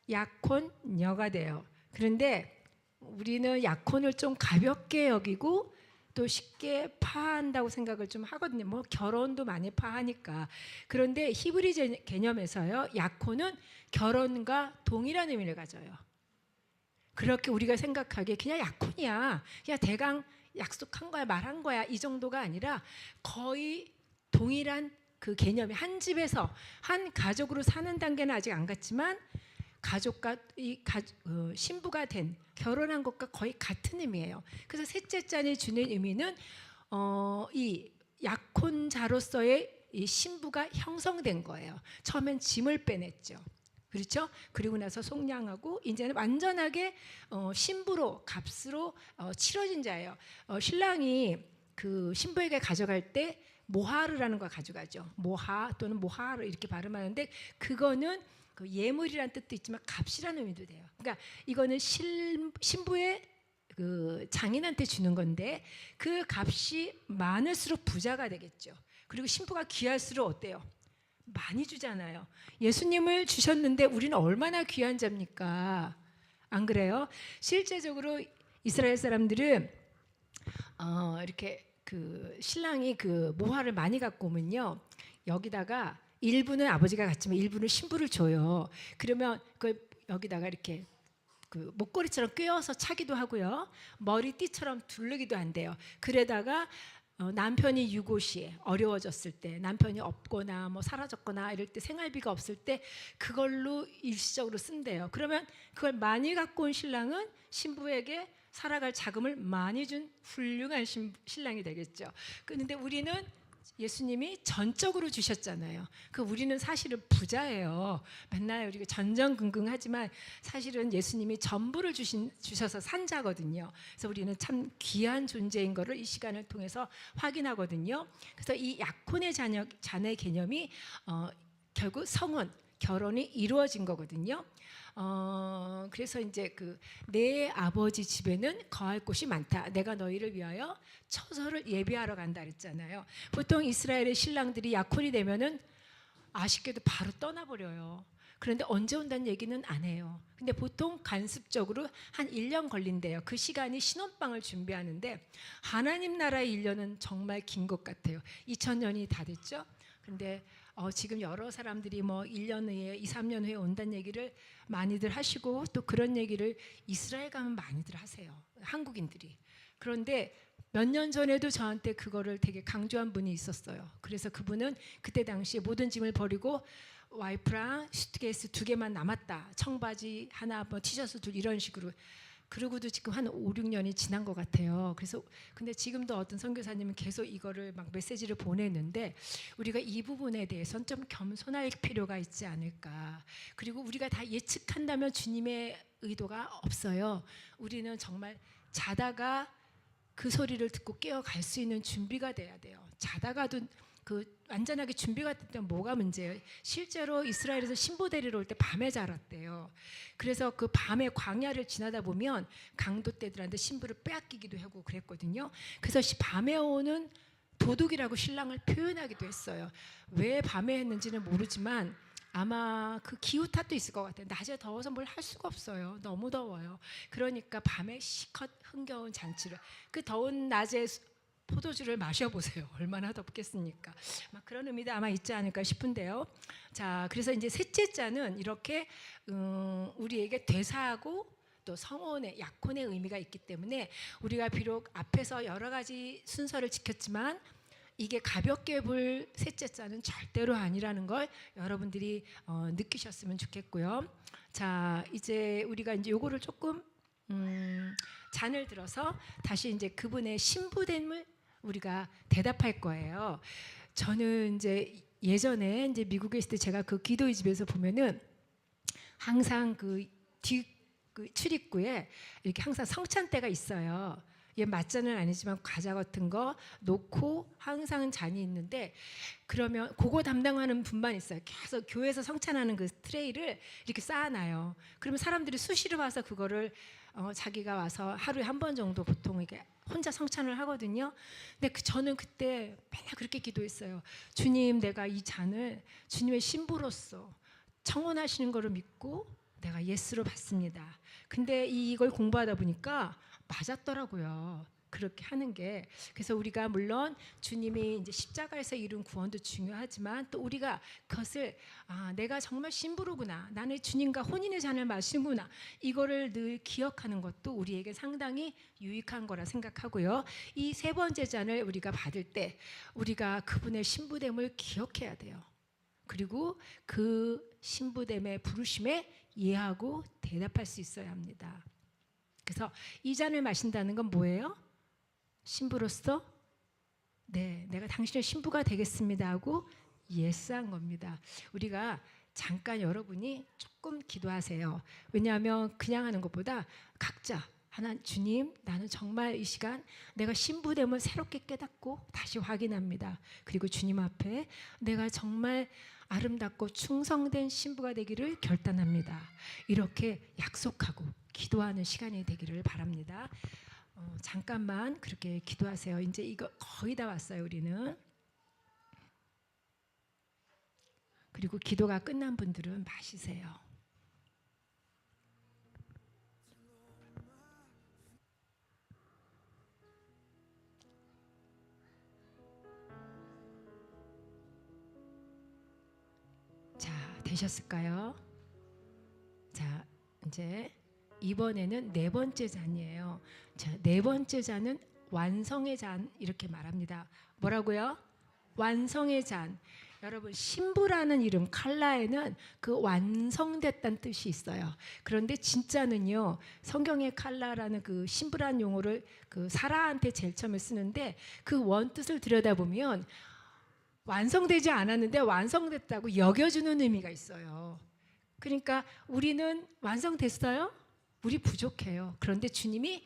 약혼녀가 돼요. 그런데 우리는 약혼을 좀 가볍게 여기고 또 쉽게 파한다고 생각을 좀 하거든요. 뭐 결혼도 많이 파하니까. 그런데 히브리 개념에서요, 약혼은 결혼과 동일한 의미를 가져요. 그렇게 우리가 생각하기에 그냥 약혼이야, 그냥 대강 약속한 거야, 말한 거야, 이 정도가 아니라 거의 동일한 그 개념이 한 집에서 한 가족으로 사는 단계는 아직 안 갔지만 가족과 신부가 된 결혼한 것과 거의 같은 의미예요. 그래서 셋째 짠이 주는 의미는 이 약혼자로서의 이 신부가 형성된 거예요. 처음엔 짐을 빼냈죠. 그렇죠? 그리고 나서 속량하고 이제는 완전하게 신부로 값으로 치러진 자예요. 신랑이 그 신부에게 가져갈 때 모하르라는 걸 가져가죠. 모하 또는 모하르 이렇게 발음하는데 그거는 그 예물이라는 뜻도 있지만 값이라는 의미도 돼요. 그러니까 이거는 신부의 그 장인한테 주는 건데 그 값이 많을수록 부자가 되겠죠. 그리고 신부가 귀할수록 어때요? 많이 주잖아요. 예수님을 주셨는데 우리는 얼마나 귀한 자입니까? 안 그래요? 실제적으로 이스라엘 사람들은 이렇게 그 신랑이 그 모화를 많이 갖고 오면요, 여기다가 일부는 아버지가 갖지만 일부는 신부를 줘요. 그러면 그 여기다가 이렇게 그 목걸이처럼 꿰어서 차기도 하고요, 머리띠처럼 두르기도 한대요. 그러다가 남편이 유고시에 어려워졌을 때, 남편이 없거나 뭐 사라졌거나 이럴 때 생활비가 없을 때 그걸로 일시적으로 쓴대요. 그러면 그걸 많이 갖고 온 신랑은 신부에게 살아갈 자금을 많이 준 훌륭한 신랑이 되겠죠. 그런데 우리는 예수님이 전적으로 주셨잖아요. 그 우리는 사실은 부자예요. 맨날 우리가 전전긍긍하지만 사실은 예수님이 전부를 주셔서 산 자거든요. 그래서 우리는 참 귀한 존재인 것을 이 시간을 통해서 확인하거든요. 그래서 이 약혼의 자녀 개념이 결국 성혼, 결혼이 이루어진 거거든요. 그래서 이제 그 내 아버지 집에는 거할 곳이 많다. 내가 너희를 위하여 처소를 예비하러 간다 그랬잖아요. 보통 이스라엘의 신랑들이 약혼이 되면은 아쉽게도 바로 떠나버려요. 그런데 언제 온다는 얘기는 안 해요. 근데 보통 간습적으로 한 1년 걸린대요. 그 시간이 신혼방을 준비하는데 하나님 나라의 1년은 정말 긴 것 같아요. 2000년이 다 됐죠. 근데 지금 여러 사람들이 뭐 1년 후에 2, 3년 후에 온다는 얘기를 많이들 하시고 또 그런 얘기를 이스라엘 가면 많이들 하세요. 한국인들이. 그런데 몇 년 전에도 저한테 그거를 되게 강조한 분이 있었어요. 그래서 그분은 그때 당시에 모든 짐을 버리고 와이프랑 슈트케이스 2개만 남았다. 청바지 하나, 뭐 티셔츠 둘 이런 식으로. 그러고도 지금 한 5, 6년이 지난 것 같아요. 그래서 근데 지금도 어떤 선교사님은 계속 이거를 막 메시지를 보내는데 우리가 이 부분에 대해서는 좀 겸손할 필요가 있지 않을까. 그리고 우리가 다 예측한다면 주님의 의도가 없어요. 우리는 정말 자다가 그 소리를 듣고 깨어갈 수 있는 준비가 돼야 돼요. 자다가도 그 완전하게 준비가 됐다면 뭐가 문제예요? 실제로 이스라엘에서 신부 데리러 올 때 밤에 자랐대요. 그래서 그 밤에 광야를 지나다 보면 강도떼들한테 신부를 빼앗기기도 하고 그랬거든요. 그래서 밤에 오는 도둑이라고 신랑을 표현하기도 했어요. 왜 밤에 했는지는 모르지만 아마 그 기후 탓도 있을 것 같아요. 낮에 더워서 뭘 할 수가 없어요. 너무 더워요. 그러니까 밤에 시컷 흥겨운 잔치를, 그 더운 낮에 포도주를 마셔보세요. 얼마나 덥겠습니까? 막 그런 의미도 아마 있지 않을까 싶은데요. 자, 그래서 이제 셋째 자는 이렇게 우리에게 되사하고 또 성혼의 약혼의 의미가 있기 때문에 우리가 비록 앞에서 여러 가지 순서를 지켰지만 이게 가볍게 볼 셋째 자는 절대로 아니라는 걸 여러분들이 느끼셨으면 좋겠고요. 자, 이제 우리가 이제 요거를 조금 잔을 들어서 다시 이제 그분의 신부됨을 우리가 대답할 거예요. 저는 이제 예전에 이제 미국에 있을 때 제가 그 기도의 집에서 보면은 항상 그 출입구에 이렇게 항상 성찬대가 있어요. 얘 맞잔은 아니지만 과자 같은 거 놓고 항상 잔이 있는데, 그러면 그거 담당하는 분만 있어요. 계속 교회에서 성찬하는 그 트레이를 이렇게 쌓아놔요. 그러면 사람들이 수시로 와서 그거를 자기가 와서 하루에 한 번 정도 보통 이게 혼자 성찬을 하거든요. 근데 저는 그때 맨날 그렇게 기도했어요. 주님, 내가 이 잔을 주님의 신부로서 청혼하시는 거를 믿고 내가 예스로 받습니다. 근데 이걸 공부하다 보니까 맞았더라고요. 그렇게 하는 게. 그래서 우리가 물론 주님이 이제 십자가에서 이룬 구원도 중요하지만 또 우리가 그것을 내가 정말 신부로구나, 나는 주님과 혼인의 잔을 마시는구나, 이거를 늘 기억하는 것도 우리에게 상당히 유익한 거라 생각하고요. 이 세 번째 잔을 우리가 받을 때 우리가 그분의 신부됨을 기억해야 돼요. 그리고 그 신부됨의 부르심에 이해하고 대답할 수 있어야 합니다. 그래서 이 잔을 마신다는 건 뭐예요? 신부로서 네, 내가 당신의 신부가 되겠습니다 하고 예스한 겁니다. 우리가 잠깐 여러분이 조금 기도하세요. 왜냐하면 그냥 하는 것보다 각자 주님, 나는 정말 이 시간 내가 신부됨을 새롭게 깨닫고 다시 확인합니다. 그리고 주님 앞에 내가 정말 아름답고 충성된 신부가 되기를 결단합니다. 이렇게 약속하고 기도하는 시간이 되기를 바랍니다. 잠깐만 그렇게 기도하세요. 이제 이거 거의 다 왔어요, 우리는. 그리고 기도가 끝난 분들은 마시세요. 자, 되셨을까요? 자, 이제 이번에는 네 번째 잔이에요. 자, 네 번째 잔은 완성의 잔 이렇게 말합니다. 뭐라고요? 완성의 잔. 여러분, 신부라는 이름 칼라에는 그 완성됐다는 뜻이 있어요. 그런데 진짜는요, 성경의 칼라라는 그 신부라는 용어를 그 사라한테 제일 처음에 쓰는데 그 원뜻을 들여다보면 완성되지 않았는데 완성됐다고 여겨주는 의미가 있어요. 그러니까 우리는 완성됐어요? 우리 부족해요. 그런데 주님이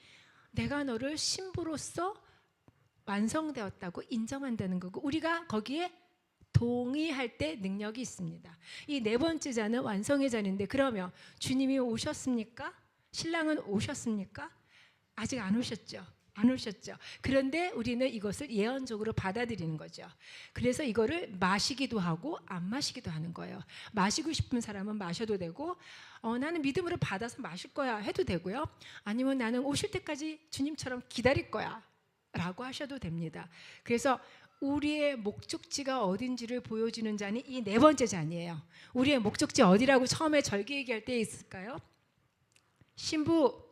내가 너를 신부로서 완성되었다고 인정한다는 거고, 우리가 거기에 동의할 때 능력이 있습니다. 이 네 번째 잔은 완성의 잔인데, 그러면 주님이 오셨습니까? 신랑은 오셨습니까? 아직 안 오셨죠. 안 오셨죠. 그런데 우리는 이것을 예언적으로 받아들이는 거죠. 그래서 이거를 마시기도 하고 안 마시기도 하는 거예요. 마시고 싶은 사람은 마셔도 되고, 나는 믿음으로 받아서 마실 거야 해도 되고요. 아니면 나는 오실 때까지 주님처럼 기다릴 거야 라고 하셔도 됩니다. 그래서 우리의 목적지가 어딘지를 보여주는 잔이 이 네 번째 잔이에요. 우리의 목적지 어디라고 처음에 절기 얘기할 때 있을까요? 신부.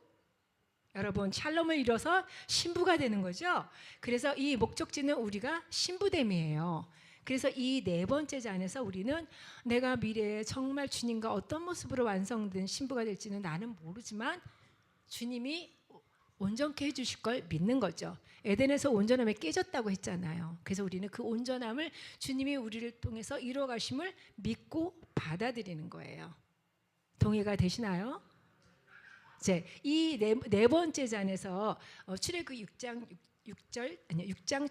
여러분, 샬롬을 이뤄서 신부가 되는 거죠. 그래서 이 목적지는 우리가 신부됨이에요. 그래서 이 네 번째 잔에서 우리는 내가 미래에 정말 주님과 어떤 모습으로 완성된 신부가 될지는 나는 모르지만 주님이 온전케 해주실 걸 믿는 거죠. 에덴에서 온전함이 깨졌다고 했잖아요. 그래서 우리는 그 온전함을 주님이 우리를 통해서 이루어가심을 믿고 받아들이는 거예요. 동의가 되시나요? 이 네 번째 잔에서 출애굽 6장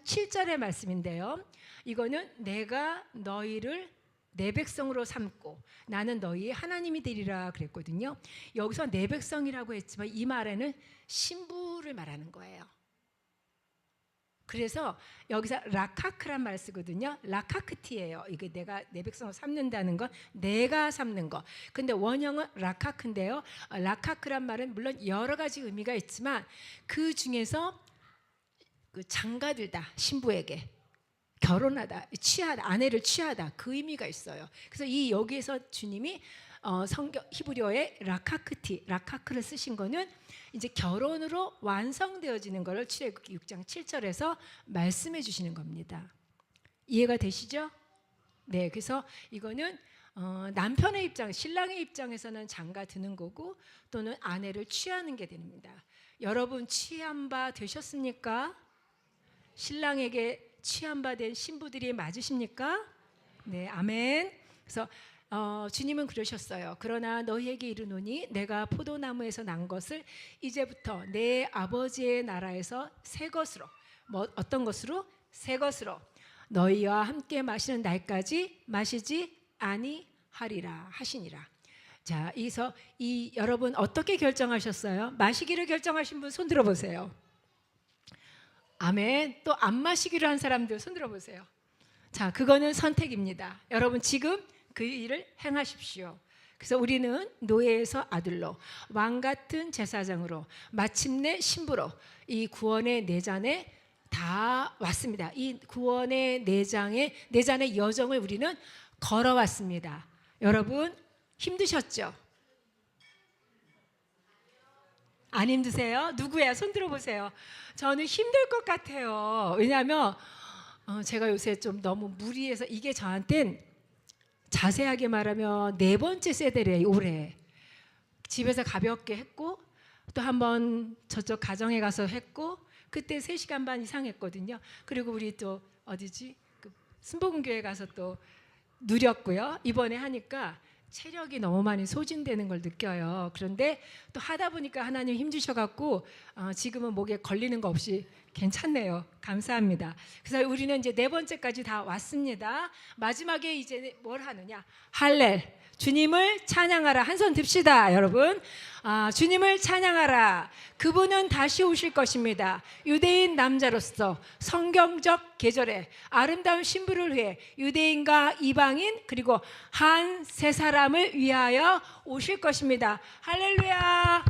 7절의 말씀인데요. 이거는 내가 너희를 내 백성으로 삼고 나는 너희의 하나님이 되리라 그랬거든요. 여기서 내 백성이라고 했지만 이 말에는 신부를 말하는 거예요. 그래서 여기서 라카크란 말 쓰거든요. 라카크티예요. 이게 내가 내 백성을 삼는다는 건 내가 삼는 거. 근데 원형은 라카크인데요. 라카크란 말은 물론 여러 가지 의미가 있지만 그 중에서 그 장가들다, 신부에게 결혼하다, 취하다, 아내를 취하다, 그 의미가 있어요. 그래서 이 여기에서 주님이 성경 히브리어의 라카크를 쓰신 거는 이제 결혼으로 완성되어지는 것을 출애굽 6장 7절에서 말씀해 주시는 겁니다. 이해가 되시죠? 네, 그래서 이거는 남편의 입장, 신랑의 입장에서는 장가 드는 거고 또는 아내를 취하는 게 됩니다. 여러분 취한 바 되셨습니까? 신랑에게 취한 바 된 신부들이 맞으십니까? 네, 아멘. 그래서 주님은 그러셨어요. 그러나 너희에게 이르노니 내가 포도나무에서 난 것을 이제부터 내 아버지의 나라에서 새 것으로, 어떤 것으로? 새 것으로 너희와 함께 마시는 날까지 마시지 아니하리라 하시니라. 자, 여러분 어떻게 결정하셨어요? 마시기를 결정하신 분 손 들어보세요. 아멘. 또 안 마시기로 한 사람들 손 들어보세요. 자, 그거는 선택입니다. 여러분 지금 그 일을 행하십시오. 그래서 우리는 노예에서 아들로, 왕 같은 제사장으로, 마침내 신부로 이 구원의 내잔에 다 왔습니다. 이 구원의 내잔의 여정을 우리는 걸어왔습니다. 여러분 힘드셨죠? 안 힘드세요? 누구야? 손 들어보세요. 저는 힘들 것 같아요. 왜냐하면 제가 요새 좀 너무 무리해서, 이게 저한텐 자세하게 말하면 4번째 세대래요. 올해 집에서 가볍게 했고, 또 한번 저쪽 가정에 가서 했고, 그때 3시간 반 이상 했거든요. 그리고 우리 또 어디지? 순복음교회 가서 또 누렸고요. 이번에 하니까 체력이 너무 많이 소진되는 걸 느껴요. 그런데 또 하다 보니까 하나님 힘 주셔갖고 지금은 목에 걸리는 거 없이 괜찮네요. 감사합니다. 그래서 우리는 이제 4번째까지 다 왔습니다. 마지막에 이제 뭘 하느냐? 할렐, 주님을 찬양하라. 한 손 듭시다, 여러분. 주님을 찬양하라. 그분은 다시 오실 것입니다. 유대인 남자로서 성경적 계절에 아름다운 신부를 위해 유대인과 이방인 그리고 한 세 사람을 위하여 오실 것입니다. 할렐루야.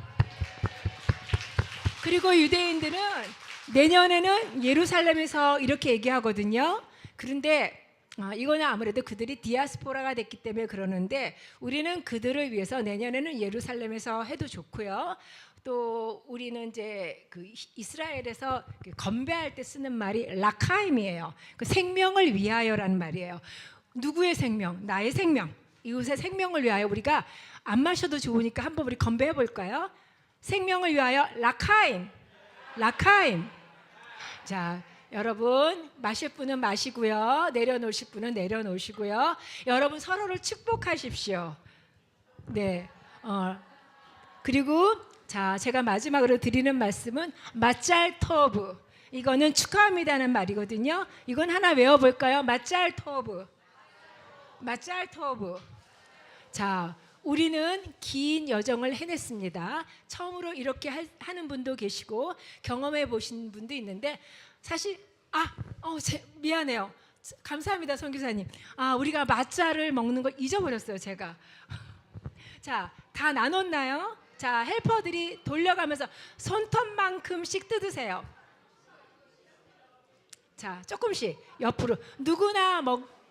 그리고 유대인들은 내년에는 예루살렘에서 이렇게 얘기하거든요. 그런데 이거는 아무래도 그들이 디아스포라가 됐기 때문에 그러는데, 우리는 그들을 위해서 내년에는 예루살렘에서 해도 좋고요. 또 우리는 이제 그 이스라엘에서 건배할 때 쓰는 말이 라카임이에요. 그 생명을 위하여라는 말이에요. 누구의 생명? 나의 생명. 이웃의 생명을 위하여. 우리가 안 마셔도 좋으니까 한번 우리 건배해 볼까요? 생명을 위하여 라카임. 라카임. 자, 여러분 마실 분은 마시고요, 내려놓으실 분은 내려놓으시고요. 여러분 서로를 축복하십시오. 네. 그리고 자, 제가 마지막으로 드리는 말씀은 마짤 토브. 이거는 축하합니다는 말이거든요. 이건 하나 외워볼까요? 마짤 토브. 마짤 토브. 자, 우리는 긴 여정을 해냈습니다. 처음으로 이렇게 하는 분도 계시고 경험해 보신 분도 있는데, 사실 미안해요. 감사합니다, 선교사님. 우리가 마짜를 먹는 걸 잊어버렸어요, 제가. 자, 다 나눴나요? 자, 헬퍼들이 돌려가면서 손톱만큼씩 뜯으세요. 자, 조금씩 옆으로. 누구나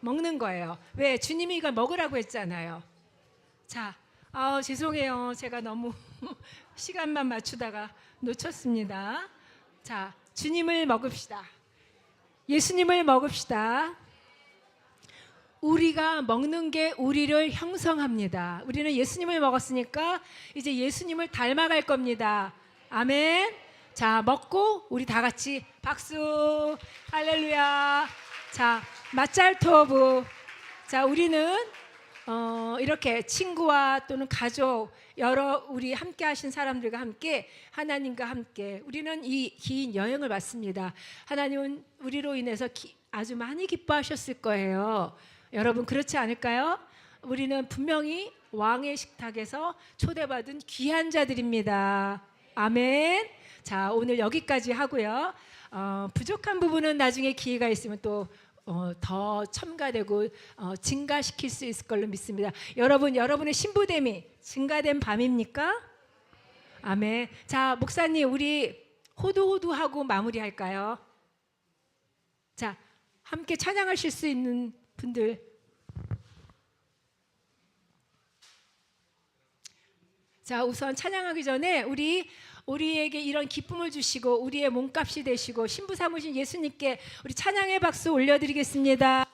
먹는 거예요. 왜? 주님이 이걸 먹으라고 했잖아요. 자, 죄송해요. 제가 너무 시간만 맞추다가 놓쳤습니다. 자, 주님을 먹읍시다. 예수님을 먹읍시다. 우리가 먹는 게 우리를 형성합니다. 우리는 예수님을 먹었으니까 이제 예수님을 닮아갈 겁니다. 아멘. 자, 먹고 우리 다 같이 박수. 할렐루야. 자, 마짤토브. 자, 우리는 이렇게 친구와 또는 가족, 여러 우리 함께 하신 사람들과 함께, 하나님과 함께 우리는 이 긴 여행을 왔습니다. 하나님은 우리로 인해서 아주 많이 기뻐하셨을 거예요. 여러분 그렇지 않을까요? 우리는 분명히 왕의 식탁에서 초대받은 귀한 자들입니다. 아멘. 자, 오늘 여기까지 하고요. 부족한 부분은 나중에 기회가 있으면 또 더 첨가되고 증가시킬 수 있을 걸로 믿습니다. 여러분의 신부됨이 증가된 밤입니까? 아멘. 자, 목사님 우리 호두호두하고 마무리할까요? 자, 함께 찬양하실 수 있는 분들. 자, 우선 찬양하기 전에 우리에게 이런 기쁨을 주시고 우리의 몸값이 되시고 신부 삼으신 예수님께 우리 찬양의 박수 올려드리겠습니다.